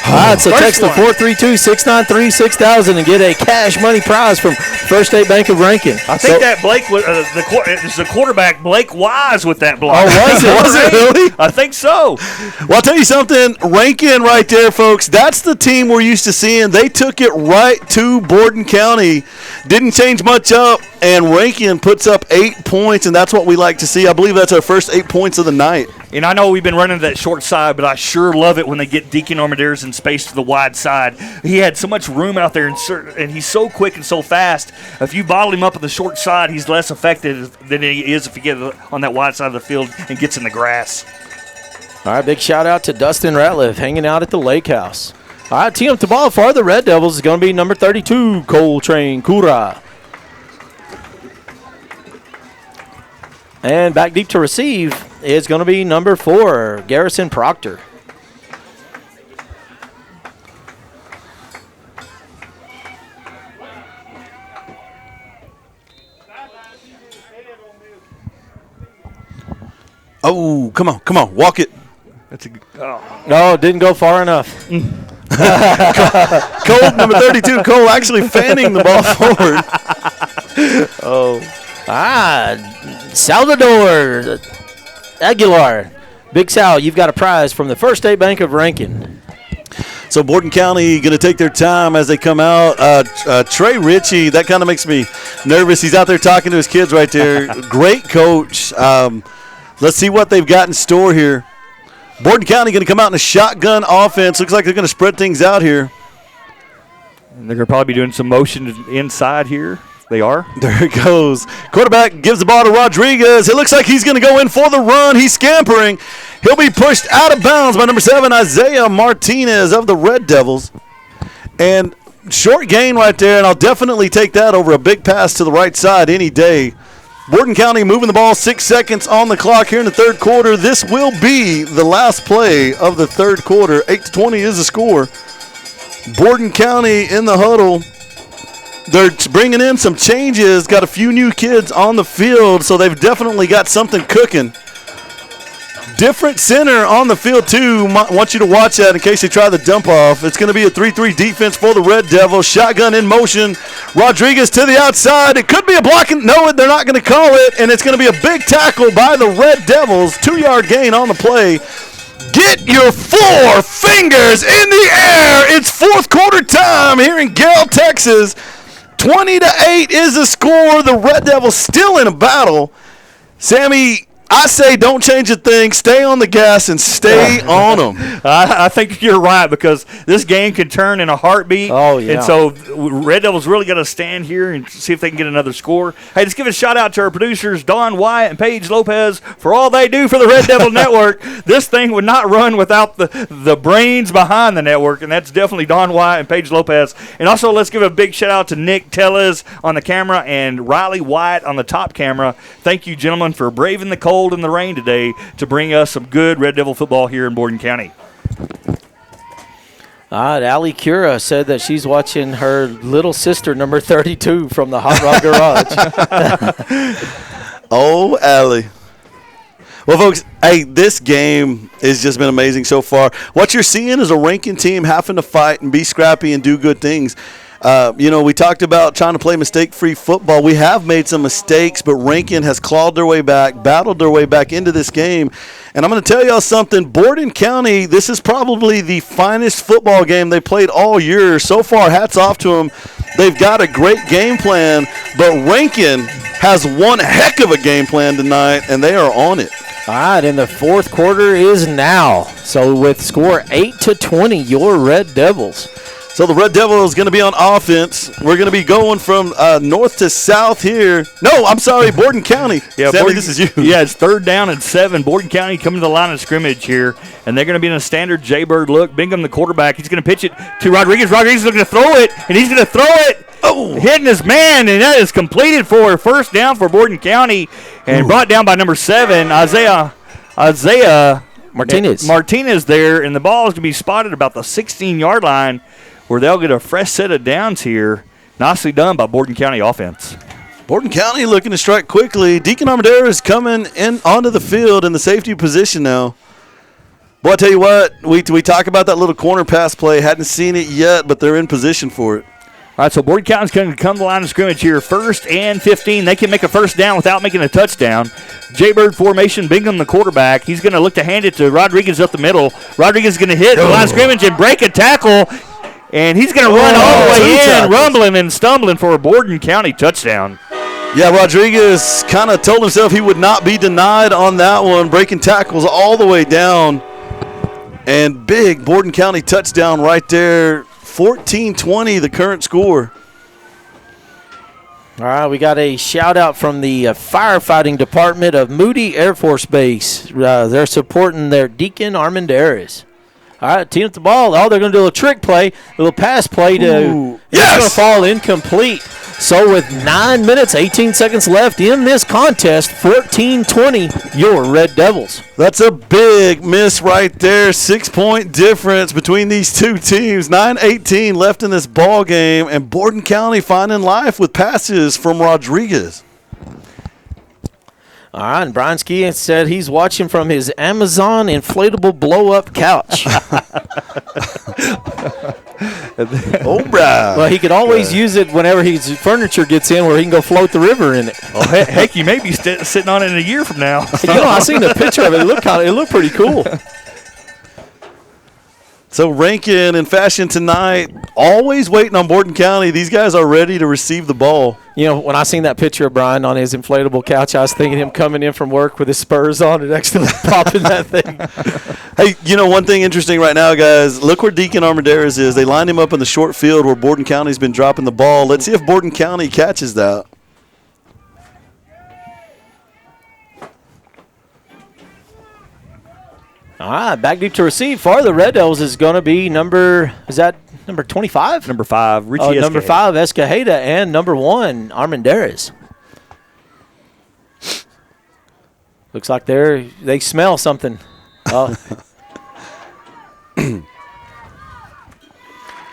All right, so text the 432-693-6000 and get a cash money prize from First State Bank of Rankin. I think that Blake was the quarterback, Blake Wise, with that block. Oh, was it? Was it really? I think so. Well, I'll tell you something. Rankin right there, folks, that's the team we're used to seeing. They took it right to Bordon County. Didn't change much up, and Rankin puts up 8 points, and that's what we like to see. I believe that's our first 8 points of the night. And I know we've been running that short side, but I sure love it when they get Deacon Armendariz in space to the wide side. He had so much room out there, and he's so quick and so fast. If you bottle him up on the short side, he's less effective than he is if you get on that wide side of the field and gets in the grass. All right, big shout-out to Dustin Ratliff hanging out at the Lake House. All right, team up the ball for the Red Devils is going to be number 32, Coltrane Kura. And back deep to receive is going to be number 4, Garrison Proctor. Oh, come on, walk it. That's a No, didn't go far enough. Cole, number 32, Cole actually fanning the ball forward. Salvador Aguilar. Big Sal, you've got a prize from the First State Bank of Rankin. So Bordon County going to take their time as they come out. Trey Ritchie, that kind of makes me nervous. He's out there talking to his kids right there. Great coach. Let's see what they've got in store here. Bordon County going to come out in a shotgun offense. Looks like they're going to spread things out here. And they're going to probably be doing some motion inside here. They are. There it goes. Quarterback gives the ball to Rodriguez. It looks like he's going to go in for the run. He's scampering. He'll be pushed out of bounds by number 7, Isaiah Martinez of the Red Devils. And short gain right there, and I'll definitely take that over a big pass to the right side any day. Bordon County moving the ball, 6 seconds on the clock here in the third quarter. This will be the last play of the third quarter. 8-20 is the score. Bordon County in the huddle. They're bringing in some changes, got a few new kids on the field, so they've definitely got something cooking. Different center on the field, too. Want you to watch that in case they try the dump off. It's going to be a 3-3 defense for the Red Devils. Shotgun in motion. Rodriguez to the outside. It could be a block. No, they're not going to call it, and it's going to be a big tackle by the Red Devils. 2-yard gain on the play. Get your 4 fingers in the air. It's fourth quarter time here in Gale, Texas. 20-8 is the score. The Red Devils still in a battle. Sammy, I say don't change a thing. Stay on the gas and stay on them. I think you're right because this game can turn in a heartbeat. Oh, yeah. And so Red Devils really got to stand here and see if they can get another score. Hey, let's give a shout-out to our producers, Don Wyatt and Paige Lopez, for all they do for the Red Devil Network. This thing would not run without the brains behind the network, and that's definitely Don Wyatt and Paige Lopez. And also let's give a big shout-out to Nick Tellez on the camera and Riley White on the top camera. Thank you, gentlemen, for braving the cold and the rain today to bring us some good Red Devil football here in Bordon County. Allie Cura said that she's watching her little sister, number 32, from the Hot Rod Garage. Oh, Allie. Well, folks, hey, this game has just been amazing so far. What you're seeing is a Rankin team having to fight and be scrappy and do good things. We talked about trying to play mistake-free football. We have made some mistakes, but Rankin has clawed their way back, battled their way back into this game. And I'm going to tell y'all something. Bordon County, this is probably the finest football game they played all year. So far, hats off to them. They've got a great game plan, but Rankin has one heck of a game plan tonight, and they are on it. All right, and the fourth quarter is now. So with score 8-20, your Red Devils. So the Red Devil is going to be on offense. We're going to be going from north to south here. No, I'm sorry, Bordon County. Yeah, Sammy, this is you. Yeah, it's 3rd down and 7. Bordon County coming to the line of scrimmage here, and they're going to be in a standard Jaybird look. Bingham, the quarterback, he's going to pitch it to Rodriguez. Rodriguez is looking to throw it, and he's going to throw it. Oh, hitting his man, and that is completed for 1st down for Bordon County, and brought down by number 7, Isaiah Martinez there, and the ball is going to be spotted about the 16-yard line, where they'll get a fresh set of downs here. Nicely done by Bordon County offense. Bordon County looking to strike quickly. Deacon Armadero is coming in onto the field in the safety position now. Boy, I tell you what, we talk about that little corner pass play. Hadn't seen it yet, but they're in position for it. All right, so Bordon County's going to come to the line of scrimmage here. 1st and 15. They can make a 1st down without making a touchdown. Jaybird formation, Bingham the quarterback. He's going to look to hand it to Rodriguez up the middle. Rodriguez is going to hit the line of scrimmage and break a tackle. And he's going to run all the way in, rumbling and stumbling for a Bordon County touchdown. Yeah, Rodriguez kind of told himself he would not be denied on that one, breaking tackles all the way down. And big Bordon County touchdown right there. 14-20, the current score. All right, we got a shout-out from the firefighting department of Moody Air Force Base. They're supporting their Deacon Armendariz. All right, team up the ball. Oh, they're going to do a trick play, a little pass play to – it's going to fall incomplete. So with 9 minutes, 18 seconds left in this contest, 14-20, your Red Devils. That's a big miss right there. 6-point difference between these two teams. 9:18 left in this ball game, and Bordon County finding life with passes from Rodriguez. All right, and Brian Ski said he's watching from his Amazon inflatable blow-up couch. Oh, Brian. Well, he could always use it whenever his furniture gets in where he can go float the river in it. Oh, heck, you may be sitting on it in a year from now. I seen a picture of it. It looked pretty cool. So Rankin in fashion tonight, always waiting on Bordon County. These guys are ready to receive the ball. You know, when I seen that picture of Brian on his inflatable couch, I was thinking him coming in from work with his spurs on and accidentally popping that thing. Hey, you know, one thing interesting right now, guys, look where Deacon Armendariz is. They lined him up in the short field where Bordon County's been dropping the ball. Let's see if Bordon County catches that. All right, back deep to receive for the Red Devils is going to be number 25? Number 5, Richie Escajeda. Number 5, Escajeda, and number 1, Armendariz. Looks like they smell something. All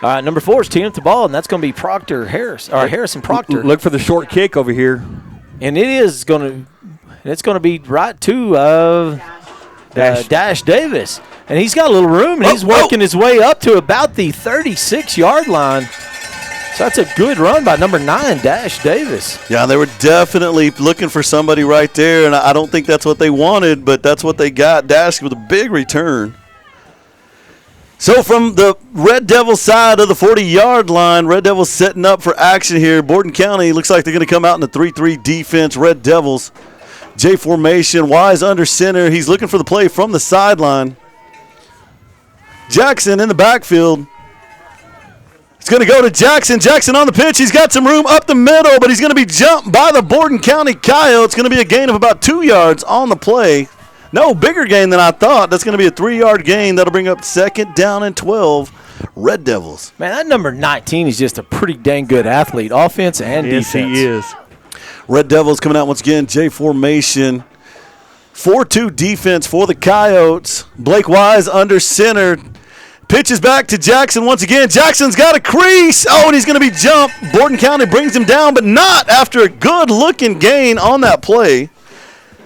right, number 4 is teeing up the ball, and that's going to be Harrison Proctor. Look for the short kick over here. And it's going to be right to Dash Davis. And he's got a little room, and he's working his way up to about the 36-yard line. So that's a good run by number 9, Dash Davis. Yeah, they were definitely looking for somebody right there, and I don't think that's what they wanted, but that's what they got. Dash with a big return. So from the Red Devils side of the 40-yard line, Red Devils setting up for action here. Bordon County looks like they're going to come out in the 3-3 defense. Red Devils, J formation, Wise under center. He's looking for the play from the sideline. Jackson in the backfield. It's going to go to Jackson. Jackson on the pitch. He's got some room up the middle, but he's going to be jumped by the Bordon County Coyotes. It's going to be a gain of about 2 yards on the play. No, bigger gain than I thought. That's going to be a 3-yard gain. That'll bring up 2nd down and 12. Red Devils. Man, that number 19 is just a pretty dang good athlete, offense and defense. Yes, he is. Red Devils coming out once again, J formation. 4-2 defense for the Coyotes. Blake Wise under center. Pitches back to Jackson once again. Jackson's got a crease. Oh, and he's going to be jumped. Bordon County brings him down, but not after a good-looking gain on that play.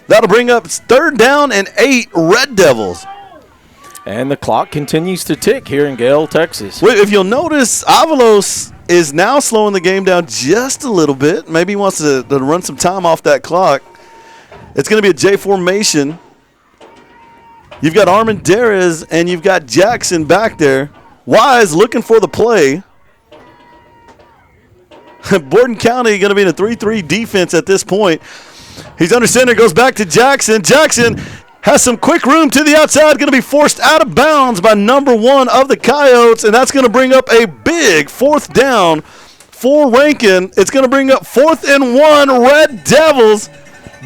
That'll bring up 3rd down and 8, Red Devils. And the clock continues to tick here in Gale, Texas. If you'll notice, Avalos is now slowing the game down just a little bit. Maybe he wants to run some time off that clock. It's going to be a J formation. You've got Armendariz and you've got Jackson back there. Wise looking for the play. Bordon County going to be in a 3-3 defense at this point. He's under center, goes back to Jackson. Jackson has some quick room to the outside, going to be forced out of bounds by number 1 of the Coyotes, and that's going to bring up a big 4th down for Rankin. It's going to bring up 4th and 1, Red Devils.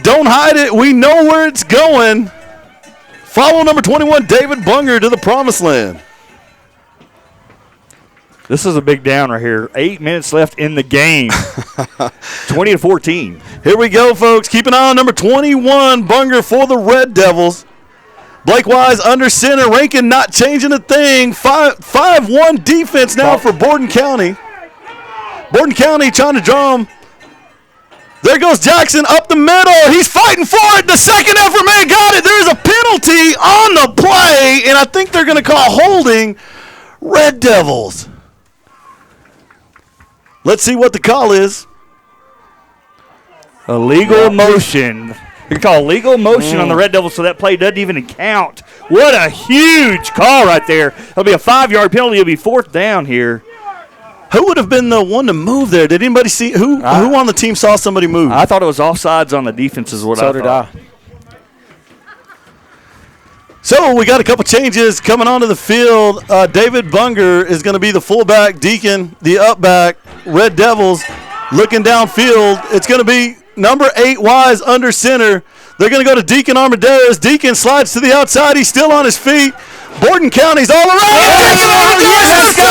Don't hide it. We know where it's going. Follow number 21, David Bunger, to the promised land. This is a big down right here. 8 minutes left in the game. 20-14. Here we go, folks. Keep an eye on number 21, Bunger, for the Red Devils. Blake Wise under center. Rankin not changing a thing. 5-1 defense now for Bordon County. Bordon County trying to draw him. There goes Jackson up the middle. He's fighting for it. The second effort man got it. There's a penalty on the play, and I think they're going to call holding Red Devils. Let's see what the call is. A legal motion. You call legal motion on the Red Devils, so that play doesn't even count. What a huge call right there. It'll be a 5-yard penalty. It'll be 4th down here. Who would have been the one to move there? Did anybody see who on the team saw somebody move? I thought it was offsides on the defense is what I thought. So did I. So we got a couple changes coming onto the field. David Bunger is going to be the fullback. Deacon, the upback. Red Devils looking downfield. It's going to be number 8 Wise under center. They're going to go to Deacon Armendariz. Deacon slides to the outside. He's still on his feet. Bordon County's all around. Yes, go!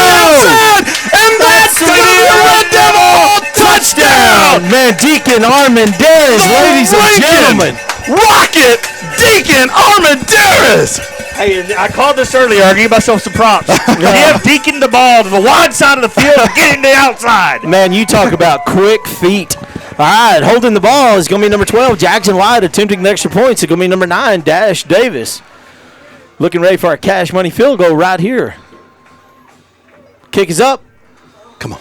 And that's going to be a Red Devil touchdown. Man, Deacon Armendariz, ladies and gentlemen. Rocket Deacon Armendariz. Hey, I called this earlier. I gave myself some props. Give Deacon the ball to the wide side of the field and get him to the outside. Man, you talk about quick feet. All right, holding the ball is going to be number 12, Jackson White, attempting the extra points. It's going to be number 9, Dash Davis. Looking ready for a cash money field goal right here. Kick is up. Come on.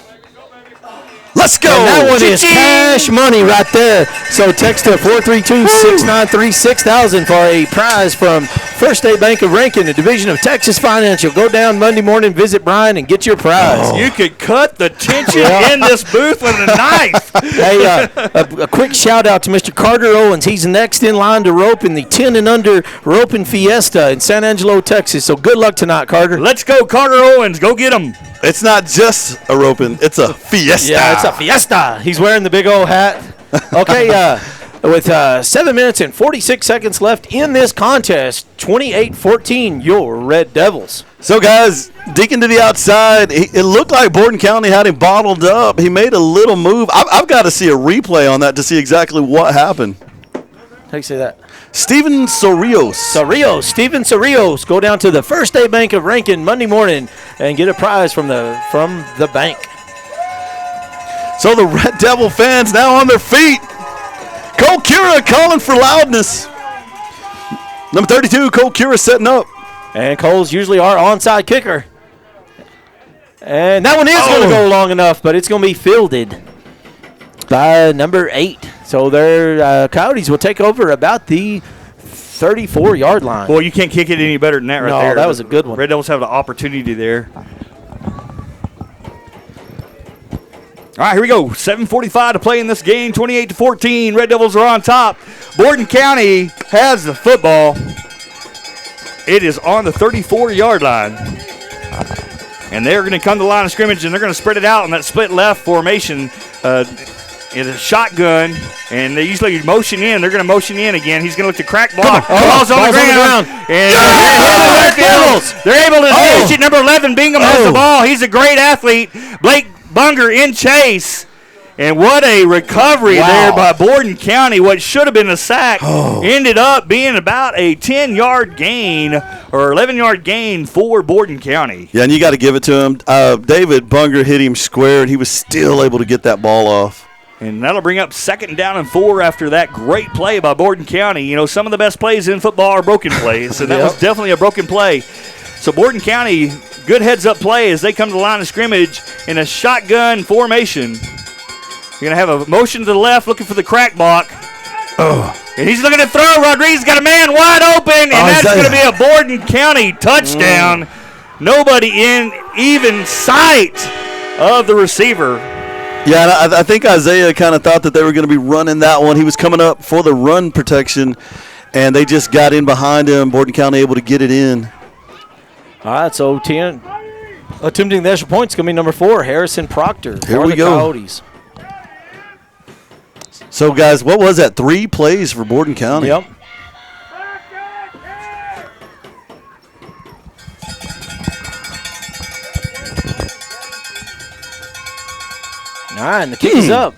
Let's go. And that one is cash money right there. So text to 432-693-6000 for a prize from First State Bank of Rankin, the division of Texas Financial. Go down Monday morning, visit Brian, and get your prize. You could cut the tension in this booth with a knife. Hey, a quick shout out to Mr. Carter Owens. He's next in line to rope in the 10 and under roping fiesta in San Angelo, Texas. So good luck tonight, Carter. Let's go, Carter Owens. Go get him. It's not just a roping, it's a fiesta. Yeah, it's a fiesta. He's wearing the big old hat. Okay, with 7 minutes and 46 seconds left in this contest, 28-14, your Red Devils. So, guys, Deacon to the outside. It looked like Bordon County had him bottled up. He made a little move. I've got to see a replay on that to see exactly what happened. How do you say that? Steven Sorrios. Steven Sorrios. Go down to the First State Bank of Rankin Monday morning and get a prize from the bank. So the Red Devil fans now on their feet. Cole Cura calling for loudness. Number 32, Cole Cura setting up. And Cole's usually our onside kicker. And that one is going to go long enough, but it's going to be fielded by number 8. So their Coyotes will take over about the 34-yard line. Boy, you can't kick it any better than that right there. No, that was a good one. Red Devils have the opportunity there. All right, here we go. 7:45 to play in this game. 28-14. Red Devils are on top. Bordon County has the football. It is on the 34-yard line. And they're going to come to the line of scrimmage, and they're going to spread it out in that split left formation. In a shotgun, and they usually motion in. They're going to motion in again. He's going to look to crack block. Ball's on the ground. And they're able to finish it. Number 11, Bingham has the ball. He's a great athlete. Blake Bunger in chase. And what a recovery there by Bordon County. What should have been a sack ended up being about a 10-yard gain or 11-yard gain for Bordon County. Yeah, and you got to give it to him. David Bunger hit him square, and he was still able to get that ball off. And that'll bring up 2nd down and 4 after that great play by Bordon County. You know, some of the best plays in football are broken plays, and that was definitely a broken play. So Bordon County, good heads-up play as they come to the line of scrimmage in a shotgun formation. You're going to have a motion to the left looking for the crack block. And he's looking to throw. Rodriguez got a man wide open, and that's going to be a Bordon County touchdown. Nobody in even sight of the receiver. Yeah, and I think Isaiah kind of thought that they were going to be running that one. He was coming up for the run protection, and they just got in behind him. Bordon County able to get it in. All right, so 10 attempting the extra point is going to be number 4, Harrison Proctor. Here for we the go. Coyotes. So, guys, what was that? 3 plays for Bordon County. Yep. All right, and the kick is up.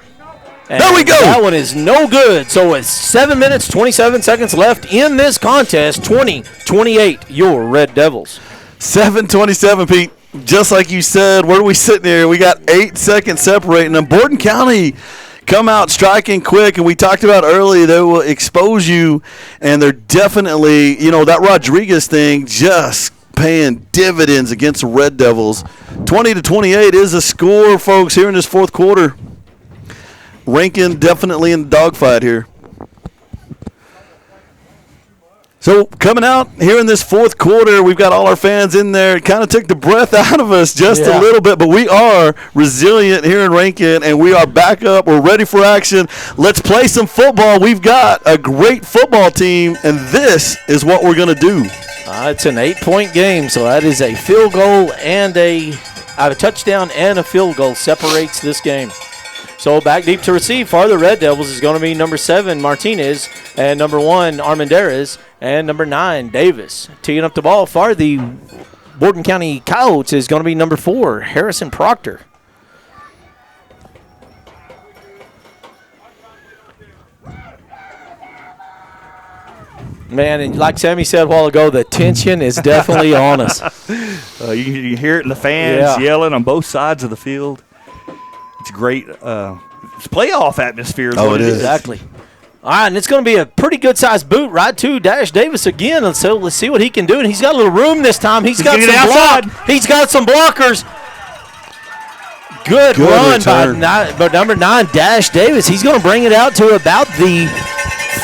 And there we go. That one is no good. So with 7 minutes, 27 seconds left in this contest, 20-28, your Red Devils. 7:27, Pete. Just like you said, where are we sitting here? We got 8 seconds separating them. Bordon County come out striking quick, and we talked about earlier they will expose you, and they're definitely, that Rodriguez thing just paying dividends against the Red Devils. 20-28 is a score, folks, here in this fourth quarter. Rankin definitely in the dogfight here. So coming out here in this fourth quarter, we've got all our fans in there. It kind of took the breath out of us just a little bit, but we are resilient here in Rankin, and we are back up. We're ready for action. Let's play some football. We've got a great football team, and this is what we're going to do. It's an 8-point game, so that is a field goal and a touchdown and a field goal separates this game. So back deep to receive for the Red Devils is going to be number 7, Martinez, and number 1, Armendariz, and number 9, Davis. Teeing up the ball for the Bordon County Coyotes is going to be number 4, Harrison Proctor. Man, and like Sammy said a while ago, the tension is definitely on us. You hear it in the fans yelling on both sides of the field. It's great. It's playoff atmosphere. It is. Exactly. All right, and it's going to be a pretty good-sized boot right to Dash Davis again. So let's see what he can do. And he's got a little room this time. He's got some blockers. Good run by number 9, Dash Davis. He's going to bring it out to about the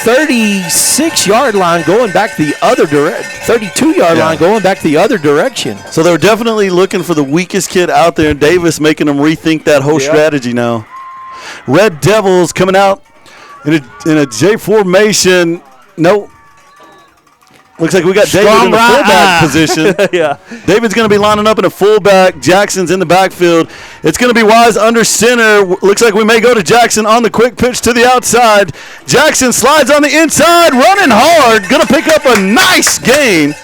36-yard line going back the other direction, 32-yard line going back the other direction. So they're definitely looking for the weakest kid out there, and Davis making them rethink that whole strategy now. Red Devils coming out in a J formation. Nope. Looks like we got David in the fullback position. David's going to be lining up in a fullback. Jackson's in the backfield. It's going to be Wise under center. Looks like we may go to Jackson on the quick pitch to the outside. Jackson slides on the inside, running hard. Going to pick up a nice gain.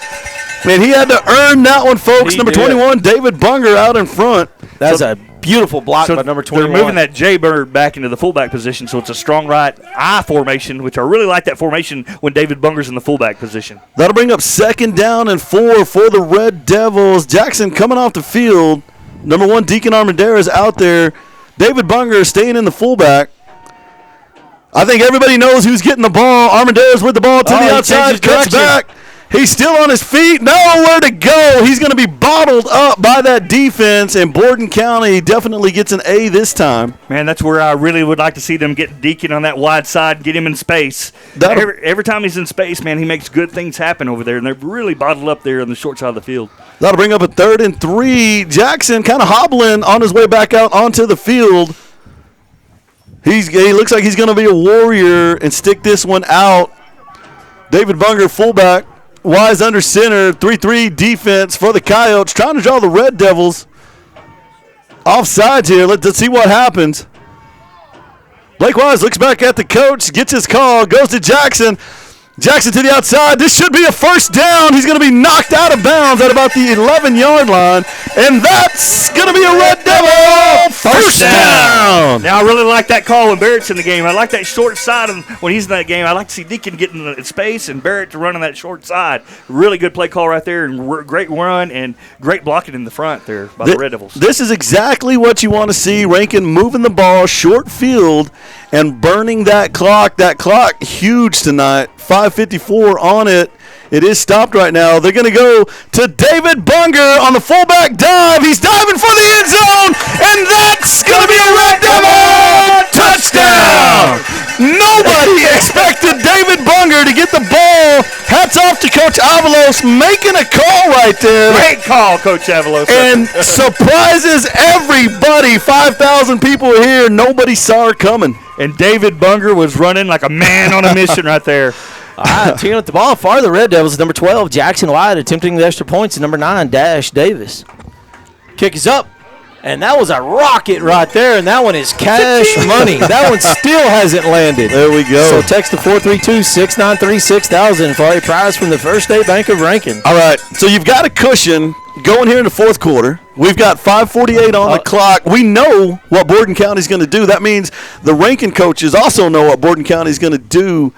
Man, he had to earn that one, folks. Number 21, David Bunger out in front. That's a beautiful block by number 21. They're moving that J-Bird back into the fullback position, so it's a strong right I formation, which I really like that formation when David Bunger's in the fullback position. That'll bring up 2nd down and 4 for the Red Devils. Jackson coming off the field. Number 1, Deacon Armendariz out there. David Bunger staying in the fullback. I think everybody knows who's getting the ball. Armendariz with the ball to the outside, cuts back. He's still on his feet. Nowhere to go. He's going to be bottled up by that defense, and Bordon County definitely gets an A this time. Man, that's where I really would like to see them get Deacon on that wide side, get him in space. Every time he's in space, man, he makes good things happen over there, and they're really bottled up there on the short side of the field. That'll bring up a 3rd and 3. Jackson kind of hobbling on his way back out onto the field. He looks like he's going to be a warrior and stick this one out. David Bunger, fullback. Wise under center, 3-3 defense for the Coyotes, trying to draw the Red Devils offsides here. Let's see what happens. Blake Wise looks back at the coach, gets his call, goes to Jackson. Jackson to the outside. This should be a 1st down. He's going to be knocked out of bounds at about the 11-yard line, and that's going to be a Red Devil first down. Now, I really like that call when Barrett's in the game. I like that short side when he's in that game. I like to see Deacon getting in space and Barrett to run on that short side. Really good play call right there, and great run and great blocking in the front there by the Red Devils. This is exactly what you want to see. Rankin moving the ball, short field, and burning that clock. That clock huge tonight. 5:54 on it. It is stopped right now. They're going to go to David Bunger on the fullback dive. He's diving for the end zone, and that's going to be a Red Devil touchdown. Nobody expected David Bunger to get the ball. Hats off to Coach Avalos making a call right there. Great call, Coach Avalos. And surprises everybody. 5,000 people are here. Nobody saw her coming. And David Bunger was running like a man on a mission right there. All right, teeing up the ball for the Red Devils is number 12, Jackson White, attempting the extra points, and number 9, Dash Davis. Kick is up, and that was a rocket right there, and that one is cash money. That one still hasn't landed. There we go. So text to 432-693-6000 for a prize from the First State Bank of Rankin. All right, so you've got a cushion going here in the fourth quarter. We've got 5:48 on the clock. We know what Bordon County is going to do. That means the Rankin coaches also know what Bordon County is going to do.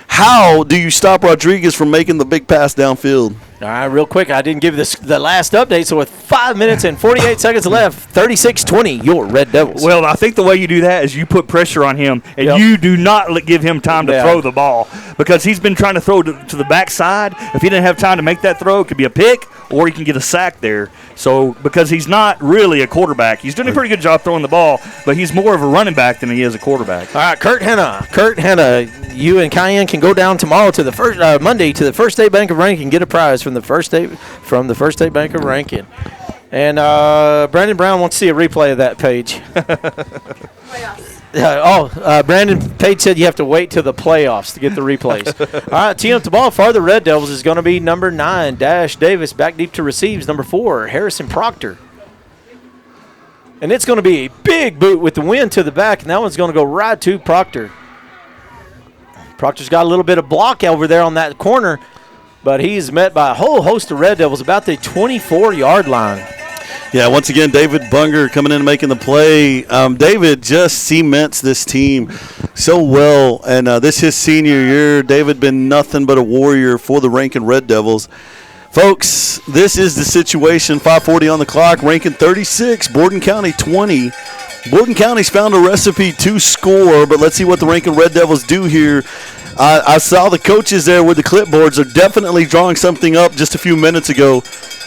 How do you stop Rodriguez from making the big pass downfield? All right, real quick, I didn't give this the last update, so with 5 minutes and 48 seconds left, 36-20, your Red Devils. Well, I think the way you do that is you put pressure on him, and you do not give him time to throw the ball because he's been trying to throw to the backside. If he didn't have time to make that throw, it could be a pick or he can get a sack there. So because he's not really a quarterback. He's doing a pretty good job throwing the ball, but he's more of a running back than he is a quarterback. All right, Kurt Henna, you and Cayenne can go down tomorrow to the first Monday to the First State Bank of Rankin, get a prize from the First State Bank of Rankin. And Brandon Brown wants to see a replay of that page. Brandon Page said you have to wait till the playoffs to get the replays. All right, teeing up the ball for the Red Devils is going to be number 9, Dash Davis. Back deep to receives, number 4, Harrison Proctor. And it's going to be a big boot with the wind to the back, and that one's going to go right to Proctor. Proctor's got a little bit of block over there on that corner, but he's met by a whole host of Red Devils about the 24-yard line. Yeah, once again, David Bunger coming in and making the play. David just cements this team so well, and this his senior year. David been nothing but a warrior for the Rankin Red Devils. Folks, this is the situation. 5:40 on the clock. Rankin 36, Bordon County 20. Bordon County's found a recipe to score, but let's see what the Rankin Red Devils do here. I saw the coaches there with the clipboards are definitely drawing something up just a few minutes ago.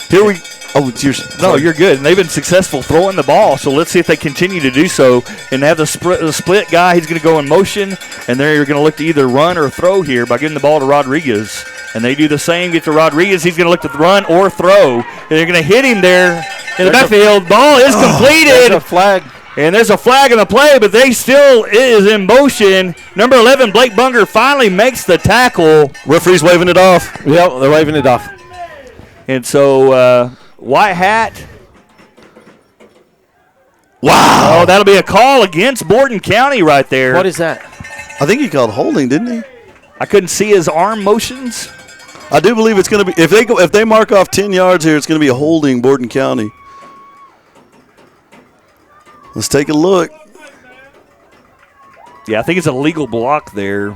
Here we Oh, it's yours. No, you're good. And they've been successful throwing the ball, so let's see if they continue to do so. And have the split guy, he's going to go in motion, and then you're going to look to either run or throw here by getting the ball to Rodriguez. And they do the same, get to Rodriguez. He's going to look to run or throw. And they're going to hit him there in the backfield. Ball is completed. There's a flag. And there's a flag in the play, but they still is in motion. Number 11, Blake Bunger, finally makes the tackle. Referee's waving it off. Yep, they're waving it off. And so White Hat. Wow. Oh, that'll be a call against Bordon County right there. What is that? I think he called holding, didn't he? I couldn't see his arm motions. I do believe it's going to be, if they mark off 10 yards here, it's going to be a holding Bordon County. Let's take a look. Yeah, I think it's a legal block there.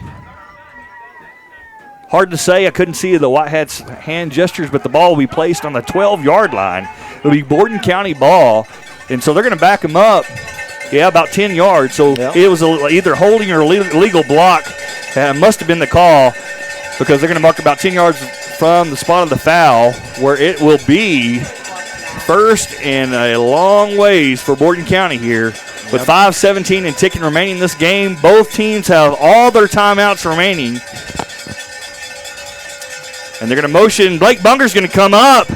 Hard to say. I couldn't see the White Hats' hand gestures, but the ball will be placed on the 12-yard line. It'll be Bordon County ball, and so they're going to back him up. Yeah, about 10 yards. So it was either holding or legal block. It must have been the call because they're going to mark about 10 yards from the spot of the foul, where it will be first and a long ways for Bordon County here. With 5:17 and ticking remaining in this game, both teams have all their timeouts remaining. And they're going to motion. Blake Bunger's going to come up,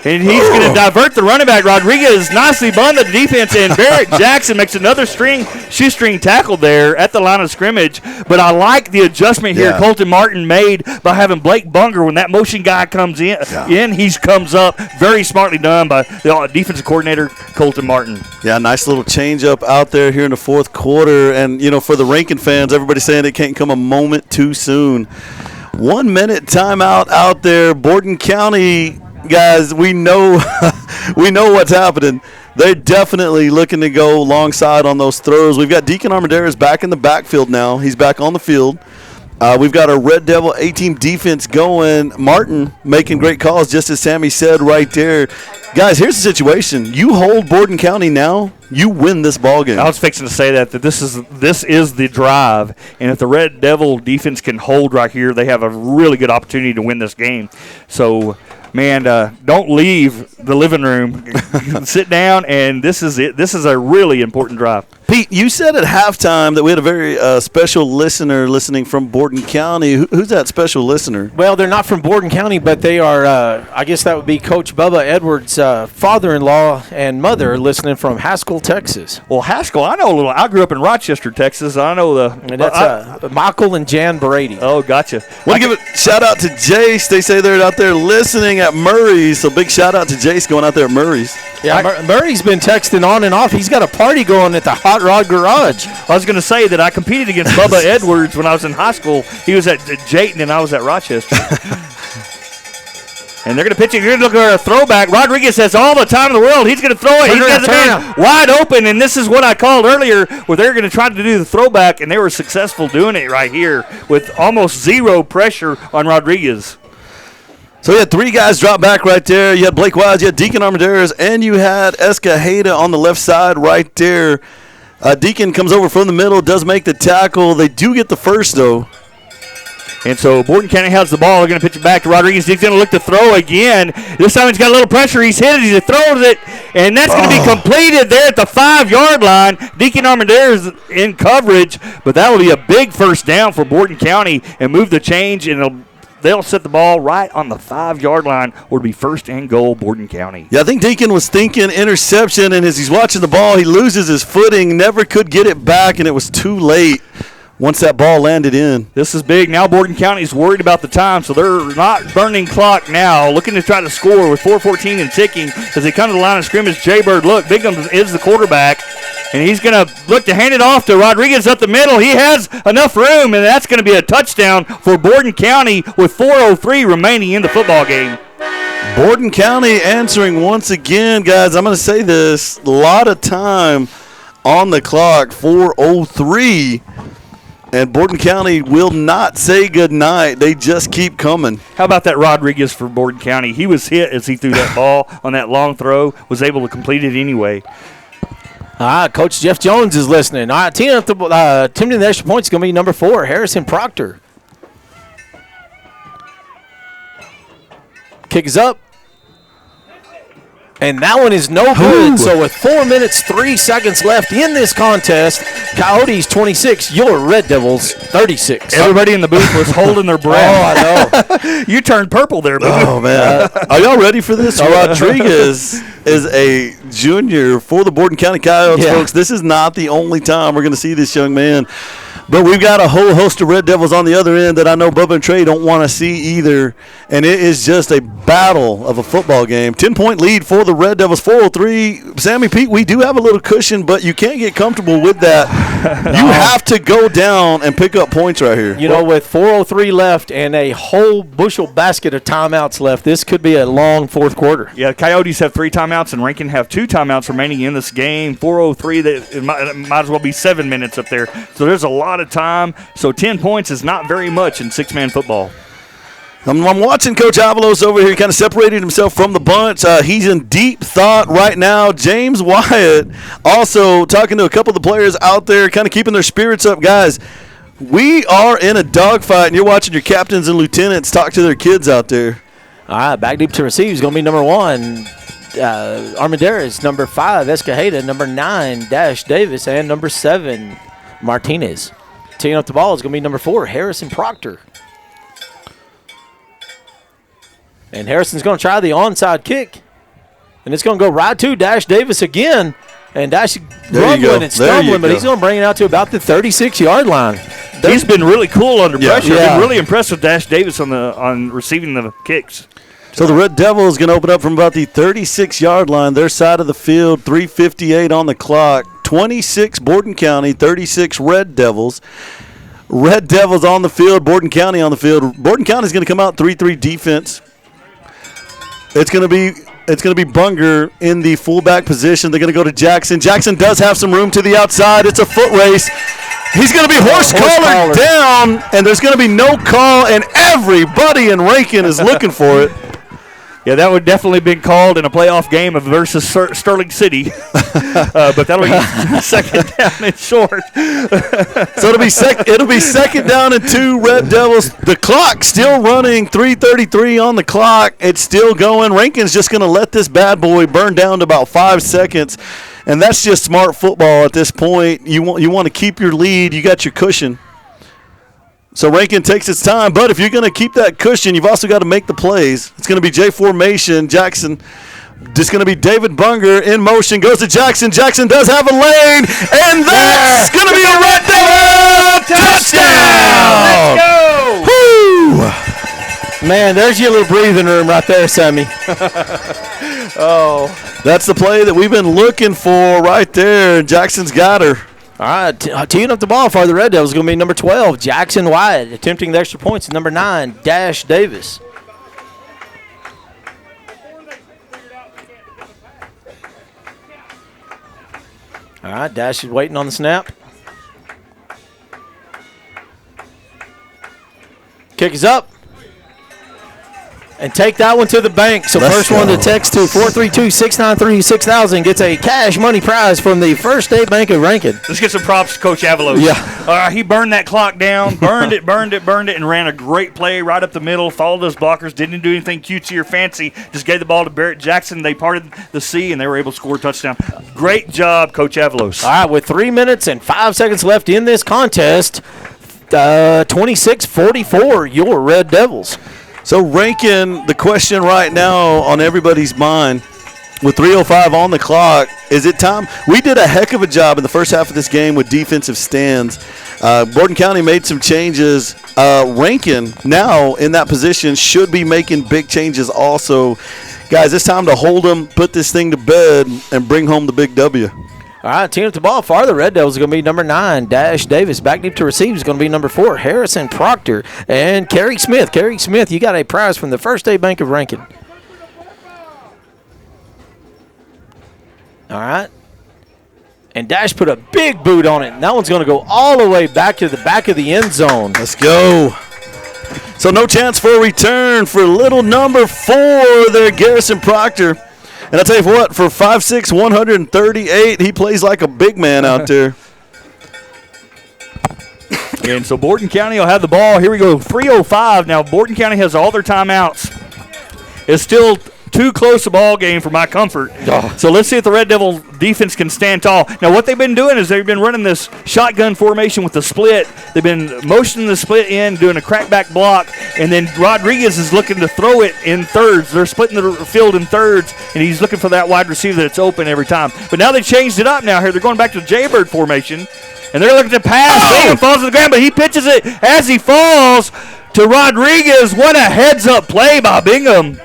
and he's going to divert the running back. Rodriguez nicely bundled the defense, and Barrett Jackson makes another shoestring tackle there at the line of scrimmage. But I like the adjustment here Colton Martin made by having Blake Bunger. When that motion guy comes in, he comes up. Very smartly done by the defensive coordinator, Colton Martin. Yeah, nice little change up out there here in the fourth quarter. And, for the Rankin fans, everybody's saying it can't come a moment too soon. 1 minute timeout out there. Bordon County, guys, we know what's happening. They're definitely looking to go alongside on those throws. We've got Deacon Armendariz back in the backfield now. He's back on the field. We've got our Red Devil A-team defense going. Martin making great calls, just as Sammy said right there. Guys, here's the situation. You hold Bordon County now, you win this ball game. I was fixing to say that this is the drive, and if the Red Devil defense can hold right here, they have a really good opportunity to win this game. So, man, don't leave the living room. Sit down, and this is it. This is a really important drive. Pete, you said at halftime that we had a very special listener listening from Bordon County. Who's that special listener? Well, they're not from Bordon County, but they are, I guess that would be Coach Bubba Edwards' father-in-law and mother listening from Haskell, Texas. Well, Haskell, I know a little. I grew up in Rochester, Texas. I know And that's Michael and Jan Brady. Oh, gotcha. Want to give a shout out to Jace. They say they're out there listening at Murray's, so big shout out to Jace going out there at Murray's. Yeah, Murray's been texting on and off. He's got a party going at the Hot Rod Garage. I was going to say that I competed against Bubba Edwards when I was in high school. He was at Jayton and I was at Rochester. And they're going to pitch it. You're going to look at a throwback. Rodriguez has all the time in the world. He's going to throw it. He's got the man wide open. And this is what I called earlier where they're going to try to do the throwback, and they were successful doing it right here with almost zero pressure on Rodriguez. So you had 3 guys drop back right there. You had Blake Wise, you had Deacon Armendariz, and you had Escajeda on the left side right there. Deacon comes over from the middle, does make the tackle. They do get the first, though. And so Bordon County has the ball. They're going to pitch it back to Rodriguez. He's going to look to throw again. This time he's got a little pressure. He's hit it. He throws it. And that's going to be completed there at the 5-yard line. Deacon Armendariz in coverage. But that will be a big first down for Bordon County and move the change. And they'll set the ball right on the 5-yard line, or it'll be first and goal, Bordon County. Yeah, I think Deacon was thinking interception, and as he's watching the ball, he loses his footing, never could get it back, and it was too late once that ball landed in. This is big. Now Bordon County's worried about the time, so they're not burning clock now, looking to try to score with 4:14 and ticking as they come to the line of scrimmage. Jaybird, look, Bigham is the quarterback, and he's going to look to hand it off to Rodriguez up the middle. He has enough room, and that's going to be a touchdown for Bordon County with 4:03 remaining in the football game. Bordon County answering once again, guys. I'm going to say this. A lot of time on the clock, 4:03. And Bordon County will not say goodnight. They just keep coming. How about that Rodriguez for Bordon County? He was hit as he threw that ball on that long throw, was able to complete it anyway. Coach Jeff Jones is listening. Team up the extra point is going to be number 4, Harrison Proctor. Kick is up. And that one is no good. So with 4 minutes, 3 seconds left in this contest, Coyotes 26, your Red Devils 36. Everybody in the booth was holding their breath. Oh, I know. You turned purple there, baby. Oh, man. Are y'all ready for this? Rodriguez is a junior for the Bordon County Coyotes, folks. This is not the only time we're going to see this young man. But we've got a whole host of Red Devils on the other end that I know Bubba and Trey don't want to see either. And it is just a battle of a football game. 10-point lead for the Red Devils, 4:03. Sammy, Pete, we do have a little cushion, but you can't get comfortable with that. You have to go down and pick up points right here. You know, with 4:03 left and a whole bushel basket of timeouts left, this could be a long fourth quarter. Yeah, the Coyotes have 3 timeouts, and Rankin have 2 timeouts remaining in this game. 4:03, it might as well be 7 minutes up there. So there's a lot of time. So 10 points is not very much in 6-man football. I'm watching Coach Avalos over here. He kind of separated himself from the bunch. He's in deep thought right now. James Wyatt also talking to a couple of the players out there, kind of keeping their spirits up. Guys, we are in a dogfight, and you're watching your captains and lieutenants talk to their kids out there. All right, back deep to receive is going to be number 1, Armendariz, number 5, Escajeda, number 9, Dash Davis, and number 7, Martinez. Taking up the ball is going to be number 4, Harrison Proctor. And Harrison's going to try the onside kick. And it's going to go right to Dash Davis again. And Dash rumbling and stumbling, but he's going to bring it out to about the 36-yard line. He's been really cool under pressure. Been really impressed with Dash Davis on receiving the kicks. So the Red Devils going to open up from about the 36-yard line, their side of the field, 3:58 on the clock. 26 Bordon County, 36 Red Devils. Red Devils on the field, Bordon County on the field. Bordon County is going to come out 3-3 defense. It's going to be Bunger in the fullback position. They're going to go to Jackson. Jackson does have some room to the outside. It's a foot race. He's going to be horse collared down, and there's going to be no call, and everybody in Rankin is looking for it. Yeah, that would definitely have been called in a playoff game versus Sterling City. But that'll be second down and short. So it'll be second down and 2 Red Devils. The clock still running, 3:33 on the clock. It's still going. Rankin's just going to let this bad boy burn down to about 5 seconds. And that's just smart football at this point. You want to keep your lead. You got your cushion. So Rankin takes its time, but if you're going to keep that cushion, you've also got to make the plays. It's going to be J formation. Jackson, just going to be David Bunger in motion. Goes to Jackson. Jackson does have a lane, and that's going to be a Red Devil touchdown. Let's go. Woo! Man, there's your little breathing room right there, Sammy. Oh, that's the play that we've been looking for right there. Jackson's got her. All right, teeing up the ball for the Red Devils is going to be number 12, Jackson Wyatt. Attempting the extra points, number 9, Dash Davis. All right, Dash is waiting on the snap. Kick is up. And take that one to the bank. So Let's first go. one to text to 432-693-6000 gets a cash money prize from the First State Bank of Rankin. Let's get some props to Coach Avalos. Yeah. He burned that clock down, burned it, and ran a great play right up the middle, followed those blockers, didn't do anything cutesy or fancy, just gave the ball to Barrett Jackson. They parted the sea, and they were able to score a touchdown. Great job, Coach Avalos. All right, with 3 minutes and 5 seconds left in this contest, 26-44, your Red Devils. So Rankin, the question right now on everybody's mind, with 3:05 on the clock, is it time? We did a heck of a job in the first half of this game with defensive stands. Bordon County made some changes. Rankin, now in that position, should be making big changes also. Guys, it's time to hold them, put this thing to bed, and bring home the big W. All right, team up the ball for the Red Devils is going to be number 9, Dash Davis. Back deep to receive is going to be number 4, Harrison Proctor. And Kerry Smith. Kerry Smith, you got a prize from the First State Bank of Rankin. All right. And Dash put a big boot on it. And that one's going to go all the way back to the back of the end zone. Let's go. So no chance for a return for little number 4 there, Garrison Proctor. And I'll tell you what, for 5'6", 138, he plays like a big man out there. And so Bordon County will have the ball. Here we go, 3:05. Now Bordon County has all their timeouts. It's still too close a ball game for my comfort. Oh. So let's see if the Red Devil defense can stand tall. Now what they've been doing is they've been running this shotgun formation with the split. They've been motioning the split in, doing a crackback block, and then Rodriguez is looking to throw it in thirds. They're splitting the field in thirds, and he's looking for that wide receiver that's open every time. But now they changed it up now here. They're going back to the Jaybird formation, and they're looking to pass. Bingham falls to the ground, but he pitches it as he falls to Rodriguez. What a heads-up play by Bingham.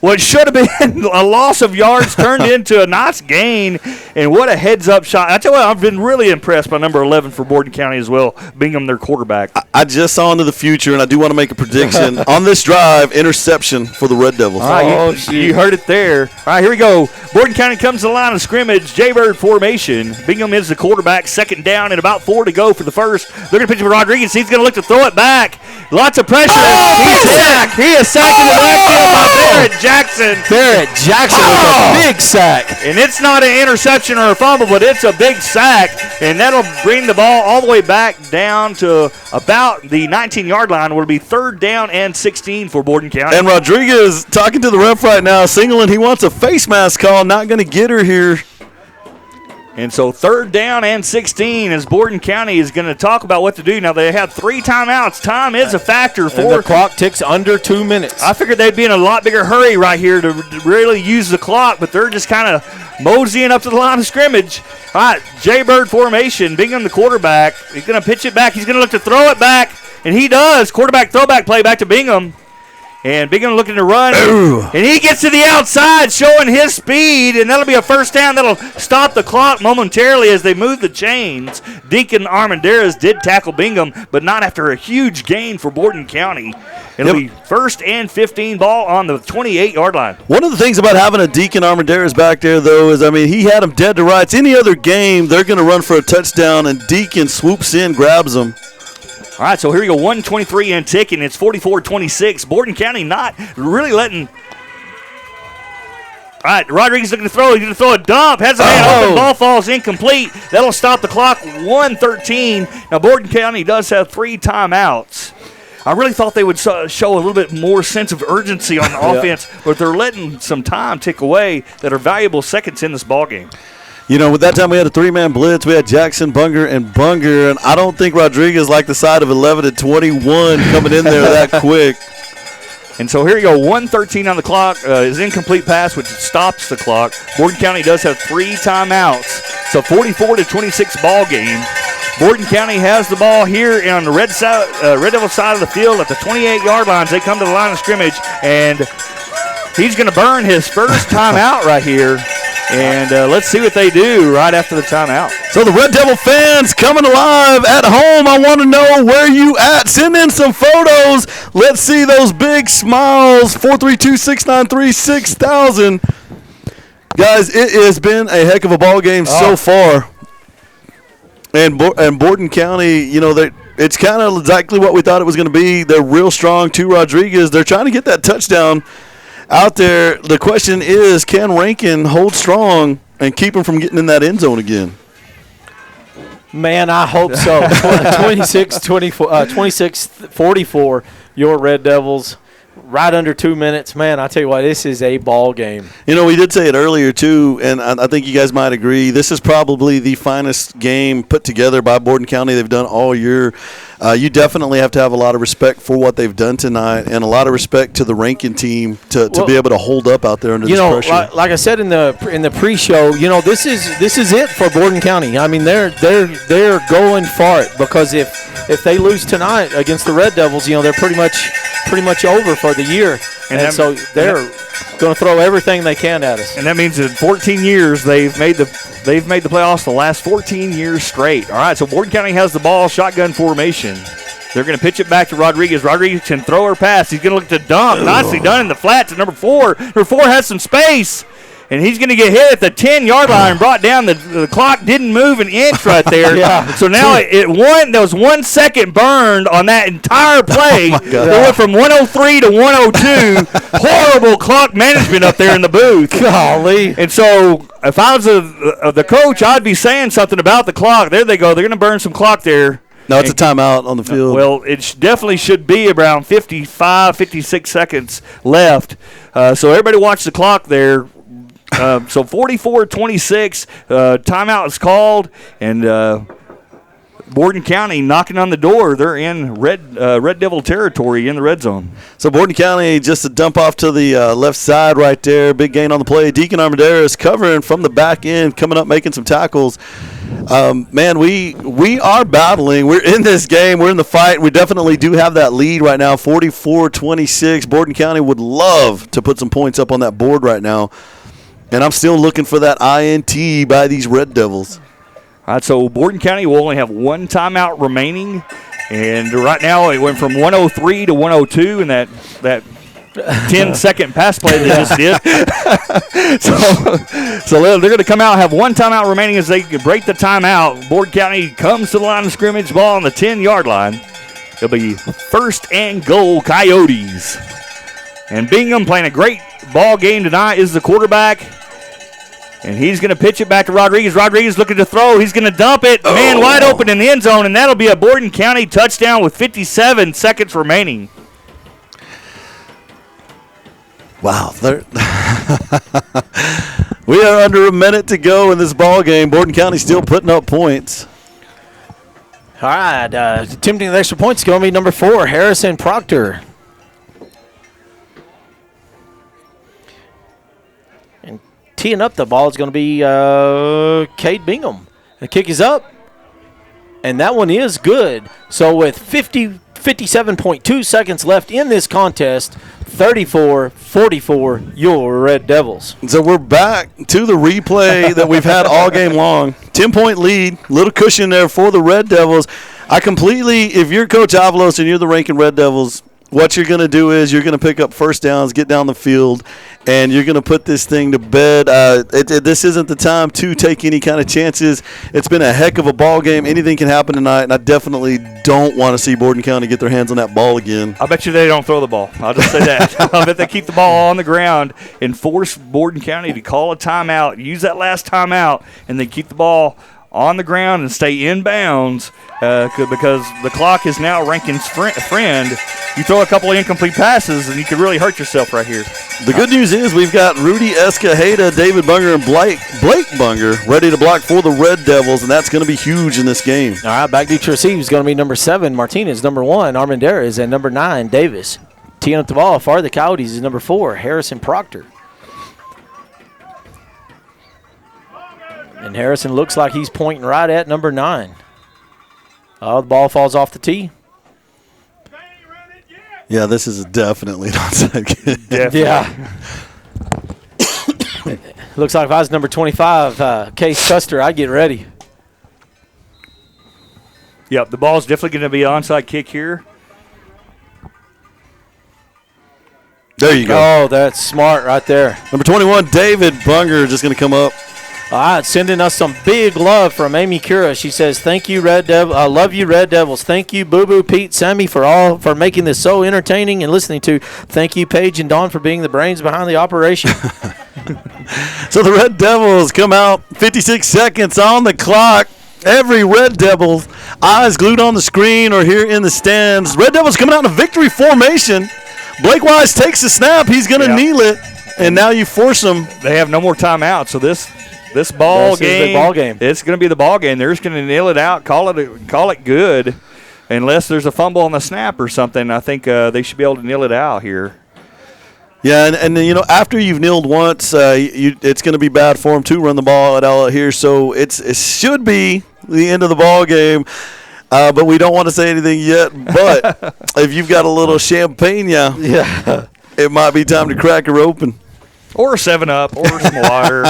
What should have been a loss of yards turned into a nice gain, and what a heads-up shot. I tell you what, I've been really impressed by number 11 for Bordon County as well, Bingham, their quarterback. I just saw into the future, and I do want to make a prediction. On this drive, interception for the Red Devils. All right, you heard it there. All right, here we go. Bordon County comes to the line of scrimmage, Jaybird formation. Bingham is the quarterback, second down and about 4 to go for the first. They're going to pitch it for Rodriguez. He's going to look to throw it back. Lots of pressure. He is sacked in the backfield by Barrett Jackson. Barrett Jackson with a big sack. And it's not an interception or a fumble, but it's a big sack. And that'll bring the ball all the way back down to about the 19-yard line. It'll be 3rd down and 16 for Bordon County. And Rodriguez talking to the ref right now, signaling he wants a face mask call. Not going to get her here. And so 3rd down and 16 as Bordon County is going to talk about what to do. Now they have 3 timeouts. Time is a factor for. And the clock ticks under 2 minutes. I figured they'd be in a lot bigger hurry right here to really use the clock, but they're just kind of moseying up to the line of scrimmage. All right, Jaybird formation. Bingham, the quarterback. He's going to pitch it back. He's going to look to throw it back, and he does. Quarterback throwback play back to Bingham. And Bingham looking to run. Ooh. And he gets to the outside, showing his speed, and that'll be a first down. That'll stop the clock momentarily as they move the chains. Deacon Armendariz did tackle Bingham, but not after a huge gain for Bordon County. It'll be 1st and 15 ball on the 28-yard line. One of the things about having a Deacon Armendariz back there, though, is, I mean, he had him dead to rights. Any other game, they're going to run for a touchdown, and Deacon swoops in, grabs them. All right, so here we go, 1:23 and ticking. It's 44-26. Bordon County not really letting. All right, Rodriguez looking to throw. He's going to throw a dump. Has a man open. Ball falls incomplete. That'll stop the clock. 1:13. Now, Bordon County does have 3 timeouts. I really thought they would show a little bit more sense of urgency on the offense, but they're letting some time tick away that are valuable seconds in this ballgame. You know, with that time we had a 3-man blitz. We had Jackson, Bunger, and I don't think Rodriguez liked the side of 11 and 21 coming in there that quick. And so here you go, 1:13 on the clock. Is incomplete pass, which stops the clock. Bordon County does have 3 timeouts. It's a 44-26 ball game. Bordon County has the ball here on the Red Devil side of the field at the 28-yard lines. They come to the line of scrimmage, and he's going to burn his first timeout right here. And let's see what they do right after the timeout. So the Red Devil fans coming alive at home. I want to know where you at. Send in some photos. Let's see those big smiles. 432-693-6000. Guys, it has been a heck of a ball game so far. And Bordon County, you know, it's kind of exactly what we thought it was going to be. They're real strong to Rodriguez. They're trying to get that touchdown out there. The question is, can Rankin hold strong and keep him from getting in that end zone again? Man, I hope so. 26-44, your Red Devils. Right under 2 minutes. Man, I tell you what, this is a ball game. You know, we did say it earlier, too, and I think you guys might agree. This is probably the finest game put together by Bordon County they've done all year. You definitely have to have a lot of respect for what they've done tonight and a lot of respect to the Rankin team to be able to hold up out there under this pressure. Like I said in the pre-show, you know, this is it for Bordon County. I mean, they're going for it because if they lose tonight against the Red Devils, you know, they're pretty much over for the year, and so they're going to throw everything they can at us. And that means in 14 years they've made the playoffs the last 14 years straight. All right, so Bordon County has the ball, shotgun formation. They're going to pitch it back to Rodriguez. Rodriguez can throw or pass. He's going to look to dump. Nicely done in the flats at number 4. Number 4 has some space. And he's going to get hit at the 10-yard line, brought down. The clock didn't move an inch right there. So now there was 1 second burned on that entire play. It went from 103 to 102. Horrible clock management up there in the booth. Golly. And so if I was the coach, I'd be saying something about the clock. There they go. They're going to burn some clock there. No, it's a timeout on the field. Well, it definitely should be around 55, 56 seconds left. So everybody watch the clock there. So 44-26, timeout is called, and Bordon County knocking on the door. They're in Red Devil territory in the red zone. So Bordon County just a dump off to the left side right there. Big gain on the play. Deacon Armendariz covering from the back end, coming up, making some tackles. Man, we are battling. We're in this game. We're in the fight. We definitely do have that lead right now, 44-26. Bordon County would love to put some points up on that board right now. And I'm still looking for that INT by these Red Devils. All right, so Bordon County will only have 1 timeout remaining. And right now it went from 103 to 102 in that 10-second pass play they just did. so they're going to come out and have 1 timeout remaining as they break the timeout. Bordon County comes to the line of scrimmage, ball on the 10-yard line. It'll be 1st and goal, Coyotes. And Bingham playing a great ball game tonight is the quarterback. And he's going to pitch it back to Rodriguez. Rodriguez looking to throw. He's going to dump it. Man wide open in the end zone, and that'll be a Bordon County touchdown with 57 seconds remaining. Wow. We are under a minute to go in this ball game. Bordon County still putting up points. All right. Attempting the extra points going to be number 4, Harrison Proctor. Teeing up the ball is going to be Cade Bingham. The kick is up, and that one is good. So with 57.2 seconds left in this contest, 34-44, your Red Devils. So we're back to the replay that we've had all game long. 10-point lead, little cushion there for the Red Devils. If you're Coach Avalos and you're the Rankin Red Devils, what you're going to do is you're going to pick up first downs, get down the field, and you're going to put this thing to bed. This isn't the time to take any kind of chances. It's been a heck of a ball game. Anything can happen tonight, and I definitely don't want to see Bordon County get their hands on that ball again. I bet you they don't throw the ball. I'll just say that. I bet they keep the ball on the ground and force Bordon County to call a timeout, use that last timeout, and then keep the ball on the ground and stay in bounds because the clock is now Rankin's friend. You throw a couple of incomplete passes, and you could really hurt yourself right here. The good news is we've got Rudy Escajeda, David Bunger, and Blake Bunger ready to block for the Red Devils, and that's going to be huge in this game. All right, back to receive is going to be number 7, Martinez, number 1, Armendariz, and number 9, Davis. Teeing up the ball for the Coyotes is number 4, Harrison Proctor. And Harrison looks like he's pointing right at number 9. Oh, the ball falls off the tee. Yeah, this is definitely an onside kick. Yeah. Looks like if I was number 25, Case Custer, I'd get ready. Yep, the ball's definitely going to be an onside kick here. There you go. Oh, that's smart right there. Number 21, David Bunger, just going to come up. All right, sending us some big love from Amy Cura. She says, "Thank you, Red Devil. I love you, Red Devils. Thank you, Boo Boo, Pete, Sammy, for making this so entertaining and listening to. Thank you, Paige and Dawn, for being the brains behind the operation." So the Red Devils come out, 56 seconds on the clock. Every Red Devil's eyes glued on the screen or here in the stands. Red Devils coming out in a victory formation. Blake Wise takes the snap. He's going to kneel it, and now you force them. They have no more timeouts, so this ball game, it's going to be the ball game. They're just going to nail it out, call it good, unless there's a fumble on the snap or something. I think they should be able to nail it out here. Yeah, and you know, after you've kneeled once, it's going to be bad for them to run the ball out here. So it should be the end of the ball game. But we don't want to say anything yet. But if you've got a little champagne, yeah, it might be time to crack her open. Or a 7-Up, or some water.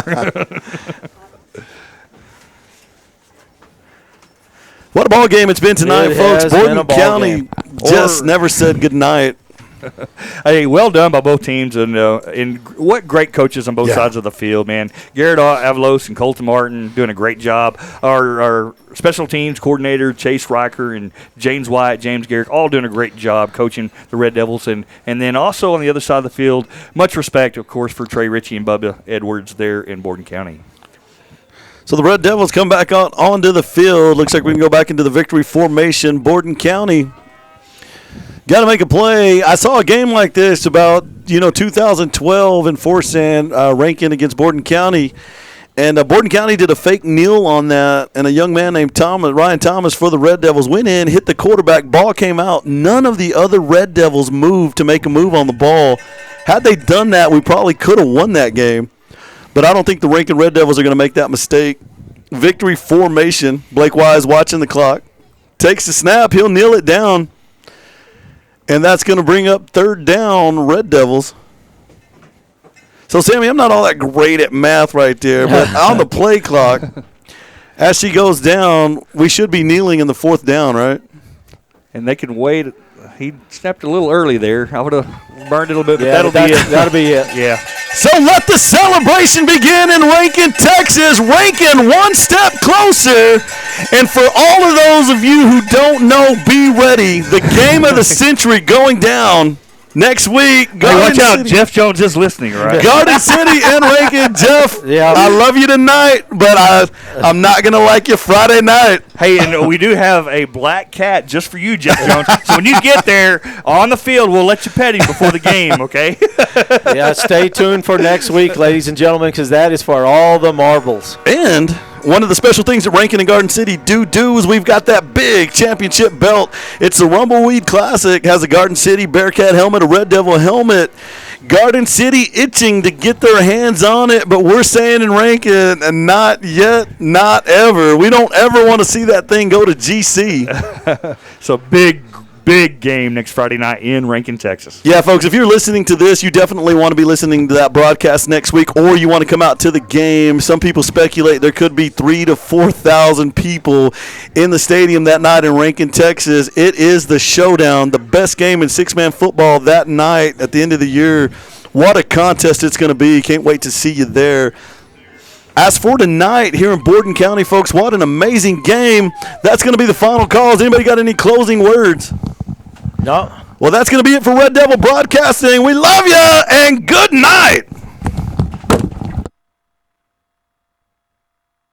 What a ball game it's been tonight, folks. Bordon County just never said goodnight. Hey, well done by both teams, and what great coaches on both sides of the field, man. Garrett Avalos and Colton Martin doing a great job. Our special teams coordinator, Chase Riker, and James White, James Garrett, all doing a great job coaching the Red Devils. And then also on the other side of the field, much respect, of course, for Trey Ritchie and Bubba Edwards there in Bordon County. So the Red Devils come back onto the field. Looks like we can go back into the victory formation. Bordon County got to make a play. I saw a game like this about 2012 in Forsan, Rankin against Bordon County, and Bordon County did a fake kneel on that, and a young man named Ryan Thomas for the Red Devils went in, hit the quarterback, ball came out. None of the other Red Devils moved to make a move on the ball. Had they done that, we probably could have won that game, but I don't think the Rankin Red Devils are going to make that mistake. Victory formation. Blake Wise watching the clock. Takes the snap. He'll kneel it down. And that's going to bring up 3rd down, Red Devils. So, Sammy, I'm not all that great at math right there, but on the play clock, as she goes down, we should be kneeling in the 4th down, right? And they can wait. He snapped a little early there. I would have burned it a little bit, but that'll be it. That'll be it. Yeah. So let the celebration begin in Rankin, Texas. Rankin one step closer. And for all of those of you who don't know, be ready. The game of the century going down next week. Hey, watch out. Jeff Jones is listening, right? Garden City and Rankin. Jeff, I love you tonight, but I'm not going to like you Friday night. Hey, and we do have a black cat just for you, Jeff Jones. So when you get there on the field, we'll let you pet him before the game, okay? Yeah, stay tuned for next week, ladies and gentlemen, because that is for all the marbles. And one of the special things that Rankin and Garden City do is we've got that big championship belt. It's the Rumbleweed Classic. Has a Garden City Bearcat helmet, a Red Devil helmet. Garden City itching to get their hands on it, but we're saying in Rankin, not yet, not ever. We don't ever want to see that thing go to GC. So big game next Friday night in Rankin, Texas. Yeah, folks, if you're listening to this, you definitely want to be listening to that broadcast next week, or you want to come out to the game. Some people speculate there could be 3,000 to 4,000 people in the stadium that night in Rankin, Texas. It is the showdown, the best game in six-man football that night at the end of the year. What a contest it's going to be. Can't wait to see you there. As for tonight here in Bordon County, folks, what an amazing game. That's going to be the final calls. Anybody got any closing words? No. Well, that's going to be it for Red Devil Broadcasting. We love you, and good night.